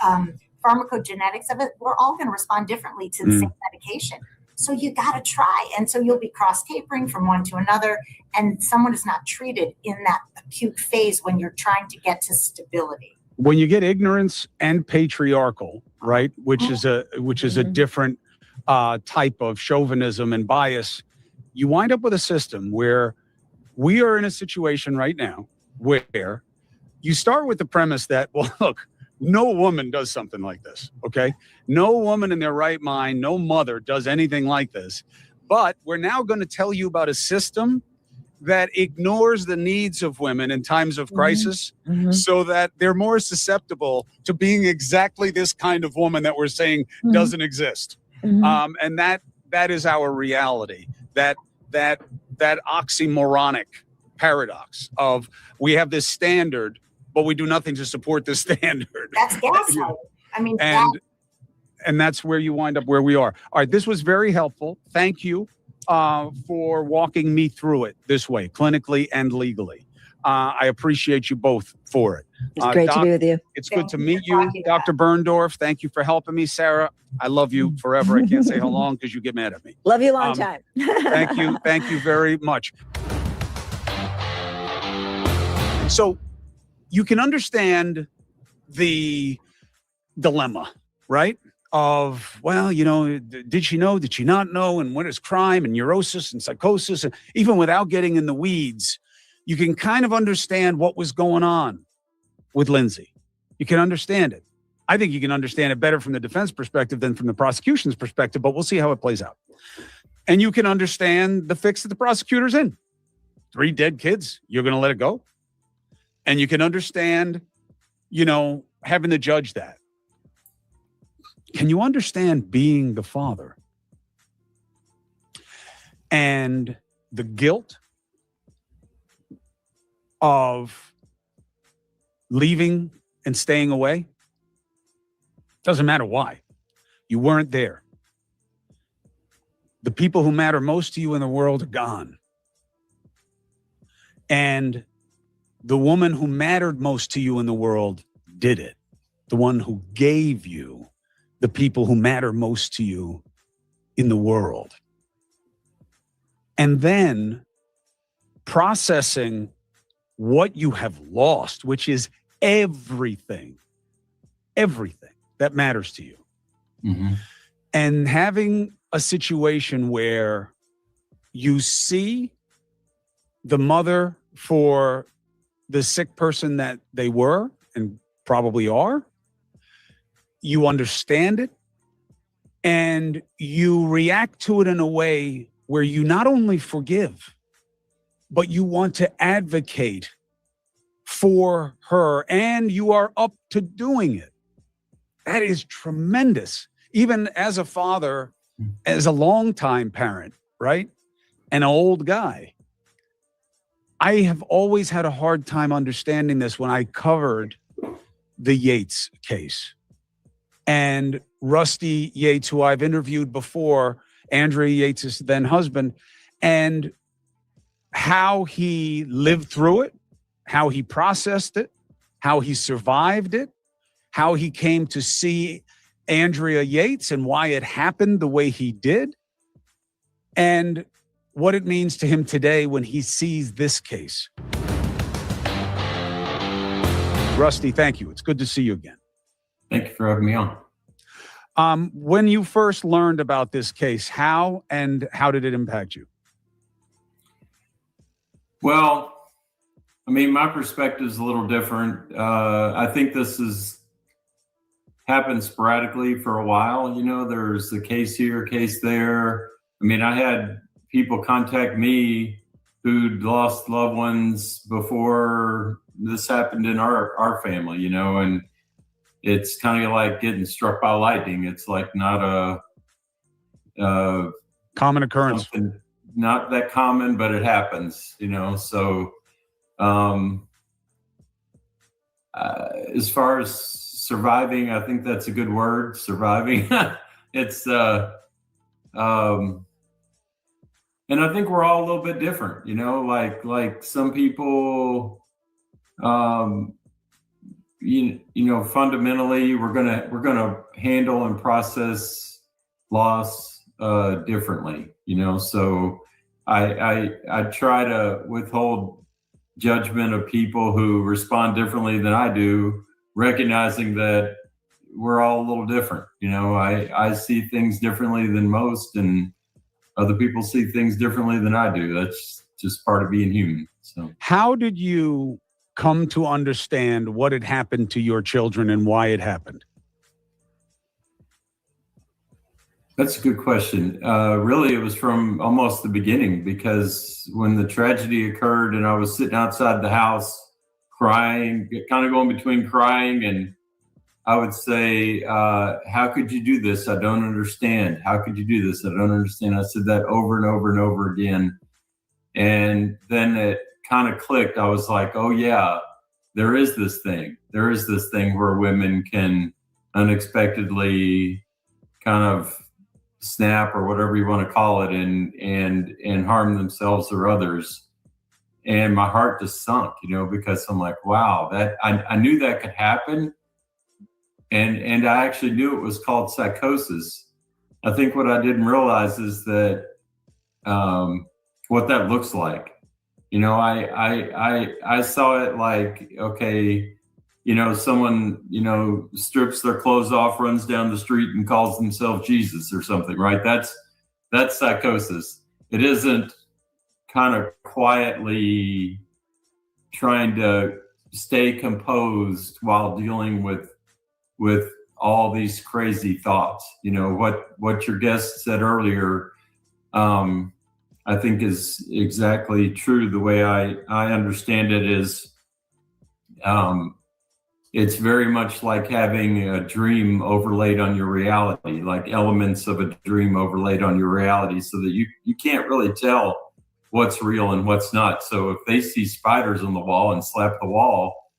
pharmacogenetics of it. We're all going to respond differently to the same medication. So you got to try. And so you'll be cross tapering from one to another, and someone is not treated in that acute phase when you're trying to get to stability. When you get ignorance and patriarchal, right, which is a different type of chauvinism and bias, you wind up with a system where we are in a situation right now where you start with the premise that, well, look, no woman does something like this, okay? No woman in their right mind, no mother does anything like this. But we're now going to tell you about a system that ignores the needs of women in times of crisis so that they're more susceptible to being exactly this kind of woman that we're saying doesn't exist. And that is our reality, that oxymoronic paradox of we have this standard, but we do nothing to support this standard. That's gaslighting. I mean, and that's where you wind up where we are. All right, this was very helpful. Thank you for walking me through it this way, clinically and legally. I appreciate you both for it. It's great to be with you. It's good to meet you, Dr. Berndorf. Thank you for helping me. Sarah, I love you forever. I can't say how long because you get mad at me. Love you a long time. Thank you. Thank you very much. So you can understand the dilemma, right? Of, well, did she know? Did she not know? And what is crime and neurosis and psychosis? And even without getting in the weeds, you can kind of understand what was going on with Lindsay. You can understand it. I think you can understand it better from the defense perspective than from the prosecution's perspective, but we'll see how it plays out. And you can understand the fix that the prosecutor's in. 3 dead kids, you're going to let it go? And you can understand, having to judge that. Can you understand being the father and the guilt of leaving and staying away? Doesn't matter why. You weren't there. The people who matter most to you in the world are gone. And the woman who mattered most to you in the world did it. The one who gave you the people who matter most to you in the world. And then processing what you have lost, which is everything that matters to you. Mm-hmm. And having a situation where you see the mother for the sick person that they were and probably are, you understand it, and you react to it in a way where you not only forgive, but you want to advocate for her, and you are up to doing it. That is tremendous. Even as a father, as a longtime parent, right? An old guy. I have always had a hard time understanding this when I covered the Yates case. And Rusty Yates, who I've interviewed before, Andrea Yates' then husband, and how he lived through it, how he processed it, how he survived it, how he came to see Andrea Yates and why it happened the way he did, and what it means to him today when he sees this case. Rusty, thank you. It's good to see you again. Thank you for having me on. When you first learned about this case, how did it impact you? Well, I mean, my perspective is a little different. I think this has happened sporadically for a while. You know, there's a case here, a case there. I mean, I had people contact me who'd lost loved ones before this happened in our family, you know, and it's kind of like getting struck by lightning. It's like not a common occurrence. Not that common, but it happens, you know. So as far as surviving, I think that's a good word, surviving. It's and I think we're all a little bit different, you know, like some people, you know, fundamentally we're gonna handle and process loss differently, you know. So I try to withhold judgment of people who respond differently than I do, recognizing that we're all a little different. You know, I see things differently than most, and other people see things differently than I do. That's just part of being human. So how did you come to understand what had happened to your children and why it happened? That's a good question. Really, it was from almost the beginning, because when the tragedy occurred and I was sitting outside the house crying, kind of going between crying and I would say, how could you do this? I don't understand. How could you do this? I don't understand. I said that over and over and over again. And then it kind of clicked. I was like, oh yeah, there is this thing. There is this thing where women can unexpectedly kind of snap, or whatever you want to call it, and harm themselves or others. And my heart just sunk, you know, because I'm like, wow, that I knew that could happen. And I actually knew it was called psychosis. I think what I didn't realize is that what that looks like. You know, I saw it like, okay, you know, someone, you know, strips their clothes off, runs down the street and calls themselves Jesus or something, right? That's psychosis. It isn't kind of quietly trying to stay composed while dealing with all these crazy thoughts. You know, what your guest said earlier, I think is exactly true. The way I understand it is, it's very much like having a dream overlaid on your reality, like elements of a dream overlaid on your reality, so that you can't really tell what's real and what's not. So if they see spiders on the wall and slap the wall,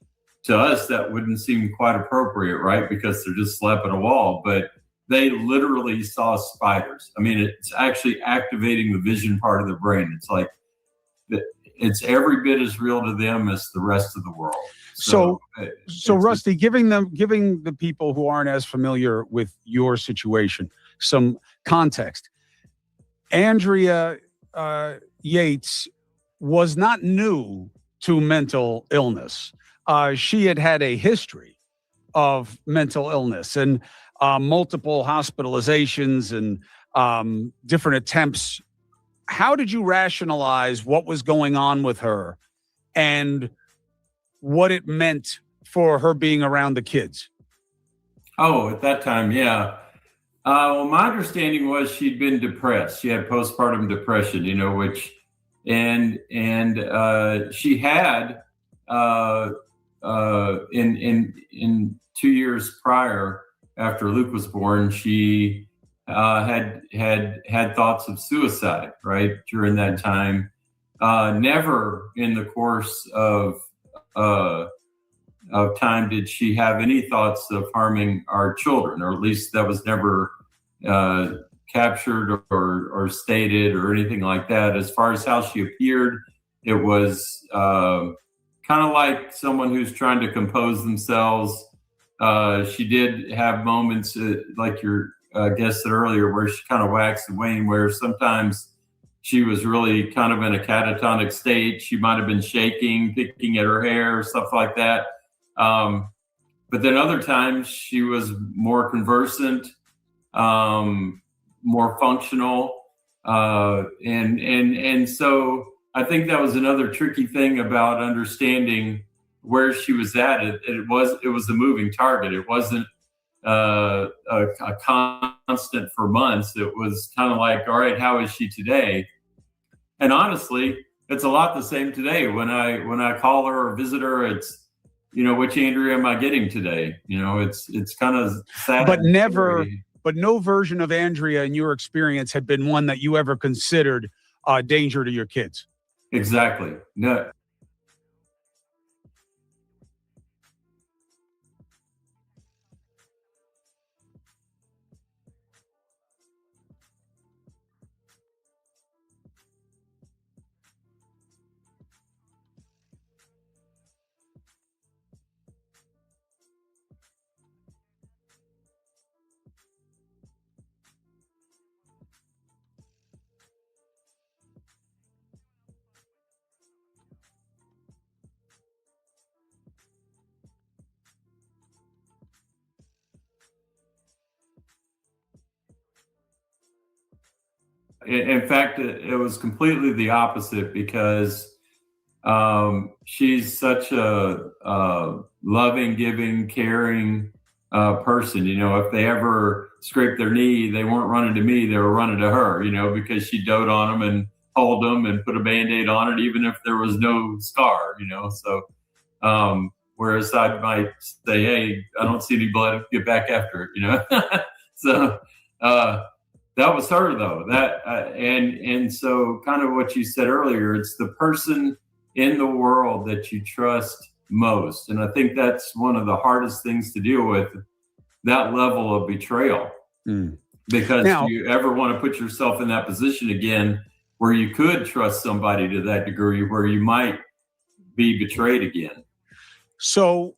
to us, that wouldn't seem quite appropriate, right? Because they're just slapping a wall, but they literally saw spiders. I mean, it's actually activating the vision part of the brain. It's like, it's every bit as real to them as the rest of the world. So Rusty, giving the people who aren't as familiar with your situation some context. Andrea Yates was not new to mental illness. She had a history of mental illness and multiple hospitalizations and different attempts. How did you rationalize what was going on with her and what it meant for her being around the kids? Oh, at that time, yeah. Well, my understanding was she'd been depressed. She had postpartum depression, and she had in 2 years prior, after Luke was born, she had thoughts of suicide, right, during that time. Never in the course of time did she have any thoughts of harming our children, or at least that was never captured or stated or anything like that. As far as how she appeared, it was kind of like someone who's trying to compose themselves. She did have moments like your guest said earlier, where she kind of waxed and waned, where sometimes she was really kind of in a catatonic state. She might have been shaking, picking at her hair, stuff like that. But then other times she was more conversant, more functional. And so I think that was another tricky thing about understanding where she was at. It was a moving target. It wasn't a constant for months. It was kind of like, all right, how is she today? And honestly, it's a lot the same today. When I call her or visit her, it's, which Andrea am I getting today? It's kind of sad. But no version of Andrea in your experience had been one that you ever considered a danger to your kids. Exactly. No. In fact, it was completely the opposite, because she's such a loving, giving, caring person. If they ever scraped their knee, they weren't running to me, they were running to her, because she'd dote on them and hold them and put a Band-Aid on it, even if there was no scar, So whereas I might say, hey, I don't see any blood, get back after it, So that was her, though. And so kind of what you said earlier, it's the person in the world that you trust most. And I think that's one of the hardest things to deal with, that level of betrayal. Because do you ever want to put yourself in that position again where you could trust somebody to that degree where you might be betrayed again? So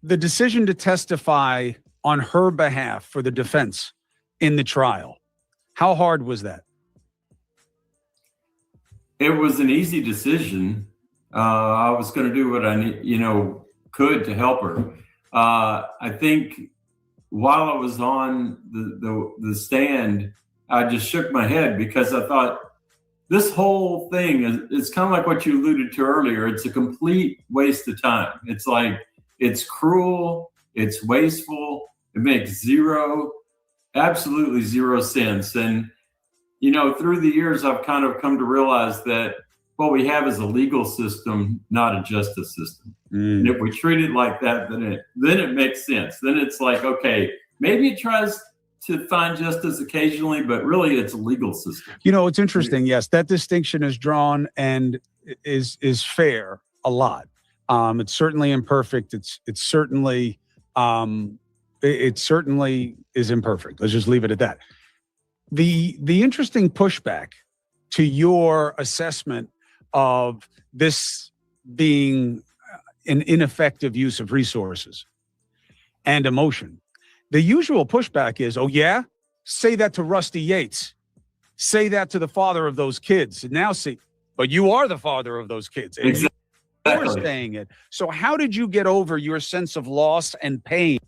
the decision to testify on her behalf for the defense in the trial, how hard was that? It was an easy decision. I was going to do what I could to help her. I think while I was on the stand, I just shook my head, because I thought this whole thing is kind of like what you alluded to earlier. It's a complete waste of time. It's like, it's cruel, it's wasteful, it makes absolutely zero sense. And, through the years, I've kind of come to realize that what we have is a legal system, not a justice system. And if we treat it like that, then it makes sense. Then it's like, okay, maybe it tries to find justice occasionally, but really it's a legal system. You know, it's interesting. Yes, that distinction is drawn and is fair a lot. It's certainly imperfect. It's certainly it certainly is imperfect. Let's just leave it at that. The interesting pushback to your assessment of this being an ineffective use of resources and emotion, the usual pushback is, oh yeah, say that to Rusty Yates. Say that to the father of those kids. And now see, but you are the father of those kids. And Exactly. you're saying it. So how did you get over your sense of loss and pain?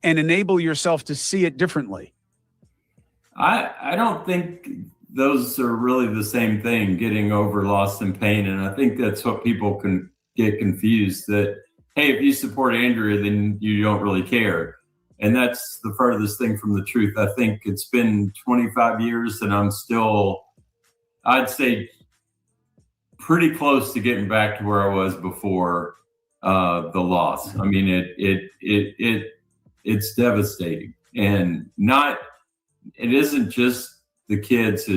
And enable yourself to see it differently? I don't think those are really the same thing, getting over loss and pain. And I think that's what people can get confused, that, hey, if you support Andrea, then you don't really care. And that's the furthest thing from the truth. I think it's been 25 years and I'm still, I'd say, pretty close to getting back to where I was before the loss. I mean, it's devastating, and it isn't just the kids.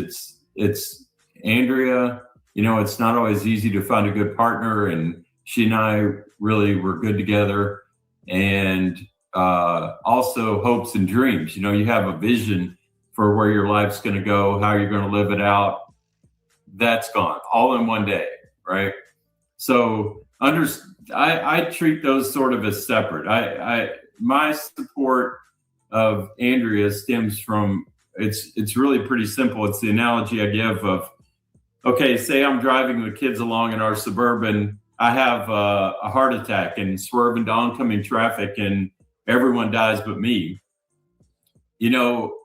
It's Andrea. You know, it's not always easy to find a good partner, and she and I really were good together. And also hopes and dreams. You know, you have a vision for where your life's going to go, how you're going to live it out. That's gone all in one day, right? So I treat those sort of as separate. My support of Andrea stems from, it's really pretty simple. It's the analogy I give of, okay, say I'm driving the kids along in our Suburban. I have a heart attack and swerve into oncoming traffic and everyone dies but me. You know,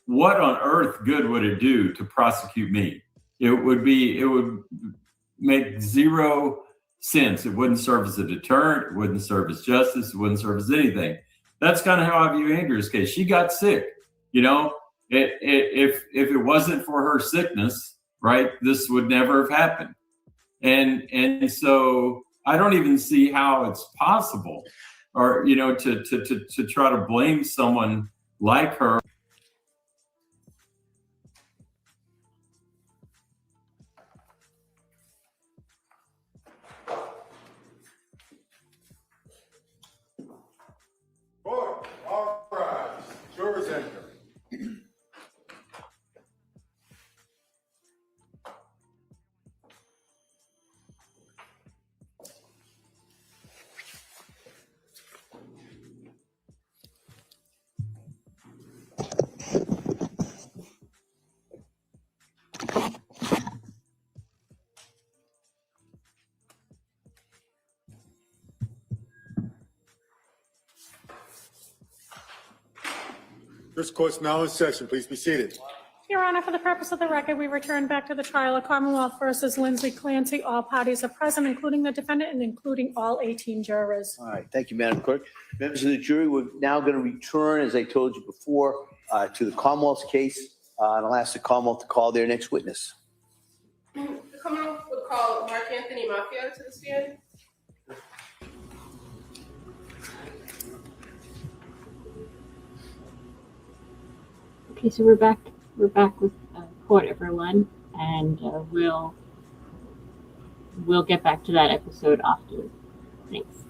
what on earth good would it do to prosecute me? It would make zero sense. It wouldn't serve as a deterrent. It wouldn't serve as justice. It wouldn't serve as anything. That's kind of how I view Andrea's case. She got sick. You know, if it wasn't for her sickness, right, this would never have happened. And so I don't even see how it's possible, or, you know, to try to blame someone like her. This court's now in session. Please be seated. Your Honor, for the purpose of the record, we return back to the trial of Commonwealth versus Lindsay Clancy. All parties are present, including the defendant and including all 18 jurors. All right, thank you, Madam Clerk. Members of the jury, we're now going to return, as I told you before, to the Commonwealth's case, and I'll ask the Commonwealth to call their next witness. The Commonwealth would call Mark Anthony Mafia to the stand. Okay, so we're back with court, everyone, and we'll get back to that episode after. Thanks.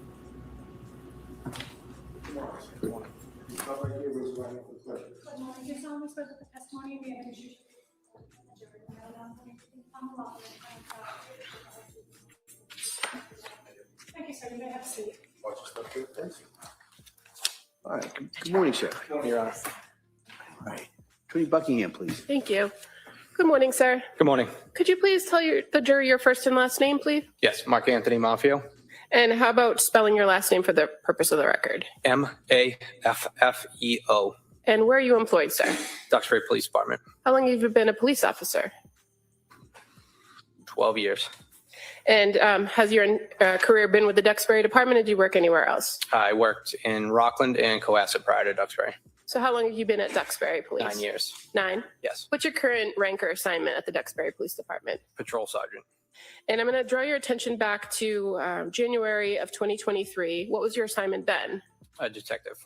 Thank you, sir. You may have a seat. All right, good morning, sir. Good morning, Your Honor. All right, Attorney Buckingham, please. Thank you. Good morning, sir. Good morning. Could you please tell the jury your first and last name, please? Yes, Mark Anthony Mafio. And how about spelling your last name for the purpose of the record? Maffeo. And where are you employed, sir? Duxbury Police Department. How long have you been a police officer? 12 years. And has your career been with the Duxbury Department, or do you work anywhere else? I worked in Rockland and Cohasset prior to Duxbury. So how long have you been at Duxbury Police? 9 years. 9? Yes. What's your current rank or assignment at the Duxbury Police Department? Patrol sergeant. And I'm going to draw your attention back to January of 2023. What was your assignment then? A detective.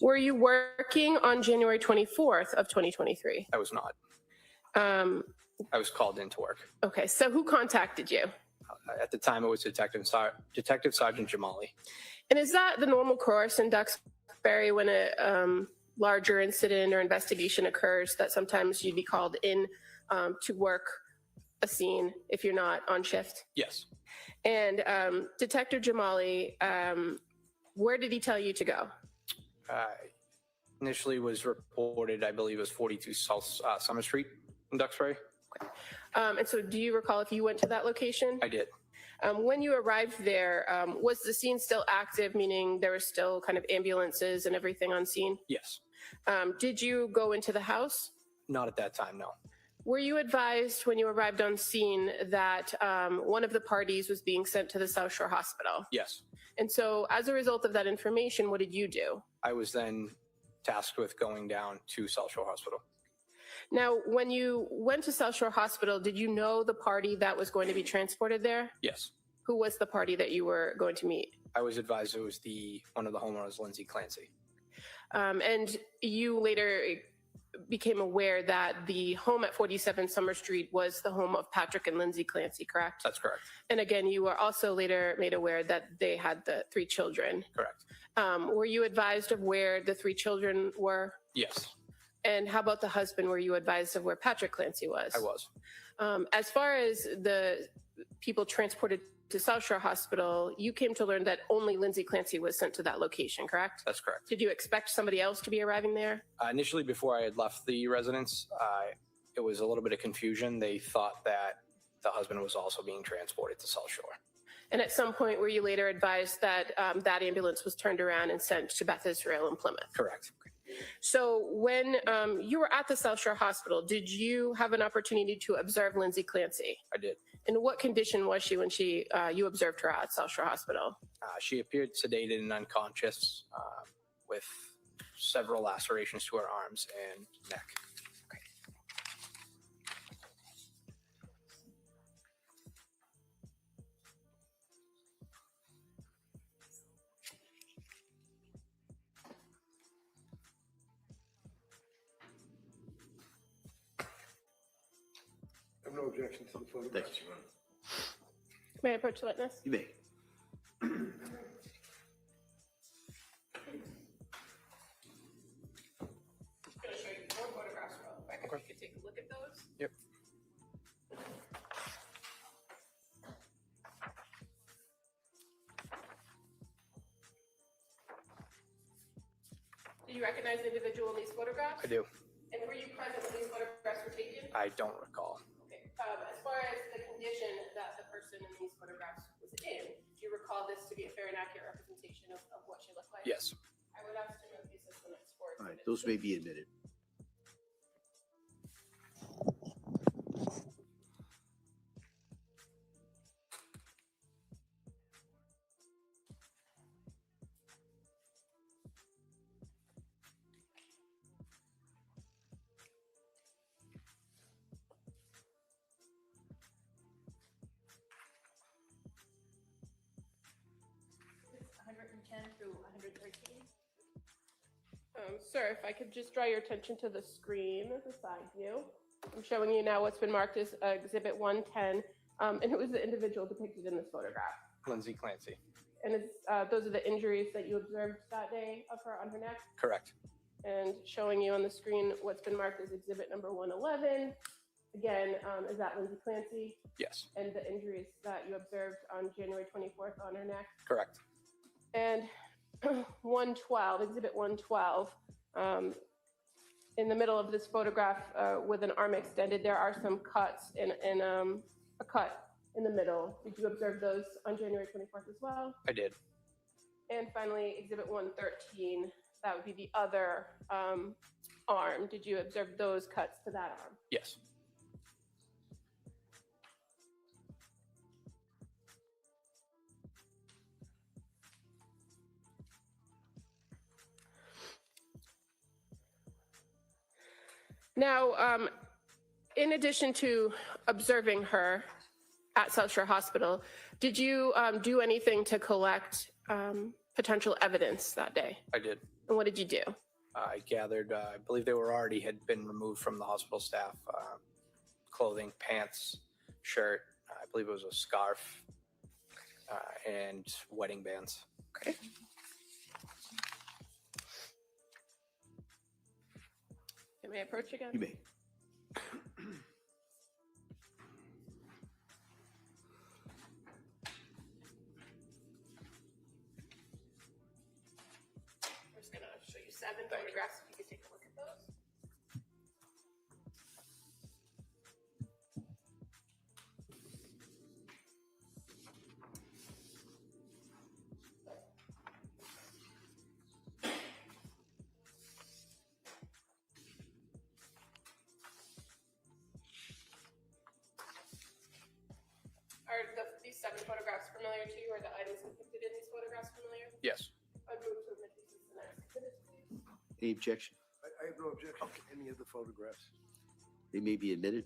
Were you working on January 24th of 2023? I was not. I was called into work. Okay, so who contacted you? At the time, it was Detective Sergeant Jamali. And is that the normal course in Duxbury when a larger incident or investigation occurs, that sometimes you'd be called in to work a scene if you're not on shift? Yes. And Detective Jamali, where did he tell you to go? Initially was reported, I believe it was 42 South Summer Street in Duxbury. And so do you recall if you went to that location? I did. When you arrived there, was the scene still active, meaning there were still kind of ambulances and everything on scene? Yes. Did you go into the house? Not at that time, no. Were you advised when you arrived on scene that one of the parties was being sent to the South Shore Hospital? Yes. And so as a result of that information, what did you do? I was then tasked with going down to South Shore Hospital. Now, when you went to South Shore Hospital, did you know the party that was going to be transported there? Yes. Who was the party that you were going to meet? I was advised it was one of the homeowners, Lindsay Clancy. And you later became aware that the home at 47 Summer Street was the home of Patrick and Lindsay Clancy, correct? That's correct. And again, you were also later made aware that they had the 3 children. Correct. Were you advised of where the 3 children were? Yes. And how about the husband? Were you advised of where Patrick Clancy was? I was. As far as the people transported to South Shore Hospital, you came to learn that only Lindsay Clancy was sent to that location, correct? That's correct. Did you expect somebody else to be arriving there? Initially, before I had left the residence, it was a little bit of confusion. They thought that the husband was also being transported to South Shore. And at some point, were you later advised that that ambulance was turned around and sent to Beth Israel in Plymouth? Correct. So when you were at the South Shore Hospital, did you have an opportunity to observe Lindsay Clancy? I did. In what condition was she when you observed her at South Shore Hospital? She appeared sedated and unconscious with several lacerations to her arms and neck. I have no objection to the photographs. May I approach the witness? You may. I'm going to show you 4 photographs real quick. If you could take a look at those. Yep. Do you recognize the individual in these photographs? I do. And were you present when these photographs were taken? I don't recall. Okay. As far as the condition that the person in these photographs was in, do you recall this to be a fair and accurate representation of what she looked like? Yes. I would ask to move these as the next board. All right, those may be admitted. Sir, if I could just draw your attention to the screen beside you. I'm showing you now what's been marked as Exhibit 110, and who is the individual depicted in this photograph? Lindsay Clancy. And those are the injuries that you observed that day of her on her neck? Correct. And showing you on the screen what's been marked as Exhibit number 111. Again, is that Lindsay Clancy? Yes. And the injuries that you observed on January 24th on her neck? Correct. And 112, Exhibit 112, in the middle of this photograph with an arm extended, there are some cuts in a cut in the middle. Did you observe those on January 24th as well? I did. And finally, Exhibit 113, that would be the other arm. Did you observe those cuts to that arm? Yes. Now, in addition to observing her at South Shore Hospital, did you do anything to collect potential evidence that day? I did. And what did you do? I gathered, I believe they were already had been removed from the hospital staff, clothing, pants, shirt, I believe it was a scarf, and wedding bands. Okay. May I approach again? You may. I'm just going to show you 7 photographs. If you could take a look at those. Are these 7 photographs familiar to you? Are the items depicted in these photographs familiar? Yes. I move to admit these as the next exhibit, please. Any objection? I have no objection to any of the photographs. They may be admitted.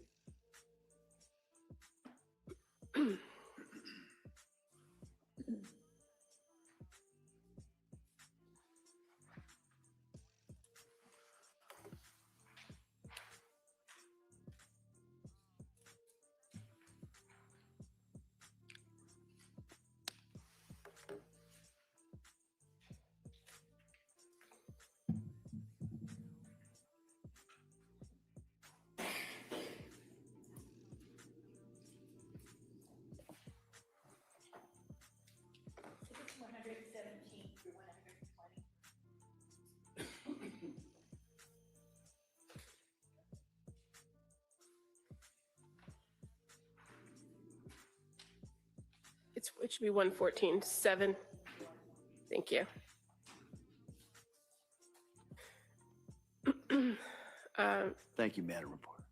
It should be 114, 7. Thank you. Thank you, Madam Reporter.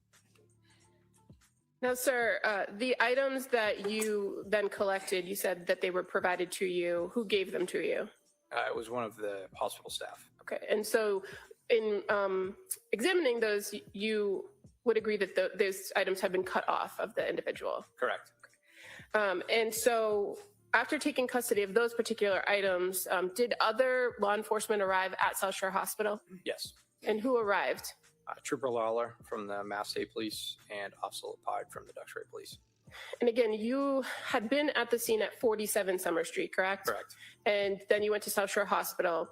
Now, sir, the items that you then collected, you said that they were provided to you. Who gave them to you? It was one of the hospital staff. Okay, and so in examining those, you would agree that those items have been cut off of the individual? Correct. And so after taking custody of those particular items, did other law enforcement arrive at South Shore Hospital? Yes. And who arrived? Trooper Lawler from the Mass State Police and Officer Lepard from the Duxbury Police. And again, you had been at the scene at 47 Summer Street, correct? Correct. And then you went to South Shore Hospital.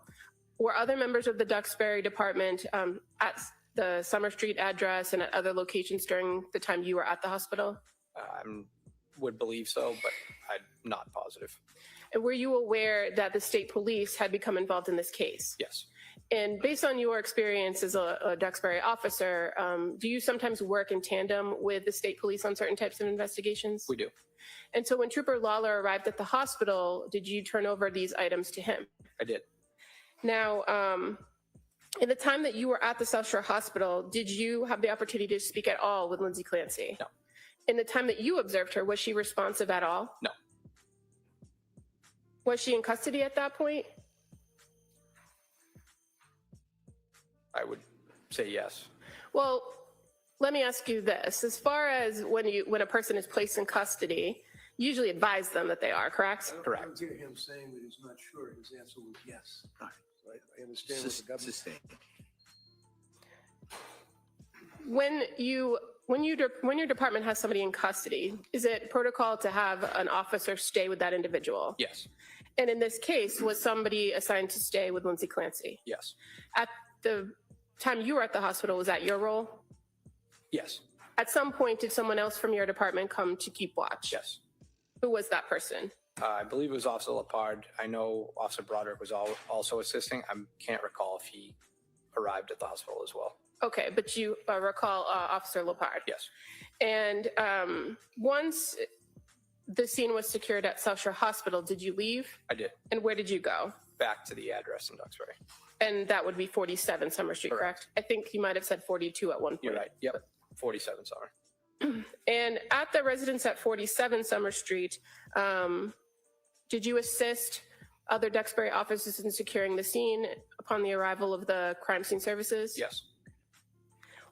Were other members of the Duxbury Department at the Summer Street address and at other locations during the time you were at the hospital? Would believe so, but I'm not positive. And were you aware that the state police had become involved in this case? Yes. And based on your experience as a Duxbury officer, do you sometimes work in tandem with the state police on certain types of investigations? We do. And so when Trooper Lawler arrived at the hospital, did you turn over these items to him? I did. Now, In the time that you were at the South Shore Hospital, did you have the opportunity to speak at all with Lindsay Clancy? No. In the time that you observed her, was she responsive at all? No. Was she in custody at that point? I would say yes. Well, let me ask you this. As far as when a person is placed in custody, you usually advise them that they are, correct? Correct. I don't hear him saying that he's not sure. His answer was yes. So I understand what the government. Sustain. When your department has somebody in custody, is it protocol to have an officer stay with that individual? Yes. And in this case, was somebody assigned to stay with Lindsay Clancy? Yes. At the time you were at the hospital, was that your role? Yes. At some point, did someone else from your department come to keep watch? Yes. Who was that person? I believe it was Officer Lepard. I know Officer Broderick was also assisting. I can't recall if he arrived at the hospital as well. Okay, but you recall Officer Lepard? Yes. And once the scene was secured at South Shore Hospital, did you leave? I did. And where did you go? Back to the address in Duxbury. And that would be 47 Summer Street, correct? I think you might have said 42 at one point. You're right. Yep. 47 Summer. And at the residence at 47 Summer Street, did you assist other Duxbury officers in securing the scene upon the arrival of the crime scene services? Yes.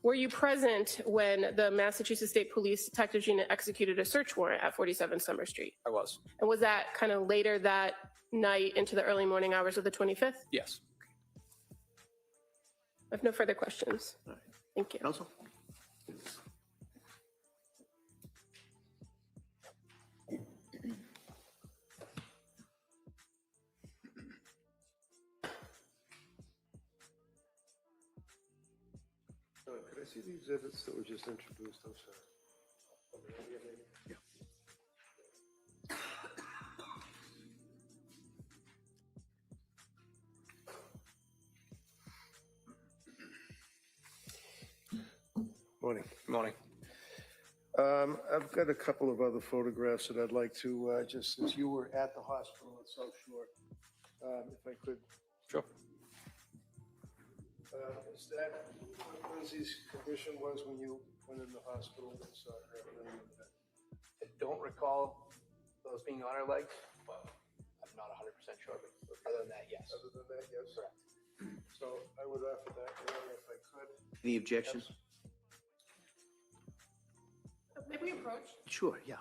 Were you present when the Massachusetts State Police Detectives Unit executed a search warrant at 47 Summer Street? I was. And was that kind of later that night into the early morning hours of the 25th? Yes. I have no further questions. Thank you. Counsel? Could I see the exhibits that were just introduced? I'm sorry. Yeah. Morning. Morning. I've got a couple of other photographs that I'd like to, just since you were at the hospital at South Shore, if I could. Sure. Is that what Lindsay's condition was when you went in the hospital and saw her? I don't recall those being on her legs, but I'm not 100% sure. But other than that, yes. Other than that, yes. Correct. So I would offer that, Your Honor, if I could. Any objections? May we approach? Sure, yeah.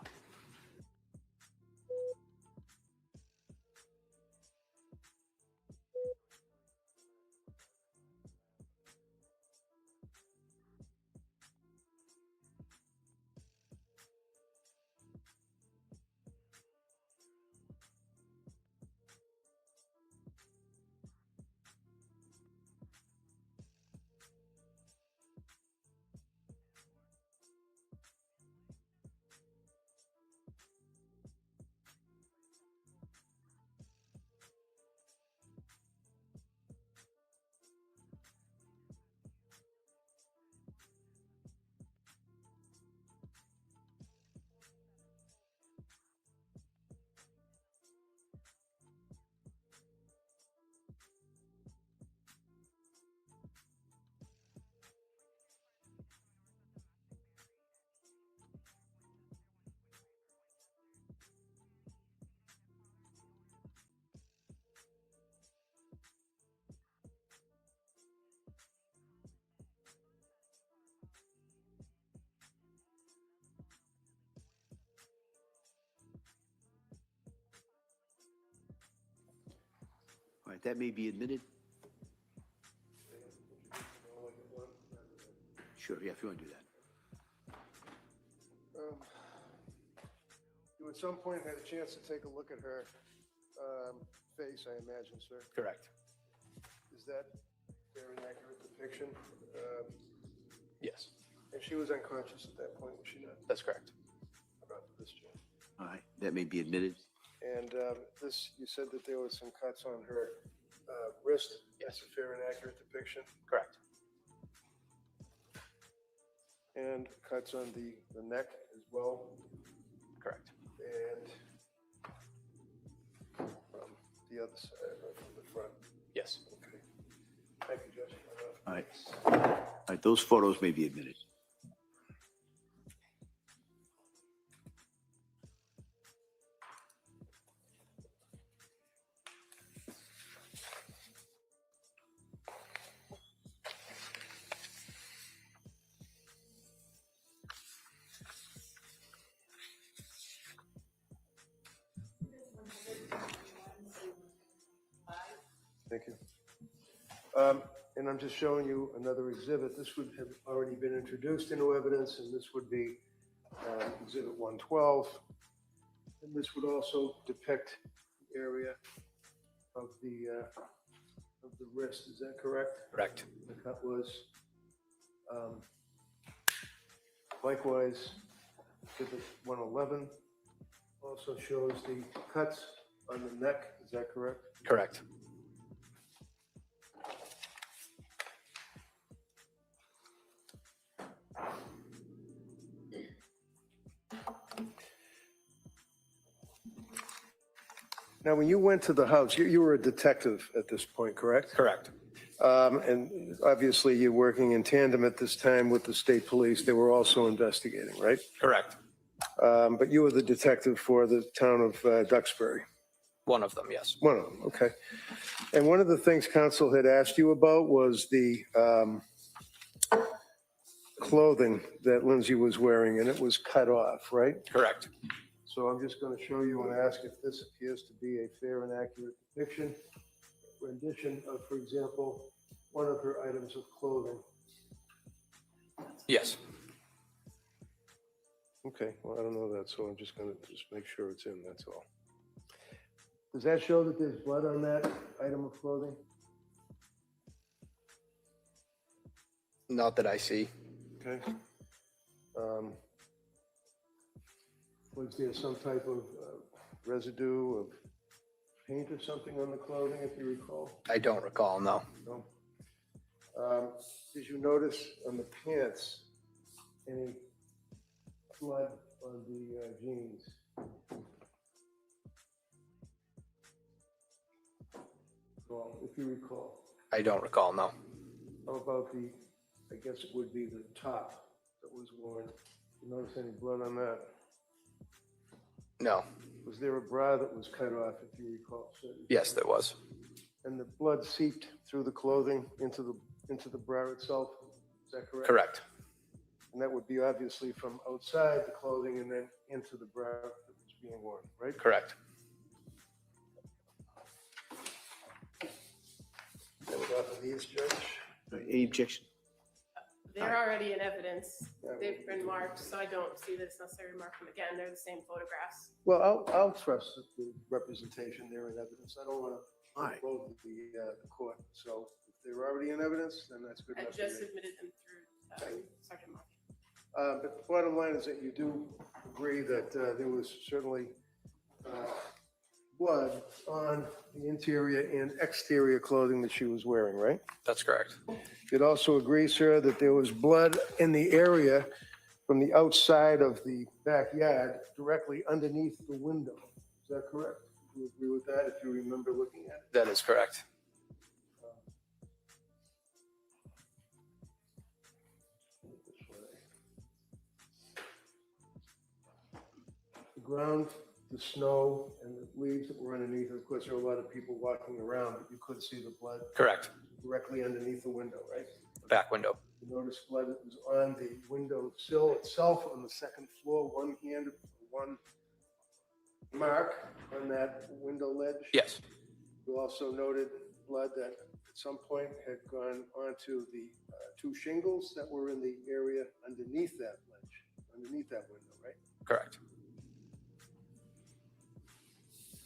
All right, that may be admitted. Sure, yeah, if you want to do that. You at some point had a chance to take a look at her face, I imagine, sir. Correct. Is that fair and accurate depiction? Yes. And she was unconscious at that point, was she not? That's correct. About this, Jim. All right, that may be admitted. And this, you said that there was some cuts on her wrist. That's a fair and accurate depiction. Correct. And cuts on the neck as well. Correct. And from the other side, right from the front. Yes. Okay. Thank you, Judge. All right. All right, those photos may be admitted. Thank you. And I'm just showing you another exhibit. This would have already been introduced into evidence, and this would be Exhibit 112. And this would also depict the area of the wrist. Is that correct? Correct. The cut was. Likewise, Exhibit 111 also shows the cuts on the neck. Is that correct? Correct. Now, when you went to the house, you were a detective at this point, correct? Correct. And obviously, you're working in tandem at this time with the state police. They were also investigating, right? Correct. But you were the detective for the town of Duxbury. One of them, yes. One of them, okay. And one of the things counsel had asked you about was the clothing that Lindsay was wearing, and it was cut off, right? Correct. So I'm just going to show you and ask if this appears to be a fair and accurate depiction, rendition of, for example, one of her items of clothing. Yes. Okay, well, I don't know that, so I'm just going to just make sure it's in, that's all. Does that show that there's blood on that item of clothing? Not that I see. Okay. Was there some type of residue of paint or something on the clothing, if you recall? I don't recall, no. No. Did you notice on the pants any blood on the jeans? Well, if you recall. I don't recall, no. How about the, I guess it would be the top that was worn? Did you notice any blood on that? No. Was there a bra that was cut off, if you recall? Yes, there was. And the blood seeped through the clothing into the bra itself? Is that correct? Correct. And that would be obviously from outside the clothing and then into the bra that was being worn, right? Correct. That was off of these, Judge? Any objection? They're already in evidence. They've been marked, so I don't see that it's necessary to mark them again. They're the same photographs. Well, I'll trust the representation there in evidence. I don't want to quote the court. So if they're already in evidence, then that's good I enough. just submitted them through Sergeant Mark. But the bottom line is that you do agree that there was certainly blood on the interior and exterior clothing that she was wearing, right? That's correct. You'd also agree, sir, that there was blood in the area from the outside of the backyard directly underneath the window. Is that correct? Do you agree with that if you remember looking at it? That is correct. The ground, the snow, and the leaves that were underneath, of course, there were a lot of people walking around, but you could see the blood Correct. directly underneath the window, right? Back window. You notice blood that was on the window sill itself on the second floor, one hand, one mark on that window ledge. Yes. You also noted blood that at some point had gone onto the two shingles that were in the area underneath that ledge, underneath that window, right? Correct.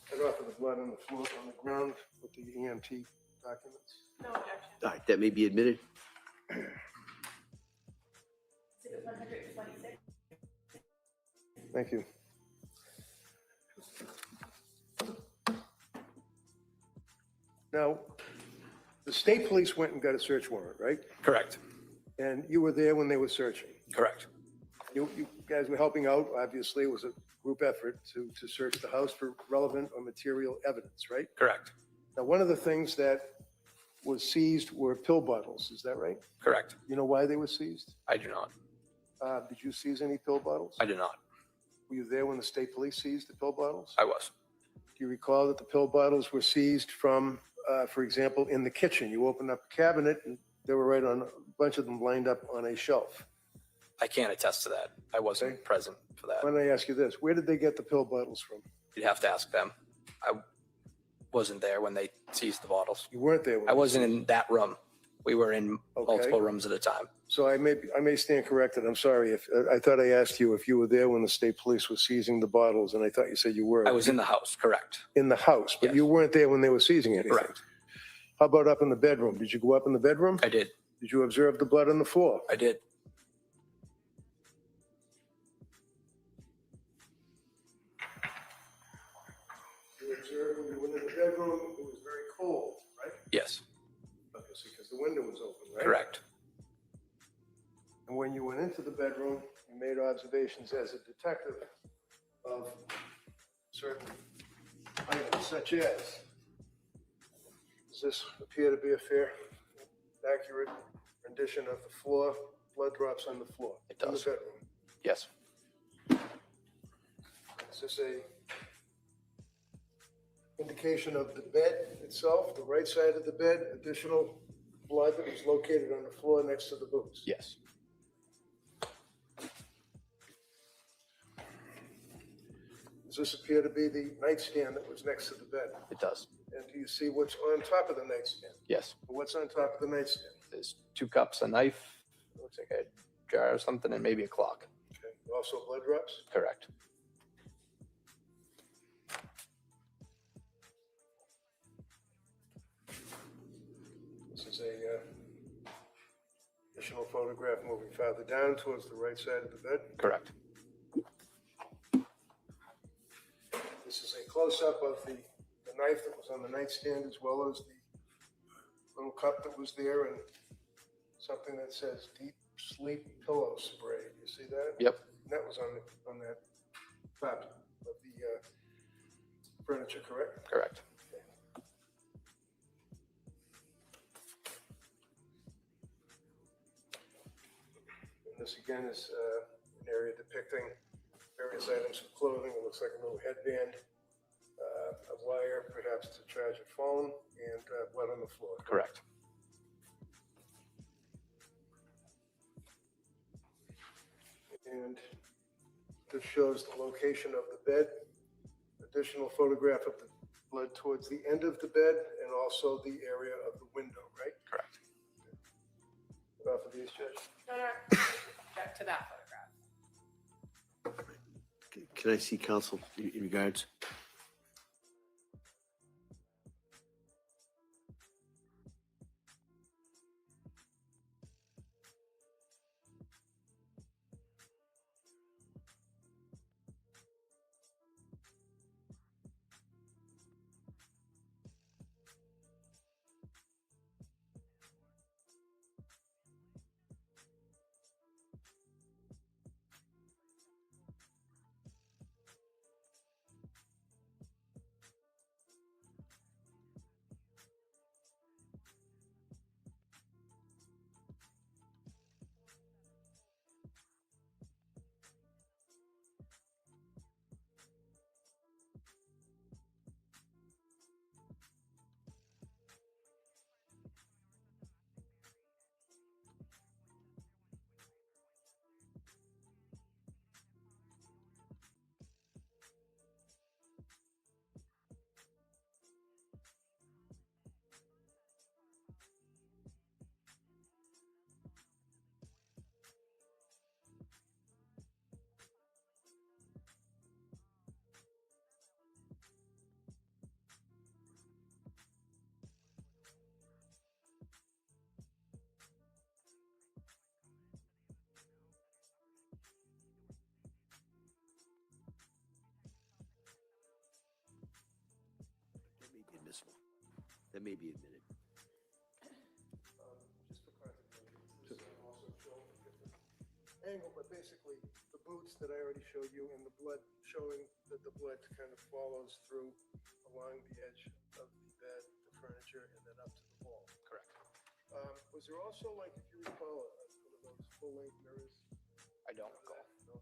Cut off of the blood on the floor, on the ground with the EMT documents. No objection. All right, that may be admitted. Exhibit 126. Thank you. Now, the state police went and got a search warrant, right? Correct. And you were there when they were searching. Correct. You guys were helping out, obviously, it was a group effort to search the house for relevant or material evidence, right? Correct. Now, one of the things that was seized were pill bottles, is that right? Correct. You know why they were seized? I do not. Did you seize any pill bottles? I did not. Were you there when the state police seized the pill bottles? I was. Do you recall that the pill bottles were seized from, for example, in the kitchen? You opened up a cabinet and they were right on, a bunch of them lined up on a shelf. I can't attest to that. I wasn't present for that. Why don't I ask you this? Where did they get the pill bottles from? You'd have to ask them. I wasn't there when they seized the bottles. You weren't there when I wasn't in that room. We were in Okay. multiple rooms at a time. So I may stand corrected. I'm sorry. If I thought I asked you if you were there when the state police was seizing the bottles, and I thought you said you were. I was in the house, correct. In the house, but you weren't there when they were seizing anything. Correct. How about up in the bedroom? Did you go up in the bedroom? I did. Did you observe the blood on the floor? I did. You observed when you went in the bedroom, it was very cold, right? Yes. Obviously, because the window was open, right? Correct. And when you went into the bedroom, you made observations as a detective of certain items, such as, does this appear to be a fair, accurate rendition of the floor, blood drops on the floor? It does. In the bedroom? Yes. Is this a indication of the bed itself, the right side of the bed, additional blood that was located on the floor next to the boots? Yes. Does this appear to be the nightstand that was next to the bed? It does. And do you see what's on top of the nightstand? Yes. What's on top of the nightstand? There's 2 cups, a knife, looks like a jar or something, and maybe a clock. Okay. Also blood drops? Correct. This is a additional photograph moving farther down towards the right side of the bed. Correct. This is a close-up of the knife that was on the nightstand, as well as the little cup that was there, and something that says deep sleep pillow spray. You see that? Yep. And that was on that top of the furniture, correct? Correct. And this again is an area depicting various items of clothing. It looks like a little headband, a wire, perhaps to charge a phone, and blood on the floor. Correct. And this shows the location of the bed. Additional photograph of the blood towards the end of the bed, and also the area of the window, right? Correct. What off of these, Judge? No. Back to that photograph. Can I see counsel in regards? That may be admitted. Just for clarification, this is also showing a different angle, but basically the boots that I already showed you and the blood showing that the blood kind of follows through along the edge of the bed, the furniture, and then up to the wall. Correct. Was there also, like, if you recall, one of those full-length mirrors? I don't recall. No.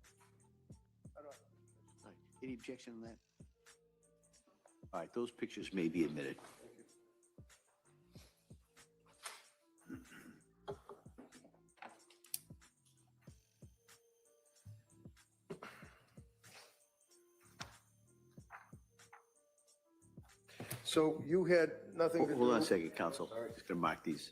I don't. All right. Any objection on that? All right, those pictures may be admitted. So you had nothing to do? Hold on a second, counsel. Just gonna mark these.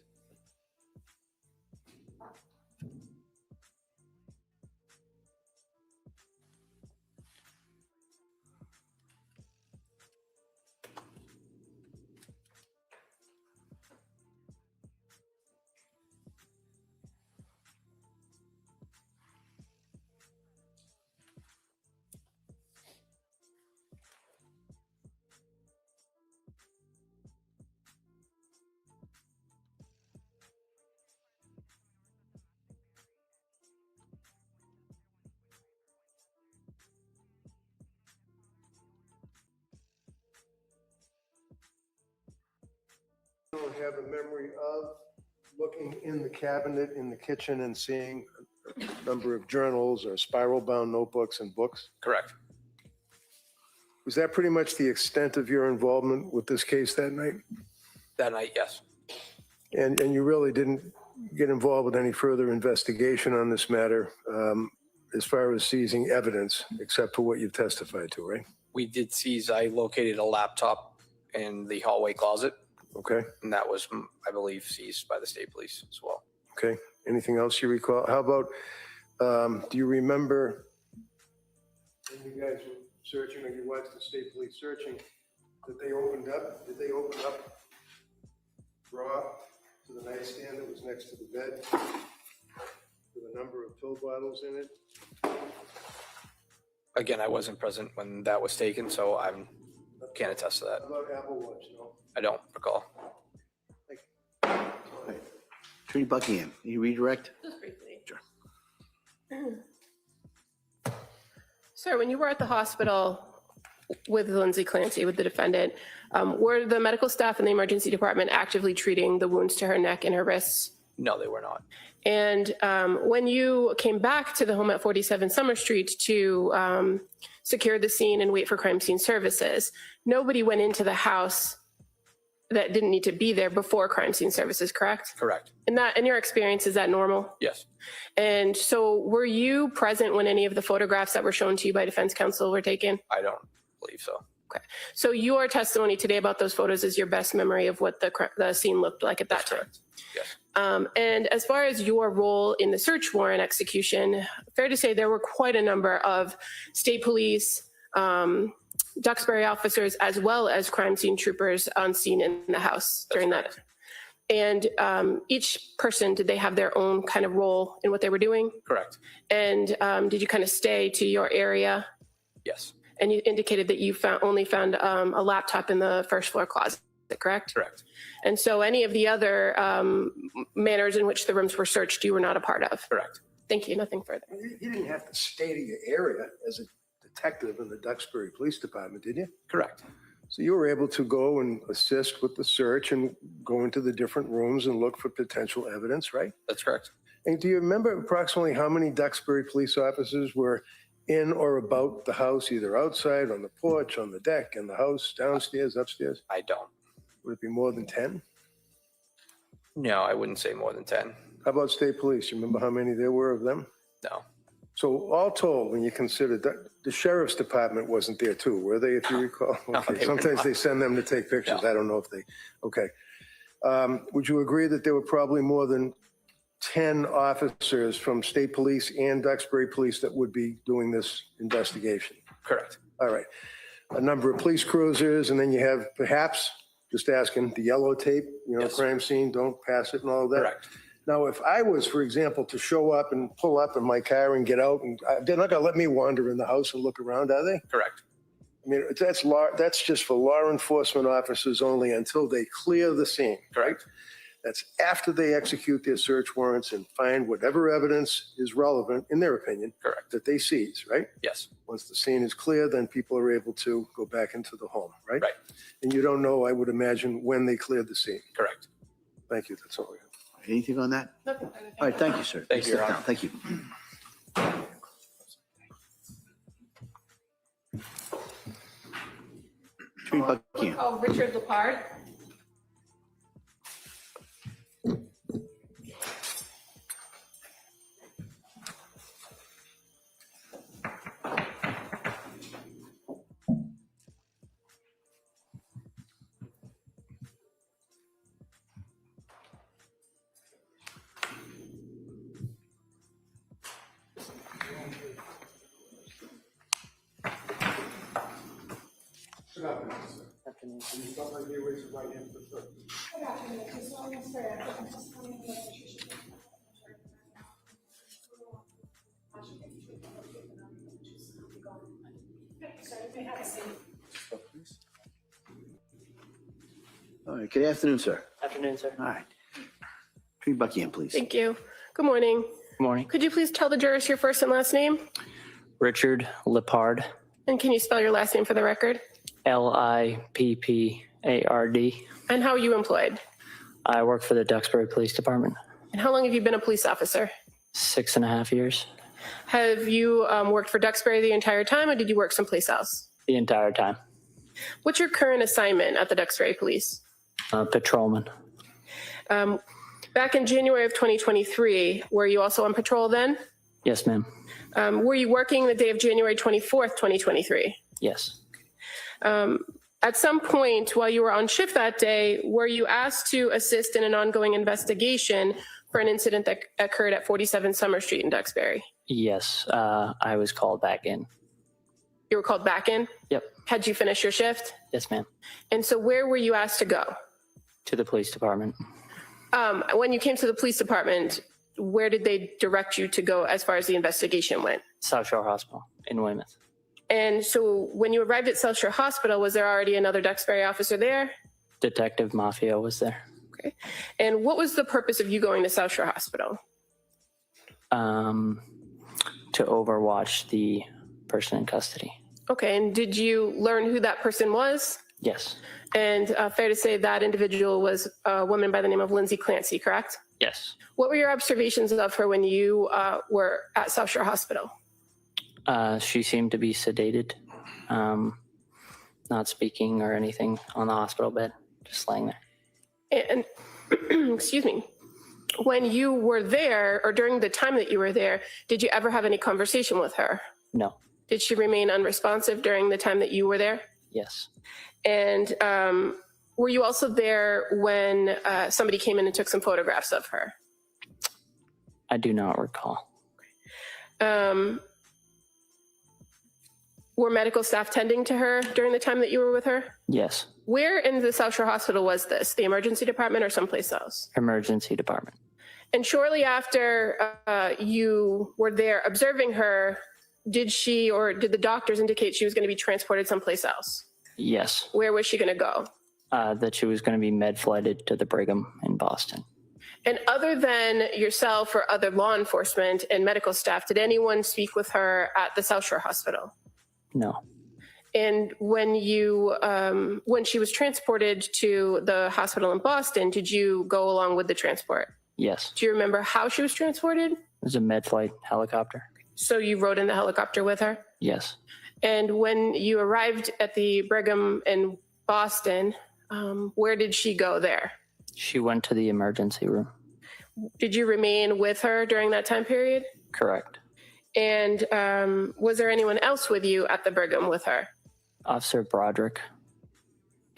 I don't have a memory of looking in the cabinet in the kitchen and seeing a number of journals or spiral-bound notebooks and books. Correct. Was that pretty much the extent of your involvement with this case that night? That night, yes. And you really didn't get involved with any further investigation on this matter as far as seizing evidence, except for what you've testified to, right? We did seize, I located a laptop in the hallway closet. Okay. And that was, I believe, seized by the state police as well. Okay. Anything else you recall? How about, do you remember when you guys were searching or you watched the state police searching, did they open up drawer to the nightstand that was next to the bed with a number of pill bottles in it? Again, I wasn't present when that was taken, so I can't attest to that. How about Apple Watch? No? I don't recall. Attorney Buckingham, can you redirect? Just briefly. Sure. Sir, when you were at the hospital with Lindsay Clancy, with the defendant, were the medical staff in the emergency department actively treating the wounds to her neck and her wrists? No, they were not. And when you came back to the home at 47 Summer Street to secure the scene and wait for crime scene services, nobody went into the house that didn't need to be there before crime scene services, correct? Correct. In your experience, is that normal? Yes. And so were you present when any of the photographs that were shown to you by defense counsel were taken? I don't believe so. Okay. So your testimony today about those photos is your best memory of what the scene looked like at that time? Yes. And as far as your role in the search warrant execution, fair to say there were quite a number of state police, Duxbury officers, as well as crime scene troopers on scene in the house during that. And each person, did they have their own kind of role in what they were doing? Correct. And did you kind of stay to your area? Yes. And you indicated that you only found a laptop in the first floor closet, correct? Correct. And so any of the other manners in which the rooms were searched, you were not a part of? Correct. Thank you. Nothing further. You didn't have to stay to your area as a detective in the Duxbury Police Department, did you? Correct. So you were able to go and assist with the search and go into the different rooms and look for potential evidence, right? That's correct. And do you remember approximately how many Duxbury police officers were in or about the house, either outside, on the porch, on the deck, in the house, downstairs, upstairs? I don't. Would it be more than 10? No, I wouldn't say more than 10. How about state police? You remember how many there were of them? No. So all told, when you consider that, the sheriff's department wasn't there too, were they, if you recall? No, Okay. they were Sometimes not. they send them to take pictures. No. I don't know if they, okay. Would you agree that there were probably more than 10 officers from state police and Duxbury police that would be doing this investigation? Correct. All right. A number of police cruisers, and then you have perhaps, just asking, the yellow tape, Yes. crime scene, don't pass it and all that. Correct. Now, if I was, for example, to show up and pull up in my car and get out, and they're not going to let me wander in the house and look around, are they? Correct. I mean, that's just for law enforcement officers only until they clear the scene. Correct. That's after they execute their search warrants and find whatever evidence is relevant, in their opinion, Correct. that they seize, right? Yes. Once the scene is clear, then people are able to go back into the home, right? Right. And you don't know, I would imagine, when they cleared the scene. Correct. Thank you. That's all I have. Anything on that? Nothing. All right, thank you, sir. Thank you, Your Step Honor. down. Thank you. Attorney Buckingham. Oh, Richard Lepard. All right, good afternoon, sir. Afternoon, sir. All right. Attorney Buckingham, please. Thank you. Good morning. Good morning. Could you please tell the jurors your first and last name? Richard Lepard, And can you spell your last name for the record? Lippard. And how are you employed? I work for the Duxbury Police Department. And how long have you been a police officer? 6.5 years. Have you worked for Duxbury the entire time, or did you work someplace else? The entire time. What's your current assignment at the Duxbury Police? Patrolman. Back in January of 2023, were you also on patrol then? Yes, ma'am. Were you working the day of January 24th, 2023? Yes. At some point while you were on shift that day, were you asked to assist in an ongoing investigation for an incident that occurred at 47 Summer Street in Duxbury? Yes. I was called back in. You were called back in? Yep. Had you finished your shift? Yes, ma'am. And so where were you asked to go? To the police department. When you came to the police department, where did they direct you to go as far as the investigation went? South Shore Hospital in Weymouth. And so when you arrived at South Shore Hospital, was there already another Duxbury officer there? Detective Mafia was there. Okay. And what was the purpose of you going to South Shore Hospital? To overwatch the person in custody. Okay. And did you learn who that person was? Yes. And fair to say that individual was a woman by the name of Lindsay Clancy, correct? Yes. What were your observations of her when you were at South Shore Hospital? She seemed to be sedated, not speaking or anything on the hospital bed, just laying there. And excuse me, when you were there or during the time that you were there, did you ever have any conversation with her? No. Did she remain unresponsive during the time that you were there? Yes. And were you also there when somebody came in and took some photographs of her? I do not recall. Were medical staff tending to her during the time that you were with her? Yes. Where in the South Shore Hospital was this? The emergency department or someplace else? Emergency department. And shortly after you were there observing her, did she or did the doctors indicate she was going to be transported someplace else? Yes. Where was she going to go? That she was going to be med flighted to the Brigham in Boston. And other than yourself or other law enforcement and medical staff, did anyone speak with her at the South Shore Hospital? No. And when you, when she was transported to the hospital in Boston, did you go along with the transport? Yes. Do you remember how she was transported? It was a med flight helicopter. So you rode in the helicopter with her? Yes. And when you arrived at the Brigham in Boston, where did she go there? She went to the emergency room. Did you remain with her during that time period? Correct. And was there anyone else with you at the Brigham with her? Officer Broderick.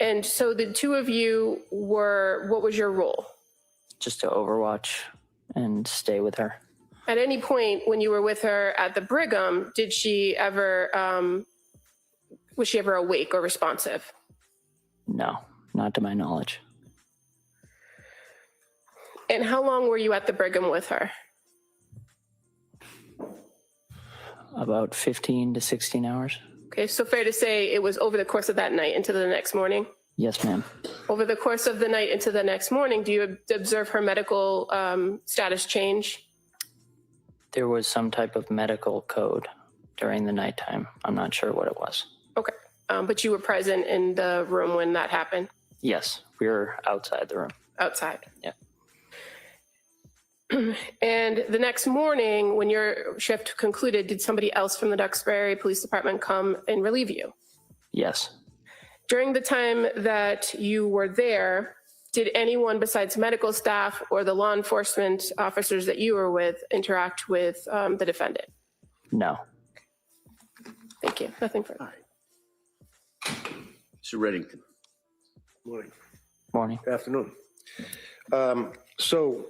And so the two of you were, what was your role? Just to overwatch and stay with her. At any point when you were with her at the Brigham, did she ever, was she ever awake or responsive? No, not to my knowledge. And how long were you at the Brigham with her? About 15 to 16 hours. Okay, so fair to say it was over the course of that night into the next morning? Yes, ma'am. Over the course of the night into the next morning, do you observe her medical status change? There was some type of medical code during the nighttime. I'm not sure what it was. Okay, but you were present in the room when that happened? Yes, we were outside the room. Outside? Yeah. And the next morning, when your shift concluded, did somebody else from the Duxbury Police Department come and relieve you? Yes. During the time that you were there, did anyone besides medical staff or the law enforcement officers that you were with interact with the defendant? No. Thank you. Nothing further. Mr. Reddington. Morning. Morning. Afternoon. So,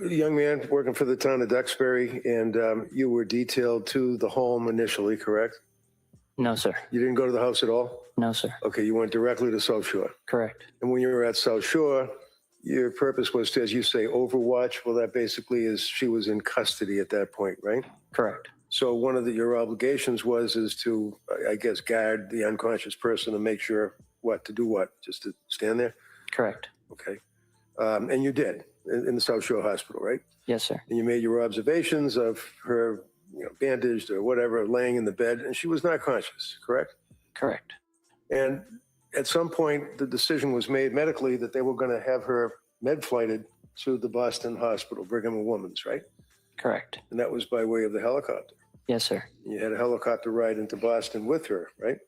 young man working for the town of Duxbury, and you were detailed to the home initially, correct? No, sir. You didn't go to the house at all? No, sir. Okay, you went directly to South Shore. Correct. And when you were at South Shore, your purpose was to, as you say, overwatch. Well, that basically is she was in custody at that point, right? Correct. So one of your obligations is to, I guess, guard the unconscious person and make sure to do what? Just to stand there? Correct. Okay. And you did in the South Shore Hospital, right? Yes, sir. And you made your observations of her, bandaged or whatever, laying in the bed, and she was not conscious, correct? Correct. And at some point, the decision was made medically that they were going to have her med flighted to the Boston Hospital, Brigham and Women's, right? Correct. And that was by way of the helicopter. Yes, sir. You had a helicopter ride into Boston with her, right?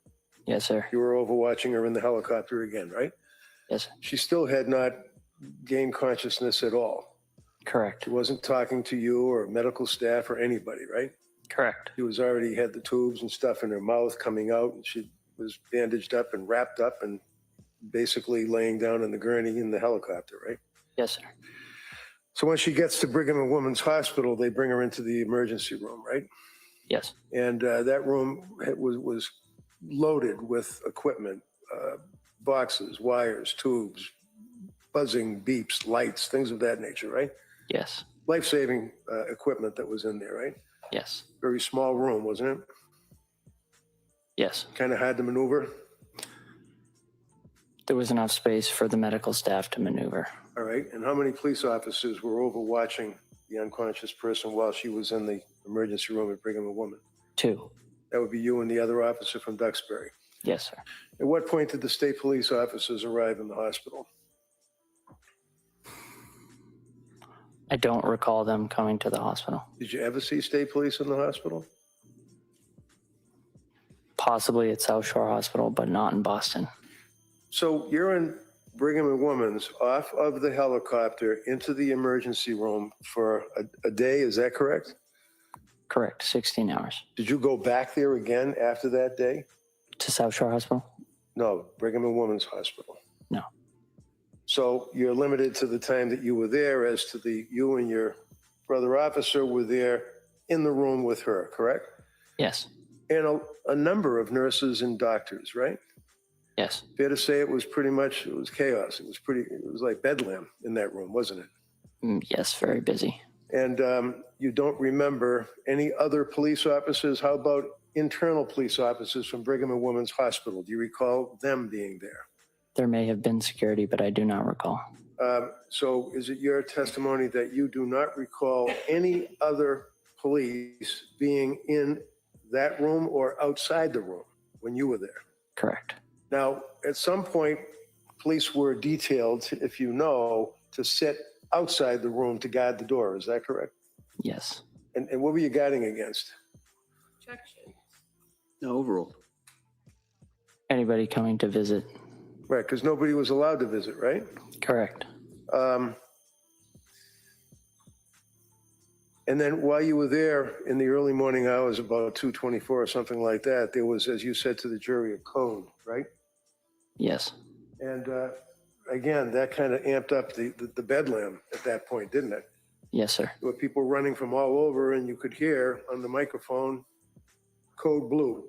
Yes, sir. You were overwatching her in the helicopter again, right? Yes, sir. She still had not gained consciousness at all. Correct. She wasn't talking to you or medical staff or anybody, right? Correct. She was already had the tubes and stuff in her mouth coming out, and she was bandaged up and wrapped up and basically laying down in the gurney in the helicopter, right? Yes, sir. So when she gets to Brigham and Women's Hospital, they bring her into the emergency room, right? Yes. And that room was loaded with equipment, boxes, wires, tubes, buzzing beeps, lights, things of that nature, right? Yes. Life-saving equipment that was in there, right? Yes. Very small room, wasn't it? Yes. Kind of hard to maneuver. There was enough space for the medical staff to maneuver. All right. And how many police officers were overwatching the unconscious person while she was in the emergency room at Brigham and Women? 2. That would be you and the other officer from Duxbury. Yes, sir. At what point did the state police officers arrive in the hospital? I don't recall them coming to the hospital. Did you ever see state police in the hospital? Possibly at South Shore Hospital, but not in Boston. So you're in Brigham and Women's off of the helicopter into the emergency room for a day, is that correct? Correct, 16 hours. Did you go back there again after that day? To South Shore Hospital? No, Brigham and Women's Hospital. No. So you're limited to the time that you were there as to you and your brother officer were there in the room with her, correct? Yes. And a number of nurses and doctors, right? Yes. Fair to say it was chaos. It was like bedlam in that room, wasn't it? Yes, very busy. And you don't remember any other police officers? How about internal police officers from Brigham and Women's Hospital? Do you recall them being there? There may have been security, but I do not recall. So is it your testimony that you do not recall any other police being in that room or outside the room when you were there? Correct. Now, at some point, police were detailed, if you know, to sit outside the room to guard the door. Is that correct? Yes. And what were you guarding against? No, overall. Anybody coming to visit? Right, because nobody was allowed to visit, right? Correct. And then while you were there in the early morning hours, about 2:24 or something like that, there was, as you said to the jury, a code, right? Yes. And again, that kind of amped up the bedlam at that point, didn't it? Yes, sir. There were people running from all over, and you could hear on the microphone, code blue,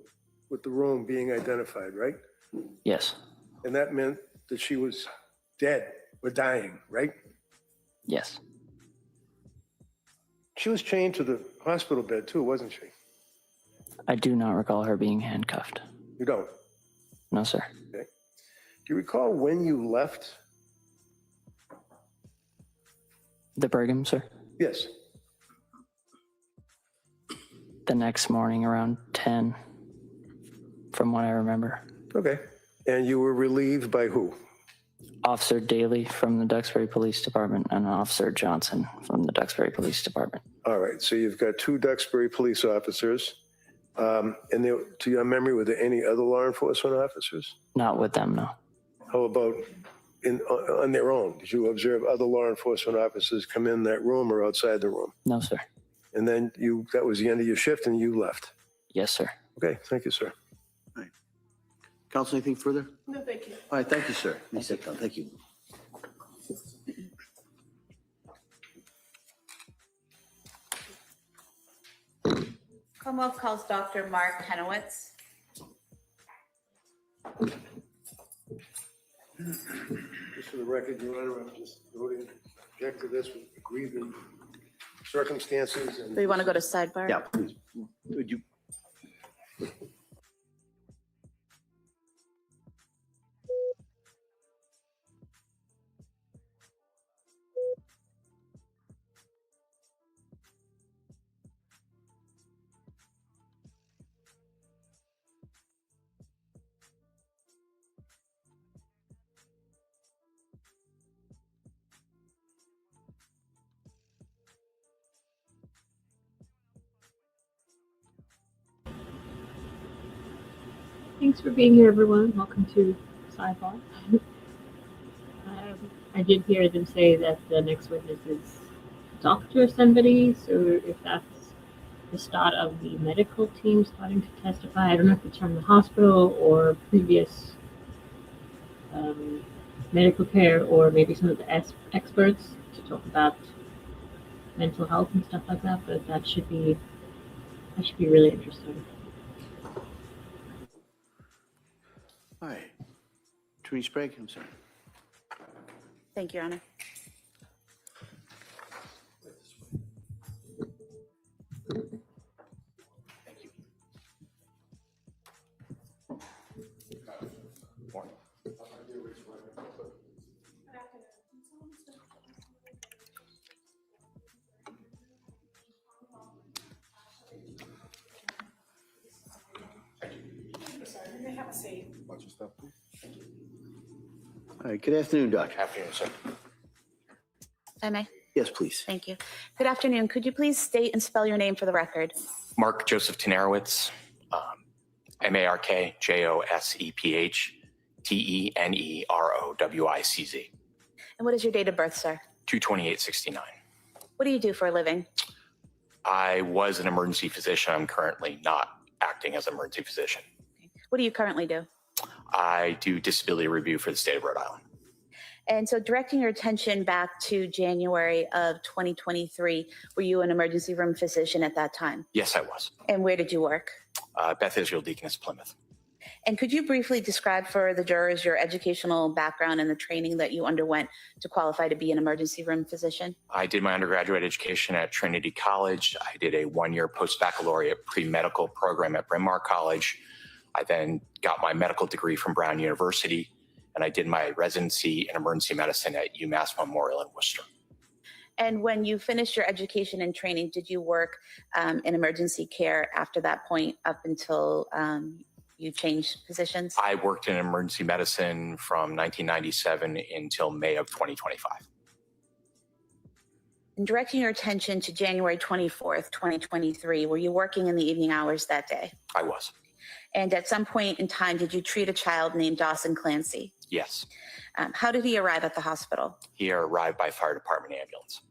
with the room being identified, right? Yes. And that meant that she was dead or dying, right? Yes. She was chained to the hospital bed too, wasn't she? I do not recall her being handcuffed. You don't? No, sir. Okay. Do you recall when you left? The Brigham, sir? Yes. The next morning around 10, from what I remember. Okay. And you were relieved by who? Officer Daly from the Duxbury Police Department and Officer Johnson from the Duxbury Police Department. All right, so you've got 2 Duxbury police officers. And there, to your memory, were there any other law enforcement officers? Not with them, no. How about on their own? Did you observe other law enforcement officers come in that room or outside the room? No, sir. And then that was the end of your shift and you left? Yes, sir. Okay, thank you, sir. All right. Counsel, anything further? No, thank you. All right, thank you, sir. Please sit down. Thank you. Commonwealth calls Dr. Mark Henowitz. Just for the record, Your Honor, I'm just voting object to this with agreed circumstances. And Do you want to go to sidebar? Yeah, please. Would you? Thanks for being here, everyone. Welcome to Sidebar. I did hear them say that the next witness is Dr. somebody, so if that's the start of the medical team starting to testify, I don't know if it's from the hospital or previous medical care, or maybe some of the experts to talk about mental health and stuff like that, but that should be really interesting. All right. Attorney Sprague, I'm sorry. Thank you, Your Honor. Thank you. Have a seat. All right, good afternoon, Doctor. Afternoon, sir. If I may? Yes, please. Thank you. Good afternoon. Could you please state and spell your name for the record? Mark Joseph Tenarowitz, MarkJoseph And what is your date of birth, sir? 2/28/69. What do you do for a living? I was an emergency physician. I'm currently not acting as an emergency physician. What do you currently do? I do disability review for the state of Rhode Island. And so directing your attention back to January of 2023, were you an emergency room physician at that time? Yes, I was. And where did you work? Beth Israel Deaconess, Plymouth. And could you briefly describe for the jurors your educational background and the training that you underwent to qualify to be an emergency room physician? I did my undergraduate education at Trinity College. I did a one-year post-baccalaureate pre-medical program at Bryn Mawr College. I then got my medical degree from Brown University, and I did my residency in emergency medicine at UMass Memorial in Worcester. And when you finished your education and training, did you work in emergency care after that point up until you changed positions? I worked in emergency medicine from 1997 until May of 2025. And directing your attention to January 24th, 2023, were you working in the evening hours that day? I was. And at some point in time, did you treat a child named Dawson Clancy? Yes. How did he arrive at the hospital? He arrived by fire department ambulance.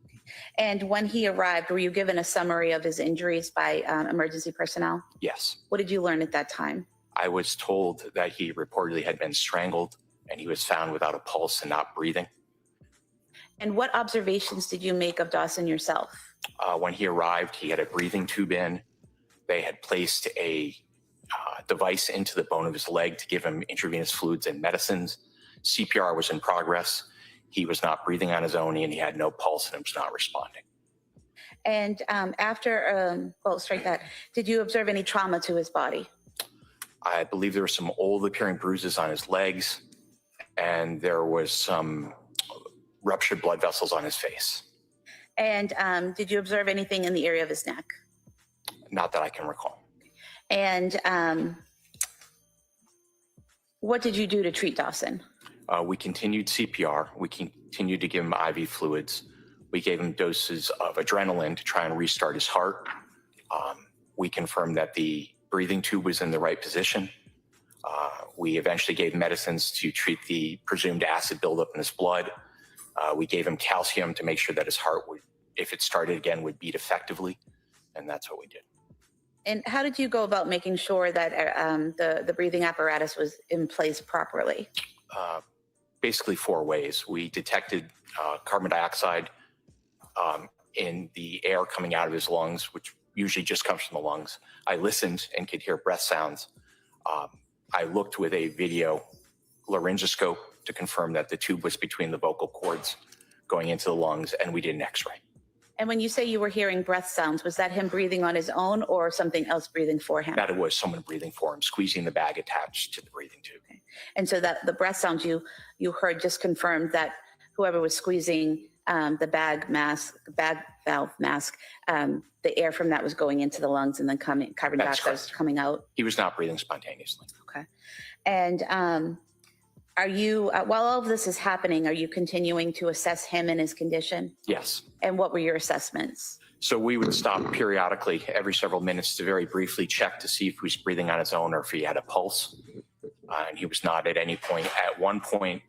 And when he arrived, were you given a summary of his injuries by emergency personnel? Yes. What did you learn at that time? I was told that he reportedly had been strangled and he was found without a pulse and not breathing. And what observations did you make of Dawson yourself? When he arrived, he had a breathing tube in. They had placed a device into the bone of his leg to give him intravenous fluids and medicines. CPR was in progress. He was not breathing on his own and he had no pulse and was not responding. And did you observe any trauma to his body? I believe there were some old appearing bruises on his legs and there was some ruptured blood vessels on his face. And did you observe anything in the area of his neck? Not that I can recall. And what did you do to treat Dawson? We continued CPR. We continued to give him IV fluids. We gave him doses of adrenaline to try and restart his heart. We confirmed that the breathing tube was in the right position. We eventually gave medicines to treat the presumed acid buildup in his blood. We gave him calcium to make sure that his heart would, if it started again, would beat effectively. And that's what we did. And how did you go about making sure that the breathing apparatus was in place properly? Basically 4 ways. We detected carbon dioxide in the air coming out of his lungs, which usually just comes from the lungs. I listened and could hear breath sounds. I looked with a video laryngoscope to confirm that the tube was between the vocal cords going into the lungs, and we did an x-ray. And when you say you were hearing breath sounds, was that him breathing on his own or something else breathing for him? That it was someone breathing for him, squeezing the bag attached to the breathing tube. Okay. And so that the breath sounds you heard just confirmed that whoever was squeezing the bag valve mask, the air from that was going into the lungs and then carbon dioxide was coming out? He was not breathing spontaneously. Okay. And are you, while all of this is happening, are you continuing to assess him and his condition? Yes. And what were your assessments? So we would stop periodically every several minutes to very briefly check to see if he was breathing on his own or if he had a pulse. And he was not at any point. At one point,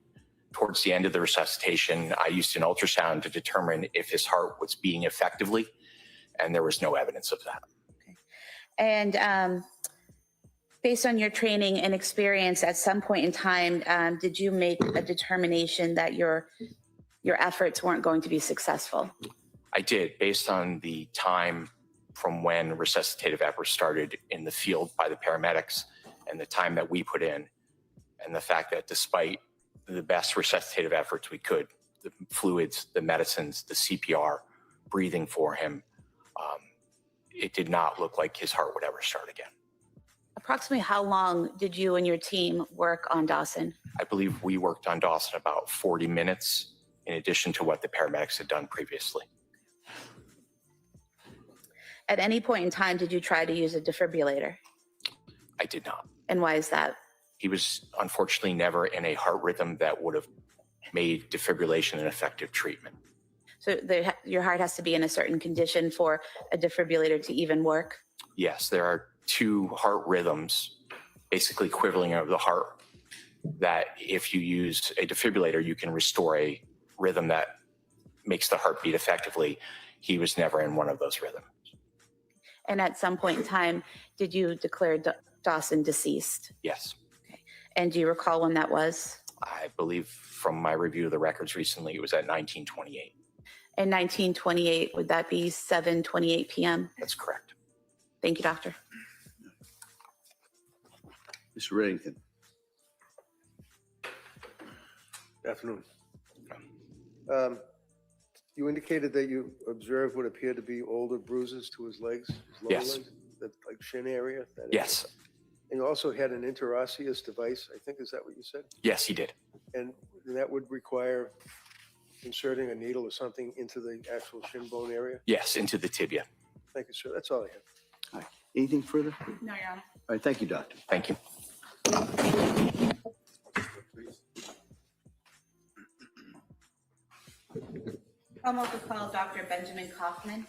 towards the end of the resuscitation, I used an ultrasound to determine if his heart was beating effectively, and there was no evidence of that. Okay. And based on your training and experience, at some point in time, did you make a determination that your efforts weren't going to be successful? I did, based on the time from when resuscitative efforts started in the field by the paramedics and the time that we put in, and the fact that despite the best resuscitative efforts we could, the fluids, the medicines, the CPR, breathing for him, it did not look like his heart would ever start again. Approximately how long did you and your team work on Dawson? I believe we worked on Dawson about 40 minutes in addition to what the paramedics had done previously. At any point in time, did you try to use a defibrillator? I did not. And why is that? He was unfortunately never in a heart rhythm that would have made defibrillation an effective treatment. So your heart has to be in a certain condition for a defibrillator to even work? Yes, there are 2 heart rhythms, basically equivalent of the heart, that if you use a defibrillator, you can restore a rhythm that makes the heart beat effectively. He was never in one of those rhythms. And at some point in time, did you declare Dawson deceased? Yes. Okay. And do you recall when that was? I believe from my review of the records recently, it was at 1928. In 1928, would that be 7:28 p.m.? That's correct. Thank you, doctor. Mr. Reddington. Good afternoon. You indicated that you observed what appeared to be older bruises to his legs, his lower Yes. legs, that like shin area? That Yes. area. And you also had an interosseous device, I think, is that what you said? Yes, he did. And that would require inserting a needle or something into the actual shin bone area? Yes, into the tibia. Thank you, sir. That's all I have. All right. Anything further? No, Your Honor. All right. Thank you, doctor. Thank you. I'm going to call Dr. Benjamin Kaufman.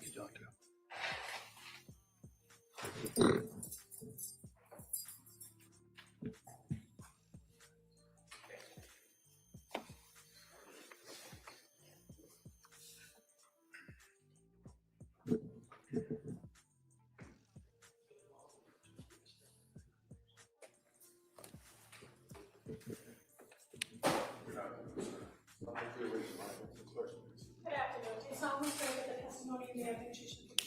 Good afternoon. Do you solemnly swear that the testimony you have that you should give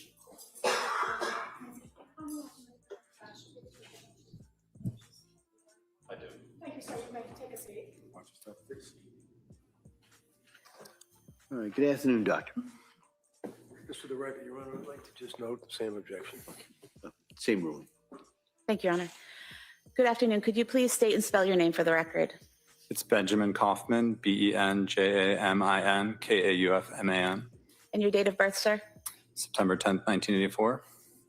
I do. Thank you, sir. You may take a seat. All right. Good afternoon, doctor. Just for the record, Your Honor, I'd like to just note the same objection. Same ruling. Thank you, Your Honor. Good afternoon. Could you please state and spell your name for the record? It's Benjamin Kaufman, Benjamin Kaufman. And your date of birth, sir? September 10th, 1984.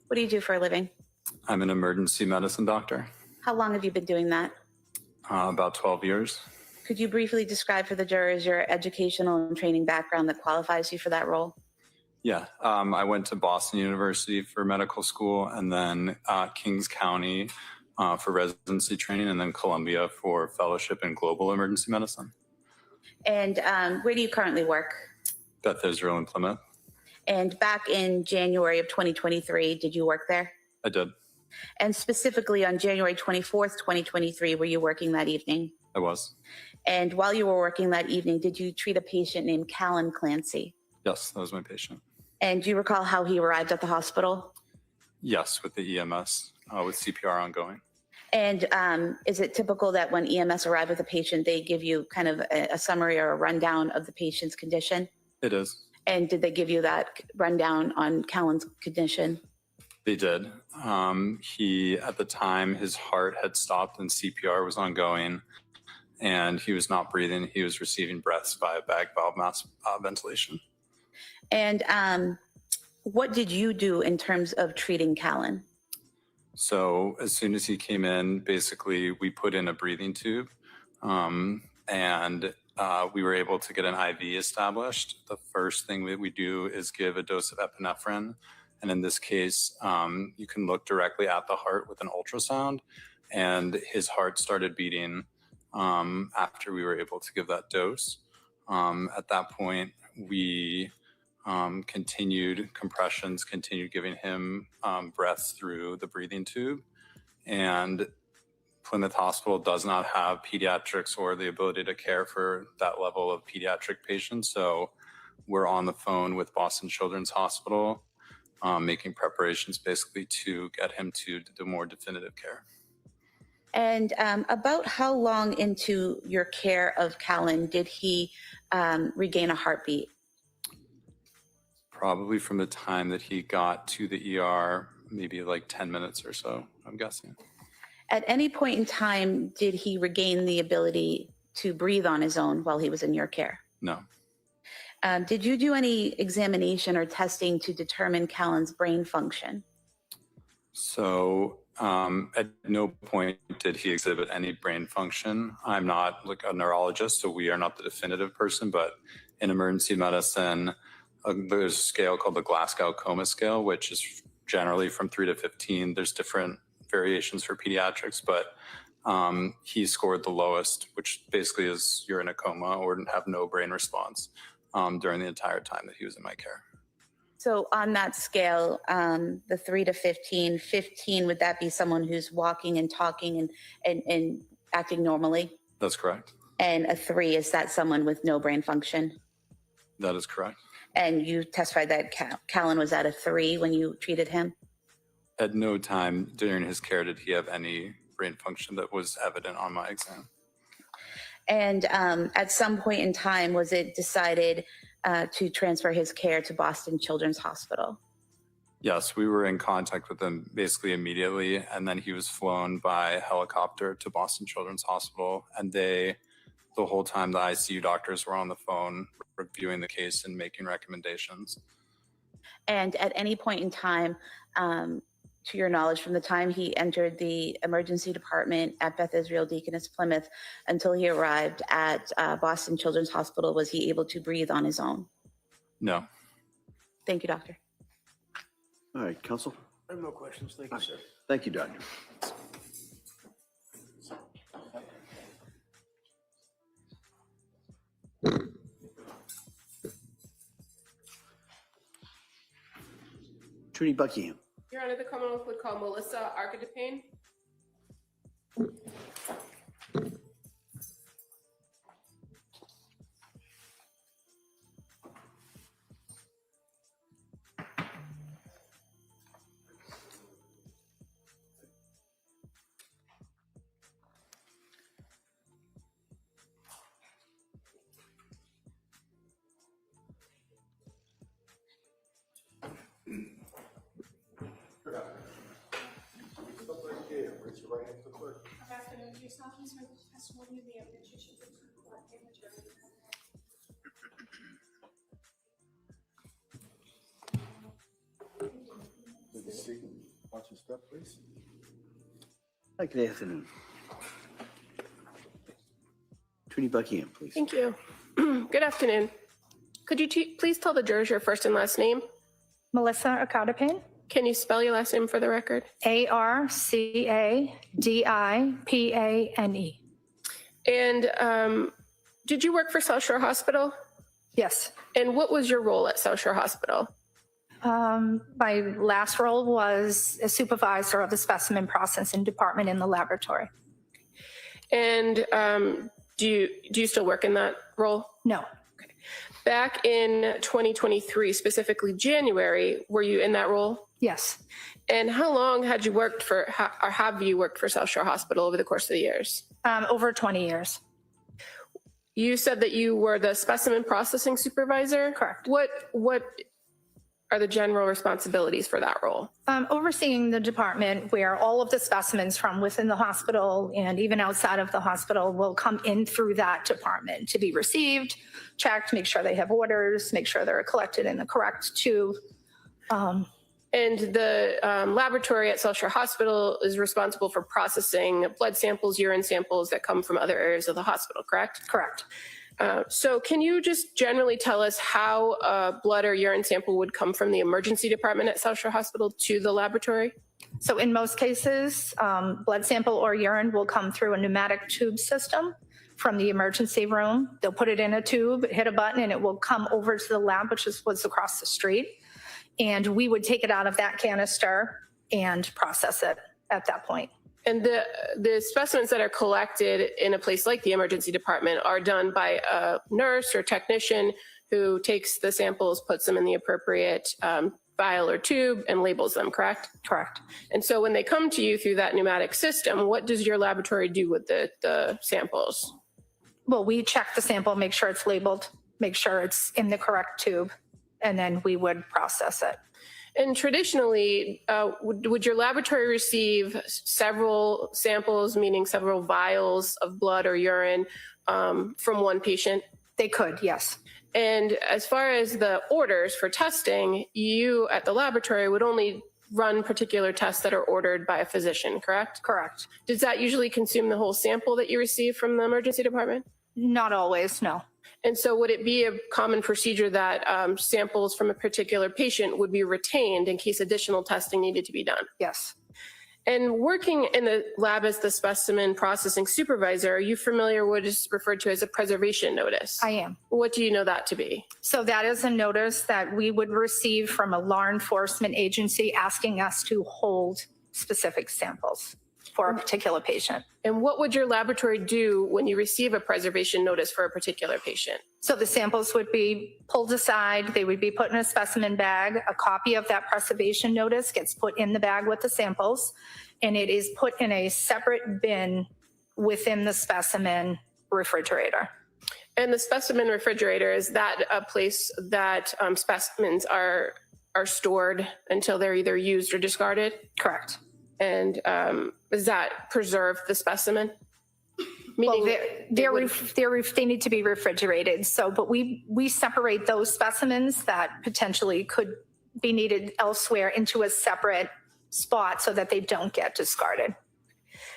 What do you do for a living? I'm an emergency medicine doctor. How long have you been doing that? About 12 years. Could you briefly describe for the jurors your educational and training background that qualifies you for that role? Yeah, I went to Boston University for medical school, and then Kings County for residency training, and then Columbia for fellowship in global emergency medicine. And where do you currently work? Beth Israel in Plymouth. And back in January of 2023, did you work there? I did. And specifically on January 24th, 2023, were you working that evening? I was. And while you were working that evening, did you treat a patient named Callan Clancy? Yes, that was my patient. And do you recall how he arrived at the hospital? Yes, with the EMS, with CPR ongoing. And is it typical that when EMS arrive with a patient, they give you kind of a summary or a rundown of the patient's condition? It is. And did they give you that rundown on Callan's condition? They did. He, at the time, his heart had stopped and CPR was ongoing, and he was not breathing. He was receiving breaths via bag valve mask ventilation. And what did you do in terms of treating Callan? So as soon as he came in, basically we put in a breathing tube, and we were able to get an IV established. The first thing that we do is give a dose of epinephrine. And in this case, you can look directly at the heart with an ultrasound, and his heart started beating after we were able to give that dose. At that point, we continued compressions, continued giving him breaths through the breathing tube. And Plymouth Hospital does not have pediatrics or the ability to care for that level of pediatric patients. So we're on the phone with Boston Children's Hospital, making preparations basically to get him to the more definitive care. And about how long into your care of Callan did he regain a heartbeat? Probably from the time that he got to the ER, maybe like 10 minutes or so, I'm guessing. At any point in time, did he regain the ability to breathe on his own while he was in your care? No. Did you do any examination or testing to determine Callan's brain function? So at no point did he exhibit any brain function. I'm not like a neurologist, so we are not the definitive person, but in emergency medicine, there's a scale called the Glasgow Coma Scale, which is generally from 3 to 15. There's different variations for pediatrics, but he scored the lowest, which basically is you're in a coma or have no brain response during the entire time that he was in my care. So on that scale, the 3 to 15, 15, would that be someone who's walking and talking and acting normally? That's correct. And a 3, is that someone with no brain function? That is correct. And you testified that Callan was at a 3 when you treated him? At no time during his care did he have any brain function that was evident on my exam. And at some point in time, was it decided to transfer his care to Boston Children's Hospital? Yes, we were in contact with him basically immediately, and then he was flown by helicopter to Boston Children's Hospital, and the whole time the ICU doctors were on the phone reviewing the case and making recommendations. And at any point in time, to your knowledge, from the time he entered the emergency department at Beth Israel Deaconess Plymouth until he arrived at Boston Children's Hospital, was he able to breathe on his own? No. Thank you, doctor. All right, counsel. I have no questions. Thank you, sir. Thank you, doctor. Attorney Buckingham. Your Honor, the Commonwealth would call Melissa Arcadipane. Watch your step, please. Hi, good afternoon. Attorney Buckingham, please. Thank you. Good afternoon. Could you please tell the jurors your first and last name? Melissa Acadipane. Can you spell your last name for the record? Arcadipane. And did you work for South Shore Hospital? Yes. And what was your role at South Shore Hospital? My last role was a supervisor of the specimen processing department in the laboratory. And do you still work in that role? No. Okay. Back in 2023, specifically January, were you in that role? Yes. And how long had you worked for, or have you worked for South Shore Hospital over the course of the years? Over 20 years. You said that you were the specimen processing supervisor? Correct. What are the general responsibilities for that role? Overseeing the department where all of the specimens from within the hospital and even outside of the hospital will come in through that department to be received, checked, make sure they have orders, make sure they're collected in the correct tube. And the laboratory at South Shore Hospital is responsible for processing blood samples, urine samples that come from other areas of the hospital, correct? Correct. So can you just generally tell us how a blood or urine sample would come from the emergency department at South Shore Hospital to the laboratory? So in most cases, blood sample or urine will come through a pneumatic tube system from the emergency room. They'll put it in a tube, hit a button, and it will come over to the lab, which is what's across the street. And we would take it out of that canister and process it at that point. And the specimens that are collected in a place like the emergency department are done by a nurse or technician who takes the samples, puts them in the appropriate vial or tube, and labels them, correct? Correct. And so when they come to you through that pneumatic system, what does your laboratory do with the samples? Well, we check the sample, make sure it's labeled, make sure it's in the correct tube, and then we would process it. And traditionally, would your laboratory receive several samples, meaning several vials of blood or urine from one patient? They could, yes. And as far as the orders for testing, you at the laboratory would only run particular tests that are ordered by a physician, correct? Correct. Does that usually consume the whole sample that you receive from the emergency department? Not always, no. And so would it be a common procedure that samples from a particular patient would be retained in case additional testing needed to be done? Yes. And working in the lab as the specimen processing supervisor, are you familiar with what is referred to as a preservation notice? I am. What do you know that to be? So that is a notice that we would receive from a law enforcement agency asking us to hold specific samples for a particular patient. And what would your laboratory do when you receive a preservation notice for a particular patient? So the samples would be pulled aside, they would be put in a specimen bag. A copy of that preservation notice gets put in the bag with the samples, and it is put in a separate bin within the specimen refrigerator. And the specimen refrigerator, is that a place that specimens are stored until they're either used or discarded? Correct. And does that preserve the specimen? Meaning well, they need to be refrigerated. So, but we separate those specimens that potentially could be needed elsewhere into a separate spot so that they don't get discarded.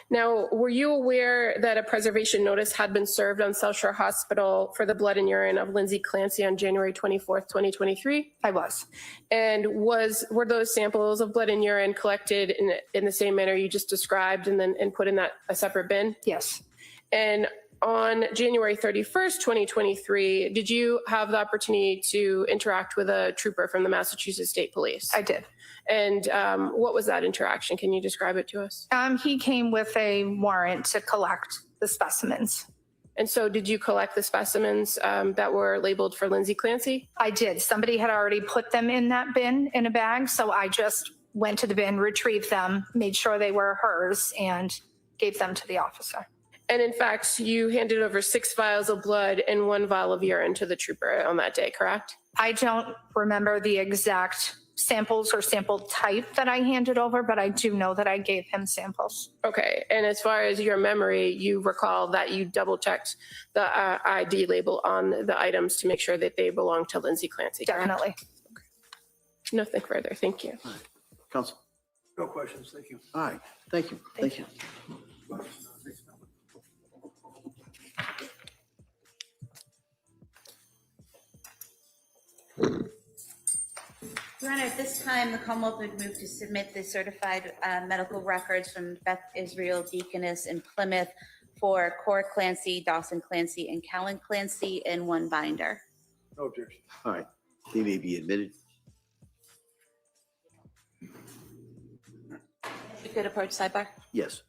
Now, were you aware that a preservation notice had been served on South Shore Hospital for the blood and urine of Lindsay Clancy on January 24th, 2023? I was. And were those samples of blood and urine collected in the same manner you just described and put in a separate bin? Yes. And on January 31st, 2023, did you have the opportunity to interact with a trooper from the Massachusetts State Police? I did. And what was that interaction? Can you describe it to us? He came with a warrant to collect the specimens. And so did you collect the specimens that were labeled for Lindsay Clancy? I did. Somebody had already put them in that bin in a bag, so I just went to the bin, retrieved them, made sure they were hers, and gave them to the officer. And in fact, you handed over 6 vials of blood and 1 vial of urine to the trooper on that day, correct? I don't remember the exact samples or sample type that I handed over, but I do know that I gave him samples. Okay. And as far as your memory, you recall that you double checked the ID label on the items to make sure that they belong to Lindsay Clancy, correct? Definitely. Okay. Nothing further. Thank you. All right. Counsel. No questions, thank you. All right. Thank you. Thank you. Your Honor, at this time, the Commonwealth would move to submit the certified medical records from Beth Israel Deaconess in Plymouth for Cora Clancy, Dawson Clancy, and Callan Clancy in one binder. No objection. All right, they may be admitted. You could approach sidebar. Yes.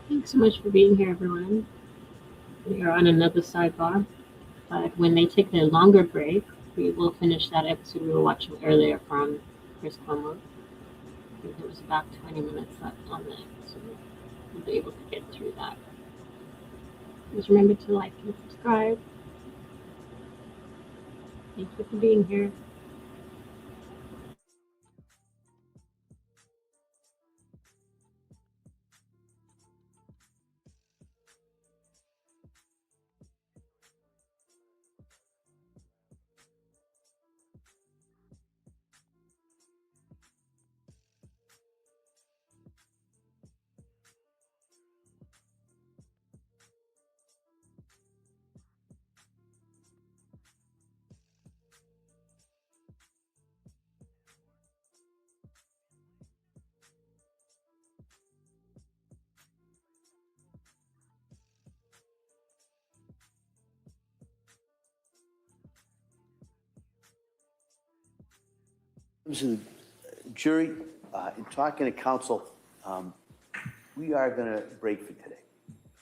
Thanks so much for being here, everyone. We are on another sidebar, but when they take their longer break, we will finish that episode we were watching earlier from Chris Cuomo. I think there was about 20 minutes left on the episode. We'll be able to get through that. Just remember to like and subscribe. Thank you for being here. Listen, jury, in talking to counsel, we are going to break for today.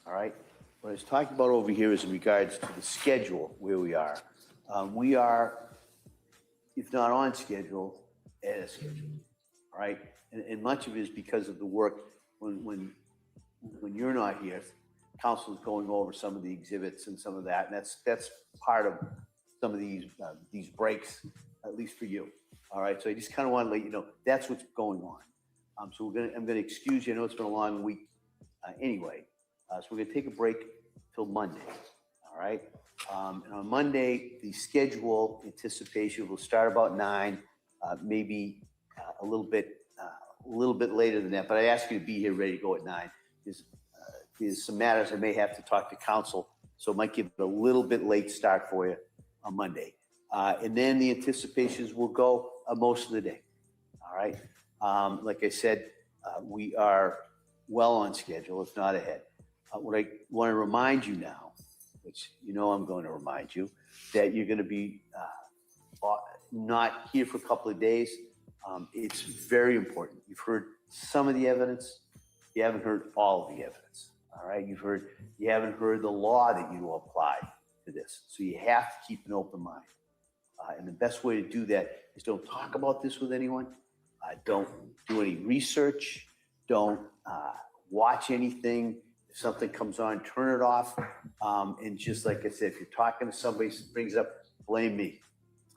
All right. What I was talking about over here is in regards to the schedule where we are. We are, if not on schedule, at a schedule. All right. And much of it is because of the work when you're not here, counsel is going over some of the exhibits and some of that. And that's part of some of these breaks, at least for you. All right, so I just kind of want to let you know that's what's going on. So I'm gonna excuse you. I know it's been a long week anyway. So we're gonna take a break till Monday. All right, and on Monday the schedule anticipation will start about 9, maybe a little bit later than that. But I ask you to be here ready to go at 9. There's some matters I may have to talk to counsel, so it might give it a little bit late start for you on Monday. And then the anticipations will go most of the day. All right. Like I said, we are well on schedule, if not ahead. What I want to remind you now, which you know I'm going to remind you, that you're going to be not here for a couple of days. It's very important. You've heard some of the evidence. You haven't heard all of the evidence. All right. You haven't heard the law that you will apply to this. So you have to keep an open mind. And the best way to do that is don't talk about this with anyone. Don't do any research. Don't watch anything. If something comes on, turn it off. And just like I said, if you're talking to somebody, brings up, blame me.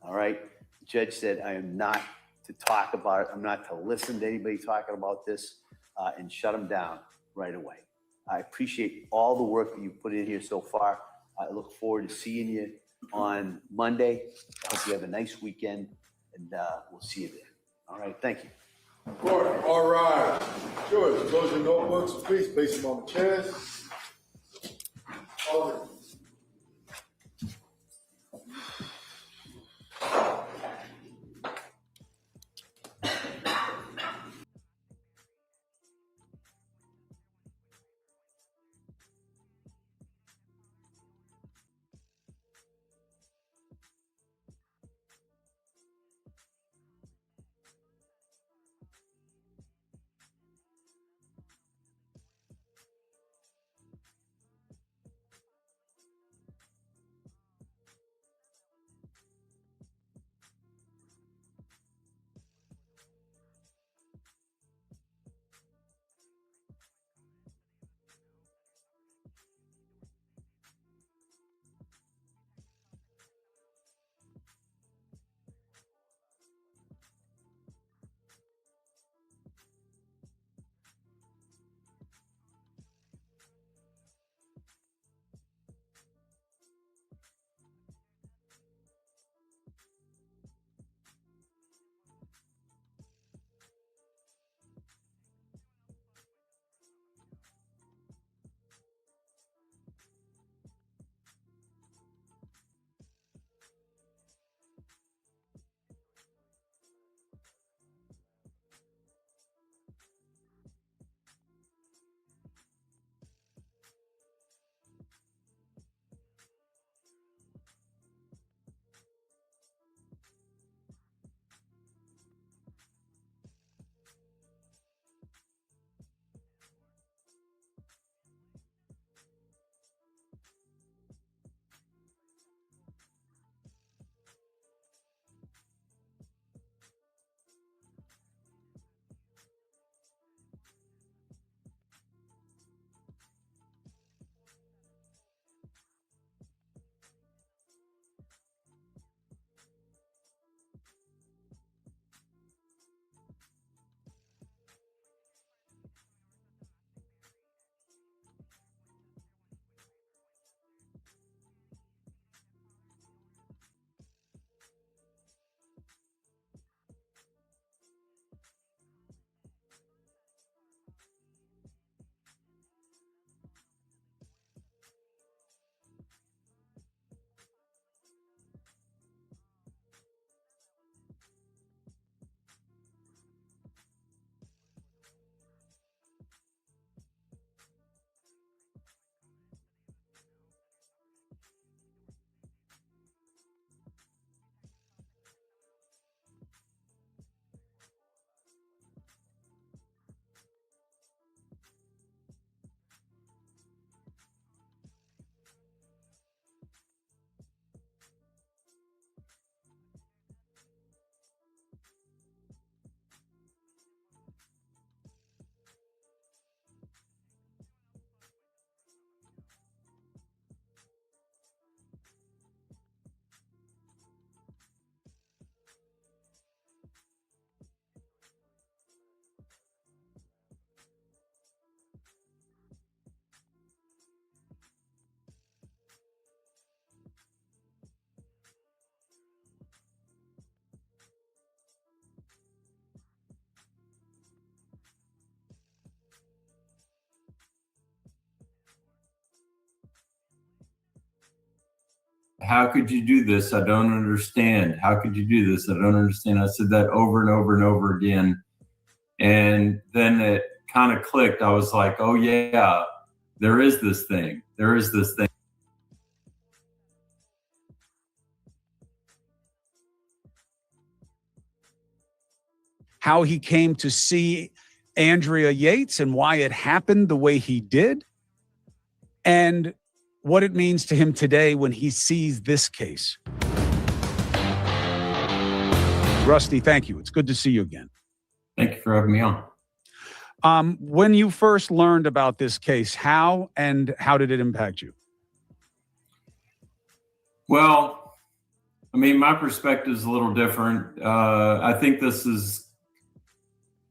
All right. The judge said, I am not to talk about it. I'm not to listen to anybody talking about this and shut them down right away. I appreciate all the work that you've put in here so far. I look forward to seeing you on Monday. I hope you have a nice weekend, and we'll see you there. All right, thank you. Court, all right. Sure, close your notebooks, please. Place them on the chairs. All right. how could you do this? I don't understand. How could you do this? I don't understand. I said that over and over and over again. And then it kind of clicked. I was like, oh yeah, there is this thing. There is this thing. How he came to see Andrea Yates and why it happened the way he did, and what it means to him today when he sees this case. Rusty, thank you. It's good to see you again. Thank you for having me on. When you first learned about this case, how did it impact you? Well, I mean, my perspective is a little different. I think this has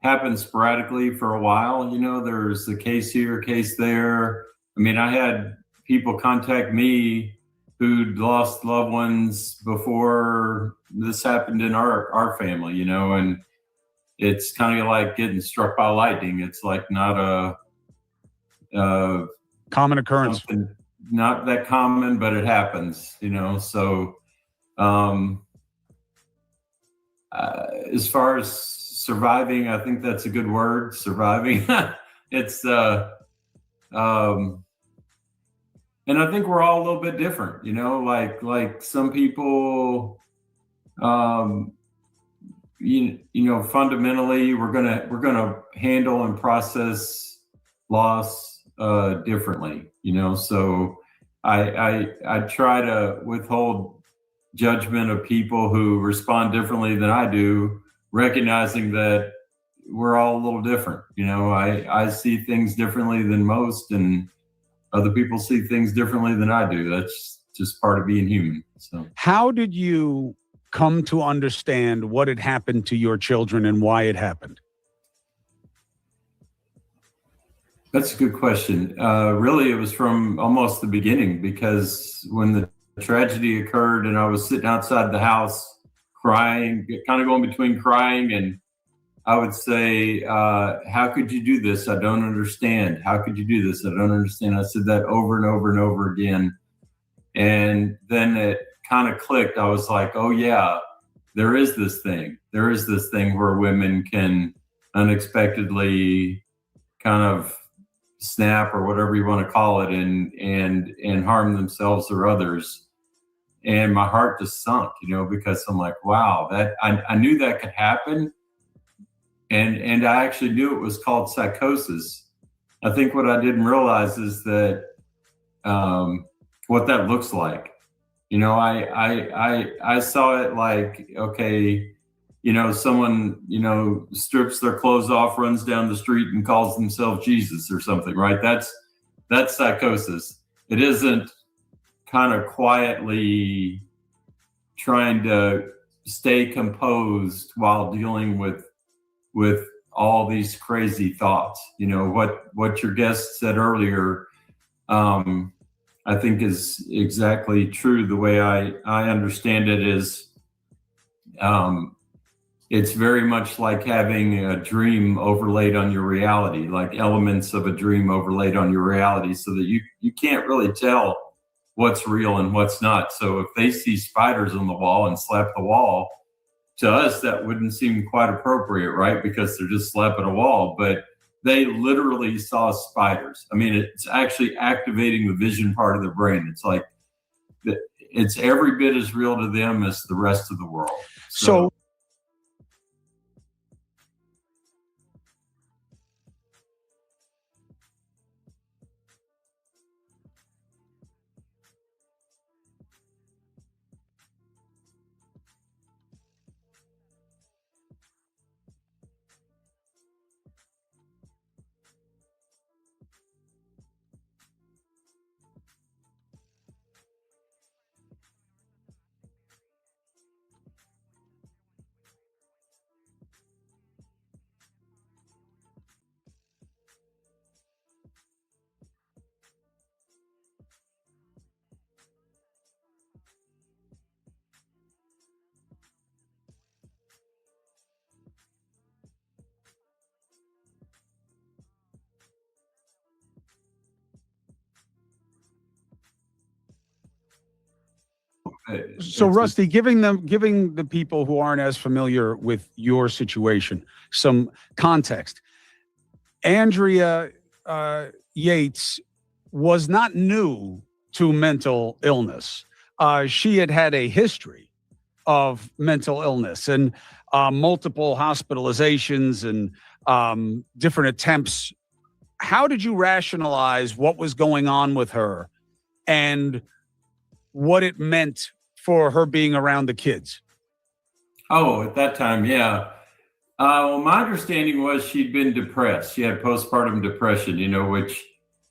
happened sporadically for a while. You know, there's a case here, a case there. I mean, I had people contact me who'd lost loved ones before this happened in our family, you know, and it's kind of like getting struck by lightning. It's like not a common occurrence. Not that common, but it happens, you know. So as far as surviving, I think that's a good word, surviving. It's and I think we're all a little bit different, you know, like some people, you know, fundamentally we're gonna handle and process loss differently, you know. So I try to withhold judgment of people who respond differently than I do, recognizing that we're all a little different. You know, I see things differently than most, and other people see things differently than I do. That's just part of being human. So, how did you come to understand what had happened to your children and why it happened? That's a good question. Really, it was from almost the beginning, because when the tragedy occurred and I was sitting outside the house crying, kind of going between crying and I would say, how could you do this? I don't understand. How could you do this? I don't understand. I said that over and over and over again. And then it kind of clicked. I was like, oh yeah, there is this thing. There is this thing where women can unexpectedly kind of snap, or whatever you want to call it, and harm themselves or others. And my heart just sunk, you know, because I'm like, wow, that I knew that could happen. And I actually knew it was called psychosis. I think what I didn't realize is that what that looks like. You know, I saw it like, okay, you know, someone, you know, strips their clothes off, runs down the street and calls themselves Jesus or something, right? That's psychosis. It isn't kind of quietly trying to stay composed while dealing with all these crazy thoughts. You know, what your guest said earlier, I think is exactly true. The way I understand it is, it's very much like having a dream overlaid on your reality, like elements of a dream overlaid on your reality, so that you can't really tell what's real and what's not. So if they see spiders on the wall and slap the wall, to us, that wouldn't seem quite appropriate, right? Because they're just slapping a wall, but they literally saw spiders. I mean, it's actually activating the vision part of the brain. It's like, it's every bit as real to them as the rest of the world. So So Rusty, giving the people who aren't as familiar with your situation some context. Andrea Yates was not new to mental illness. She had a history of mental illness and multiple hospitalizations and different attempts. How did you rationalize what was going on with her and what it meant for her being around the kids? Oh, at that time, yeah. Well, my understanding was she'd been depressed. She had postpartum depression, which,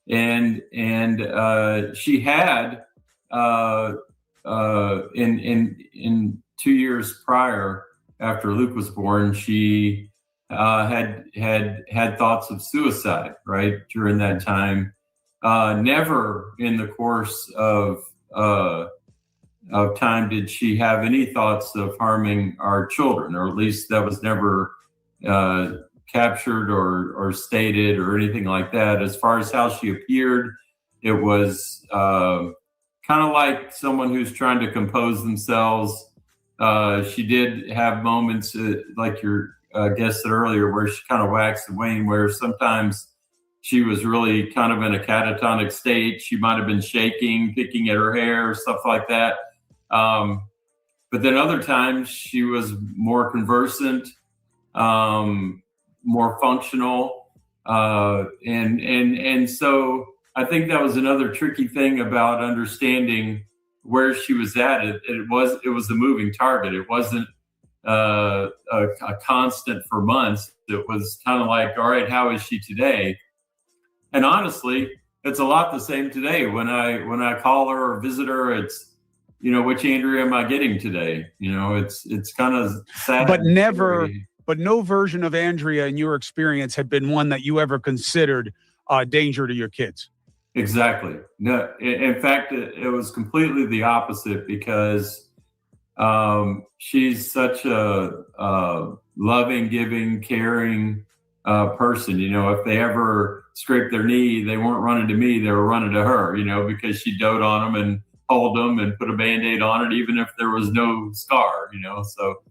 and she had in 2 years prior, after Luke was born, she had thoughts of suicide, right, during that time. Never in the course of time did she have any thoughts of harming our children, or at least that was never captured or stated or anything like that. As far as how she appeared, it was kind of like someone who's trying to compose themselves. She did have moments like your guest said earlier, where she kind of waxed and waned, where sometimes she was really kind of in a catatonic state. She might have been shaking, picking at her hair, stuff like that. But then other times she was more conversant, more functional. And so I think that was another tricky thing about understanding where she was at. It was a moving target. It wasn't a constant for months. It was kind of like, all right, how is she today? And honestly, it's a lot the same today. When I call her or visit her, it's, which Andrea am I getting today? It's kind of sad. But no version of Andrea in your experience had been one that you ever considered a danger to your kids. Exactly. No, in fact, it was completely the opposite, because she's such a loving, giving, caring person. If they ever scraped their knee, they weren't running to me, they were running to her, because she dote on them and hold them and put a Band-Aid on it, even if there was no scar, So,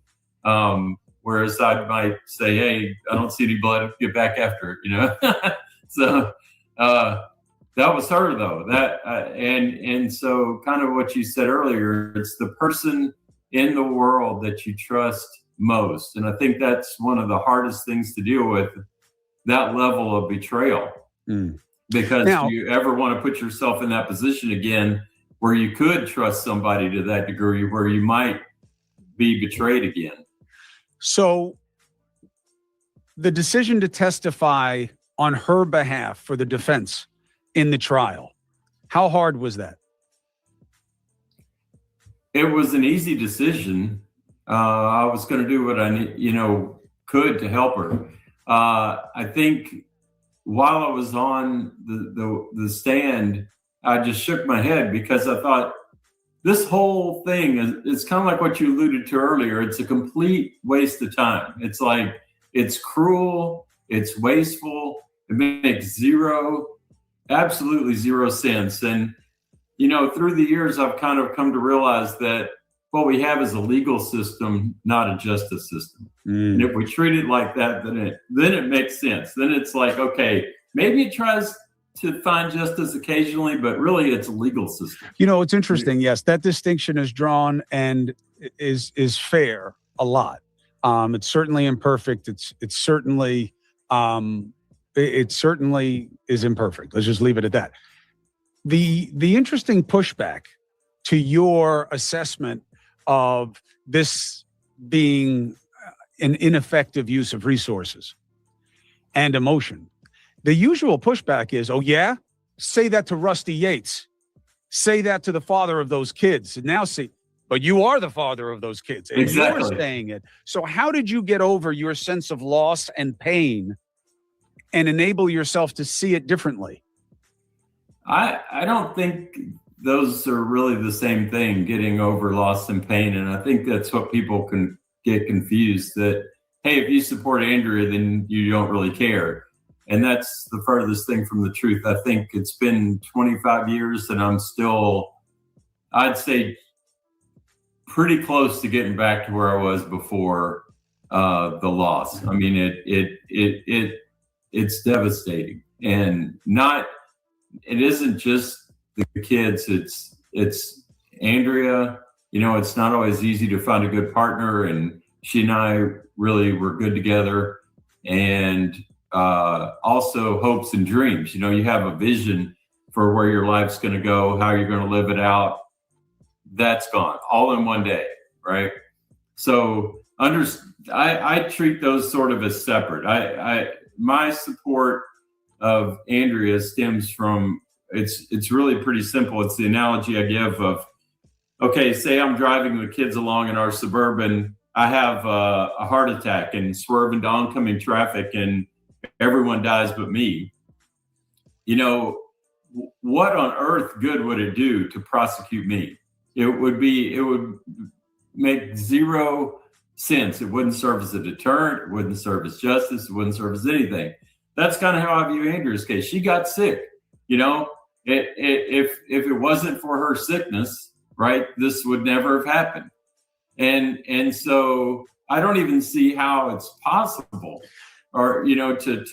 whereas I might say, hey, I don't see any blood, get back after it, So, that was her though. And so kind of what you said earlier, it's the person in the world that you trust most. And I think that's one of the hardest things to deal with, that level of betrayal. Because do you ever want to put yourself in that position again where you could trust somebody to that degree, where you might be betrayed again? So the decision to testify on her behalf for the defense in the trial, how hard was that? It was an easy decision. I was going to do what I could to help her. I think while I was on the stand, I just shook my head, because I thought this whole thing is kind of like what you alluded to earlier. It's a complete waste of time. It's like, it's cruel, it's wasteful, it makes absolutely zero sense. And, through the years, I've kind of come to realize that what we have is a legal system, not a justice system. And if we treat it like that, then it makes sense. Then it's like, okay, maybe it tries to find justice occasionally, but really it's a legal system. It's interesting. Yes, that distinction is drawn and is fair a lot. It's certainly imperfect. It certainly is imperfect. Let's just leave it at that. The interesting pushback to your assessment of this being an ineffective use of resources and emotion, the usual pushback is, oh yeah, say that to Rusty Yates, say that to the father of those kids, and now see, but you are the father of those kids, and exactly. You're saying it. So how did you get over your sense of loss and pain and enable yourself to see it differently? I don't think those are really the same thing, getting over loss and pain. And I think that's what people can get confused, that, hey, if you support Andrea, then you don't really care. And that's the furthest thing from the truth. I think it's been 25 years and I'm still, I'd say, pretty close to getting back to where I was before the loss. I mean, it's devastating, and it isn't just the kids. It's Andrea. You know, it's not always easy to find a good partner, and she and I really were good together. And also hopes and dreams. You know, you have a vision for where your life's going to go, how you're going to live it out. That's gone all in one day, right? So I treat those sort of as separate. My support of Andrea stems from, it's really pretty simple. It's the analogy I give of, okay, say I'm driving the kids along in our Suburban, I have a heart attack and swerve into oncoming traffic and everyone dies but me. You know, what on earth good would it do to prosecute me? It would make zero sense. It wouldn't serve as a deterrent. It wouldn't serve as justice. It wouldn't serve as anything. That's kind of how I view Andrea's case. She got sick. You know, if it wasn't for her sickness, right, this would never have happened. And so I don't even see how it's possible, or, you know, to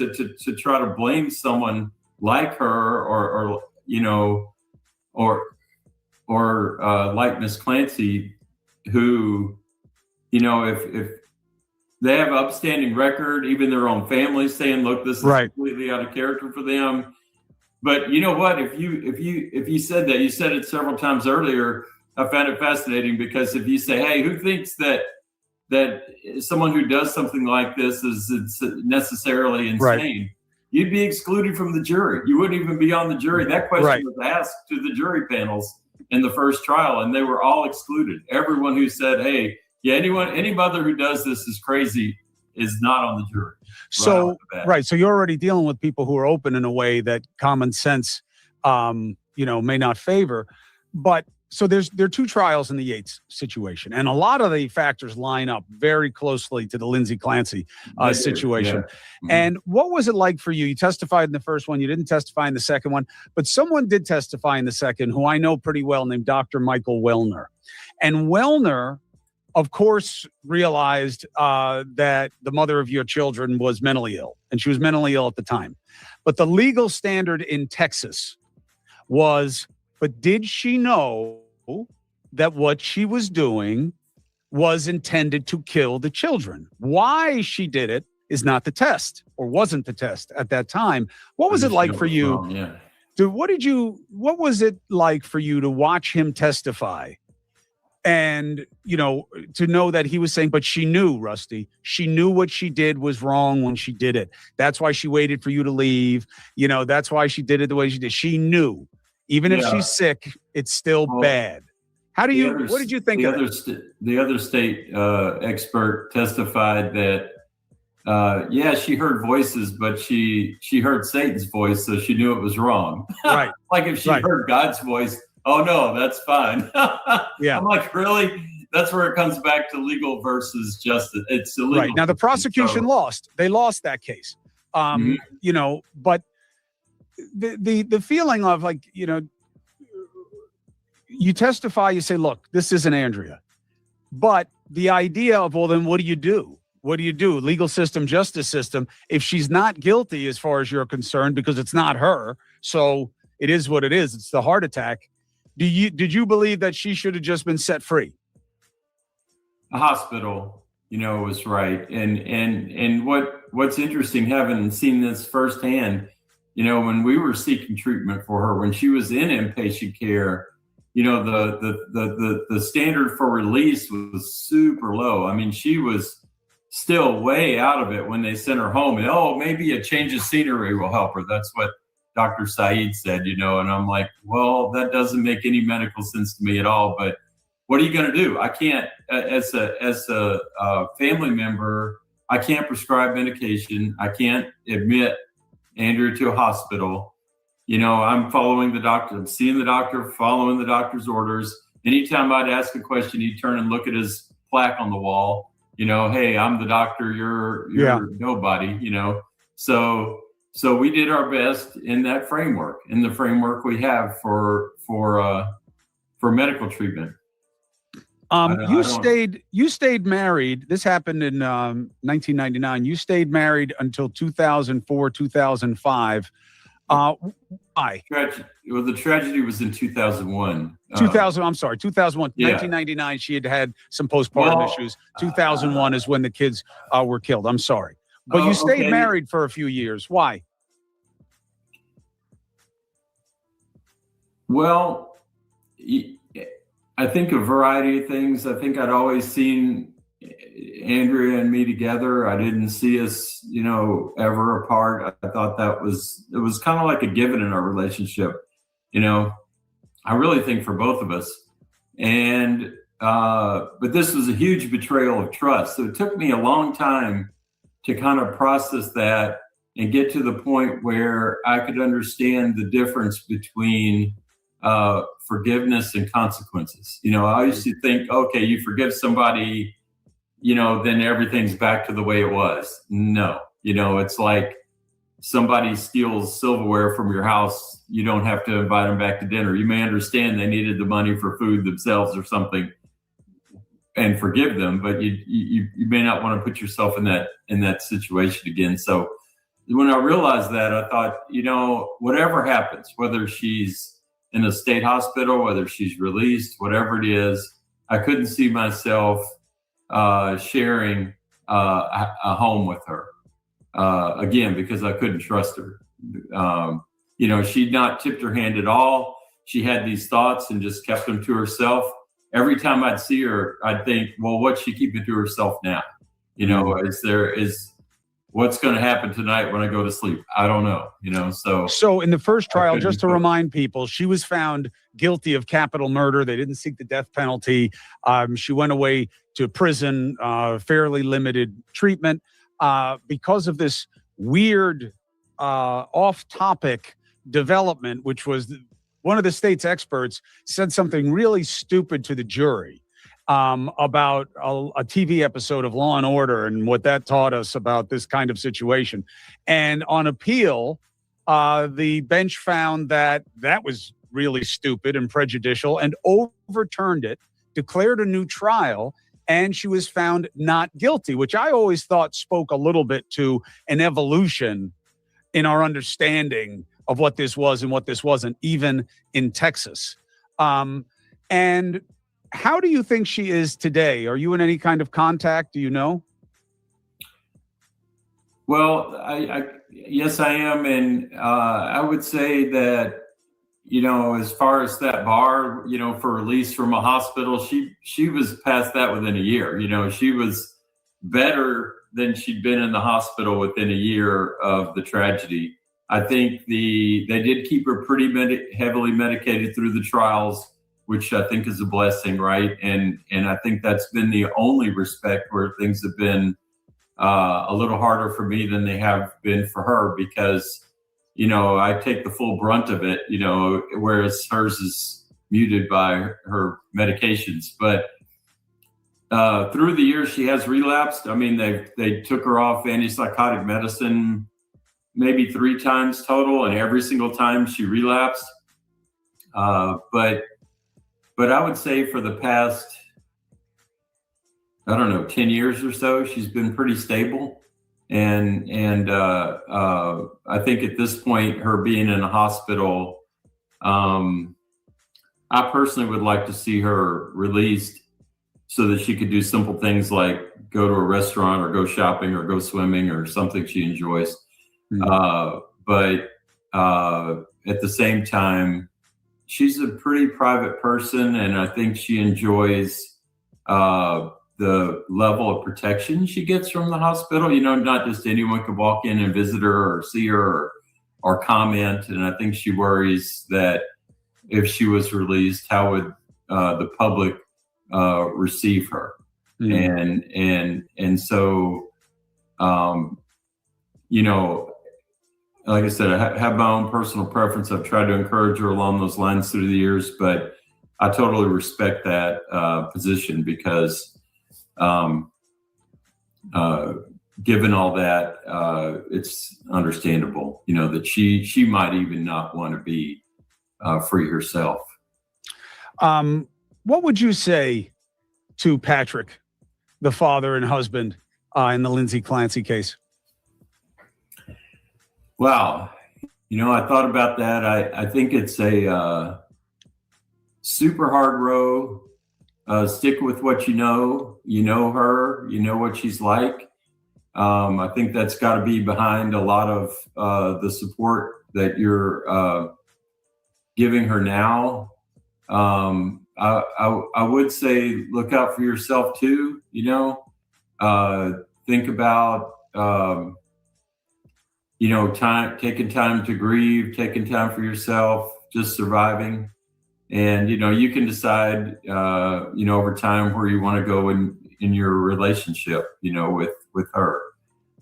try to blame someone like her or you know, or like Miss Clancy, who, you know, if they have an upstanding record, even their own family saying, look, this is completely out of character for them. But you know what, if you said that, you said it several times earlier, I found it fascinating, because if you say, hey, who thinks that someone who does something like this is necessarily insane, you'd be excluded from the jury. You wouldn't even be on the jury. That question was asked to the jury panels in the first trial, and they were all excluded. Everyone who said, hey, yeah, any mother who does this is crazy is not on the jury. So, so you're already dealing with people who are open in a way that common sense, you know, may not favor. But so there are two trials in the Yates situation, and a lot of the factors line up very closely to the Lindsay Clancy situation. Yeah. And what was it like for you? You testified in the first one, you didn't testify in the second one, but someone did testify in the second who I know pretty well, named Dr. Michael Wellner. And Wellner, of course, realized that the mother of your children was mentally ill, and she was mentally ill at the time. But the legal standard in Texas was, but did she know that what she was doing was intended to kill the children? Why she did it is not the test, or wasn't the test at that time. What was it like for you? What was it like for you to watch him testify? And, you know, to know that he was saying, but she knew, Rusty, she knew what she did was wrong when she did it. That's why she waited for you to leave. You know, that's why she did it the way she did. She knew. Even if she's sick, it's still bad. What did you think of that? The other state expert testified that, she heard voices, but she heard Satan's voice, so she knew it was wrong. Right. Like if she heard God's voice, oh no, that's fine. Yeah. I'm like, really? That's where it comes back to legal versus justice. It's illegal. Right. Now the prosecution lost. They lost that case. You know, but the feeling of, like, you know, you testify, you say, look, this isn't Andrea. But the idea of, well, then what do you do? What do you do? Legal system, justice system. If she's not guilty as far as you're concerned, because it's not her, so it is what it is. It's the heart attack. Did you believe that she should have just been set free? The hospital, you know, was right. And what's interesting, having seen this firsthand, you know, when we were seeking treatment for her, when she was in inpatient care, you know, the standard for release was super low. I mean, she was still way out of it when they sent her home. And, maybe a change of scenery will help her. That's what Dr. Saeed said, you know, and I'm like, well, that doesn't make any medical sense to me at all. But what are you going to do? I can't, as a family member, I can't prescribe medication. I can't admit Andrea to a hospital. You know, I'm following the doctor. I'm seeing the doctor, following the doctor's orders. Anytime I'd ask a question, he'd turn and look at his plaque on the wall. You know, hey, I'm the doctor. You're nobody. You know, so we did our best in that framework, in the framework we have for medical treatment. You stayed married. This happened in 1999. You stayed married until 2004, 2005. Why? Well, the tragedy was in 2001. 2001. Yeah. 1999, she had some postpartum issues. 2001 is when the kids were killed. I'm sorry. But you stayed married for a few years. Why? Well, I think a variety of things. I think I'd always seen Andrea and me together. I didn't see us, ever apart. I thought it was kind of like a given in our relationship. I really think for both of us. And, but this was a huge betrayal of trust. So it took me a long time to kind of process that and get to the point where I could understand the difference between forgiveness and consequences. I used to think, okay, you forgive somebody, then everything's back to the way it was. No, it's like somebody steals silverware from your house. You don't have to invite them back to dinner. You may understand they needed the money for food themselves or something and forgive them, but you may not want to put yourself in that situation again. So when I realized that, I thought, whatever happens, whether she's in a state hospital, whether she's released, whatever it is, I couldn't see myself sharing a home with her again, because I couldn't trust her. She'd not tipped her hand at all. She had these thoughts and just kept them to herself. Every time I'd see her, I'd think, well, what's she keeping to herself now? What's going to happen tonight when I go to sleep? I don't know, So in the first trial, just to remind people, she was found guilty of capital murder. They didn't seek the death penalty. She went away to prison, fairly limited treatment. Because of this weird off-topic development, which was one of the state's experts said something really stupid to the jury about a TV episode of Law and Order and what that taught us about this kind of situation. And on appeal, the bench found that was really stupid and prejudicial and overturned it, declared a new trial, and she was found not guilty, which I always thought spoke a little bit to an evolution in our understanding of what this was and what this wasn't, even in Texas. And how do you think she is today? Are you in any kind of contact? Do you know? Well, yes, I am. And I would say that, as far as that bar, for release from a hospital, she was past that within a year. She was better than she'd been in the hospital within a year of the tragedy. I think they did keep her pretty heavily medicated through the trials, which I think is a blessing, right? And I think that's been the only respect where things have been a little harder for me than they have been for her, because I take the full brunt of it, whereas hers is muted by her medications. But through the years, she has relapsed. I mean, they took her off antipsychotic medicine maybe 3 times total, and every single time she relapsed. But I would say for the past, 10 years or so, she's been pretty stable. And I think at this point, her being in a hospital, I personally would like to see her released so that she could do simple things like go to a restaurant or go shopping or go swimming or something she enjoys. But at the same time, she's a pretty private person, and I think she enjoys the level of protection she gets from the hospital. Not just anyone could walk in and visit her or see her or comment. And I think she worries that if she was released, how would the public receive her? And so, like I said, I have my own personal preference. I've tried to encourage her along those lines through the years, but I totally respect that position because given all that, it's understandable, that she might even not want to be free herself. What would you say to Patrick, the father and husband in the Lindsay Clancy case? Wow. I thought about that. I think it's a super hard row. Stick with what you know. You know her. You know what she's like. I think that's got to be behind a lot of the support that you're giving her now. I would say look out for yourself too. Think about taking time to grieve, taking time for yourself, just surviving. And, you can decide, over time where you want to go in your relationship, with her.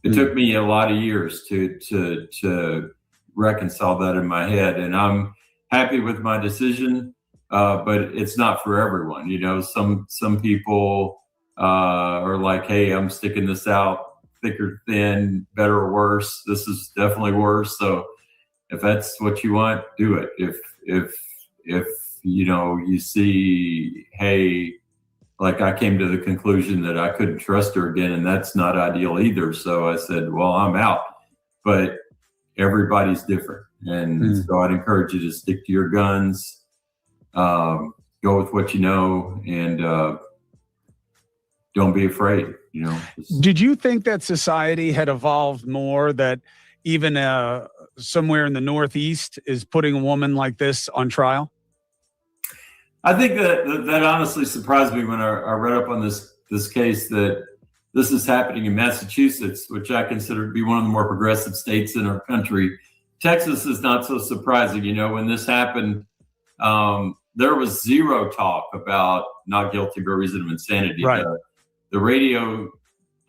It took me a lot of years to reconcile that in my head, and I'm happy with my decision. But it's not for everyone. Some people are like, hey, I'm sticking this out thick or thin, better or worse. This is definitely worse. So if that's what you want, do it. If you see, hey, like I came to the conclusion that I couldn't trust her again, and that's not ideal either. So I said, well, I'm out. But everybody's different. And so I'd encourage you to stick to your guns, go with what you know, and don't be afraid. Did you think that society had evolved more, that even somewhere in the Northeast is putting a woman like this on trial? I think that honestly surprised me when I read up on this case, that this is happening in Massachusetts, which I consider to be one of the more progressive states in our country. Texas is not so surprising. When this happened, there was zero talk about not guilty by reason of insanity. Right. The radio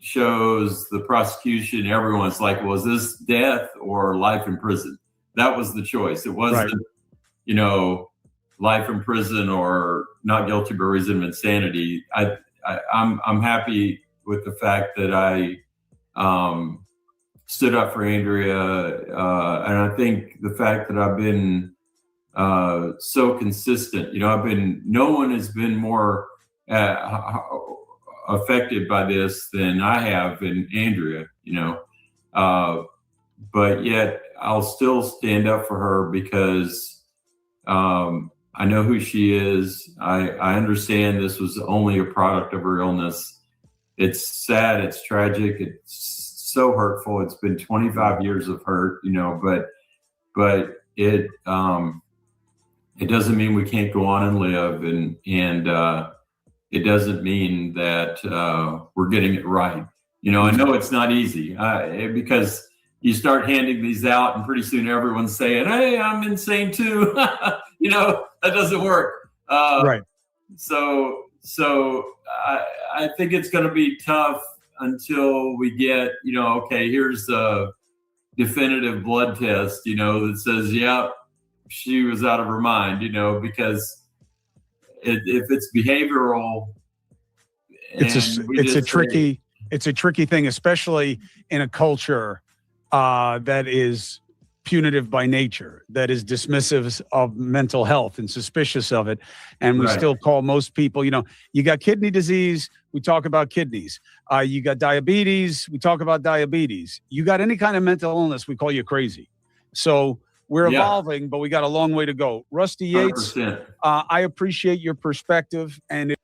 shows, the prosecution, everyone's like, well, is this death or life in prison? That was the choice. It wasn't, life in prison or not guilty by reason of insanity. I'm happy with the fact that I stood up for Andrea, and I think the fact that I've been so consistent. No one has been more affected by this than I have in Andrea. But yet I'll still stand up for her because I know who she is. I understand this was only a product of her illness. It's sad. It's tragic. It's so hurtful. It's been 25 years of hurt, but it doesn't mean we can't go on and live, and it doesn't mean that we're getting it right. I know it's not easy because you start handing these out, and pretty soon everyone's saying, "Hey, I'm insane too." That doesn't work. Right. So I think it's going to be tough until we get, okay, here's a definitive blood test, that says, yeah, she was out of her mind, because if it's behavioral, it's a tricky thing, especially in a culture that is punitive by nature, that is dismissive of mental health and suspicious of it. And we still call most people, you got kidney disease, we talk about kidneys. You got diabetes, we talk about diabetes. You got any kind of mental illness, we call you crazy. So we're evolving, but we got a long way to go. Rusty Yates, 100%. I appreciate your perspective, and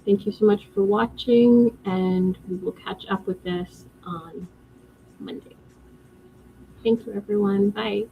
Thank you so much for watching, and we will catch up with this on Monday. Thank you, everyone. Bye.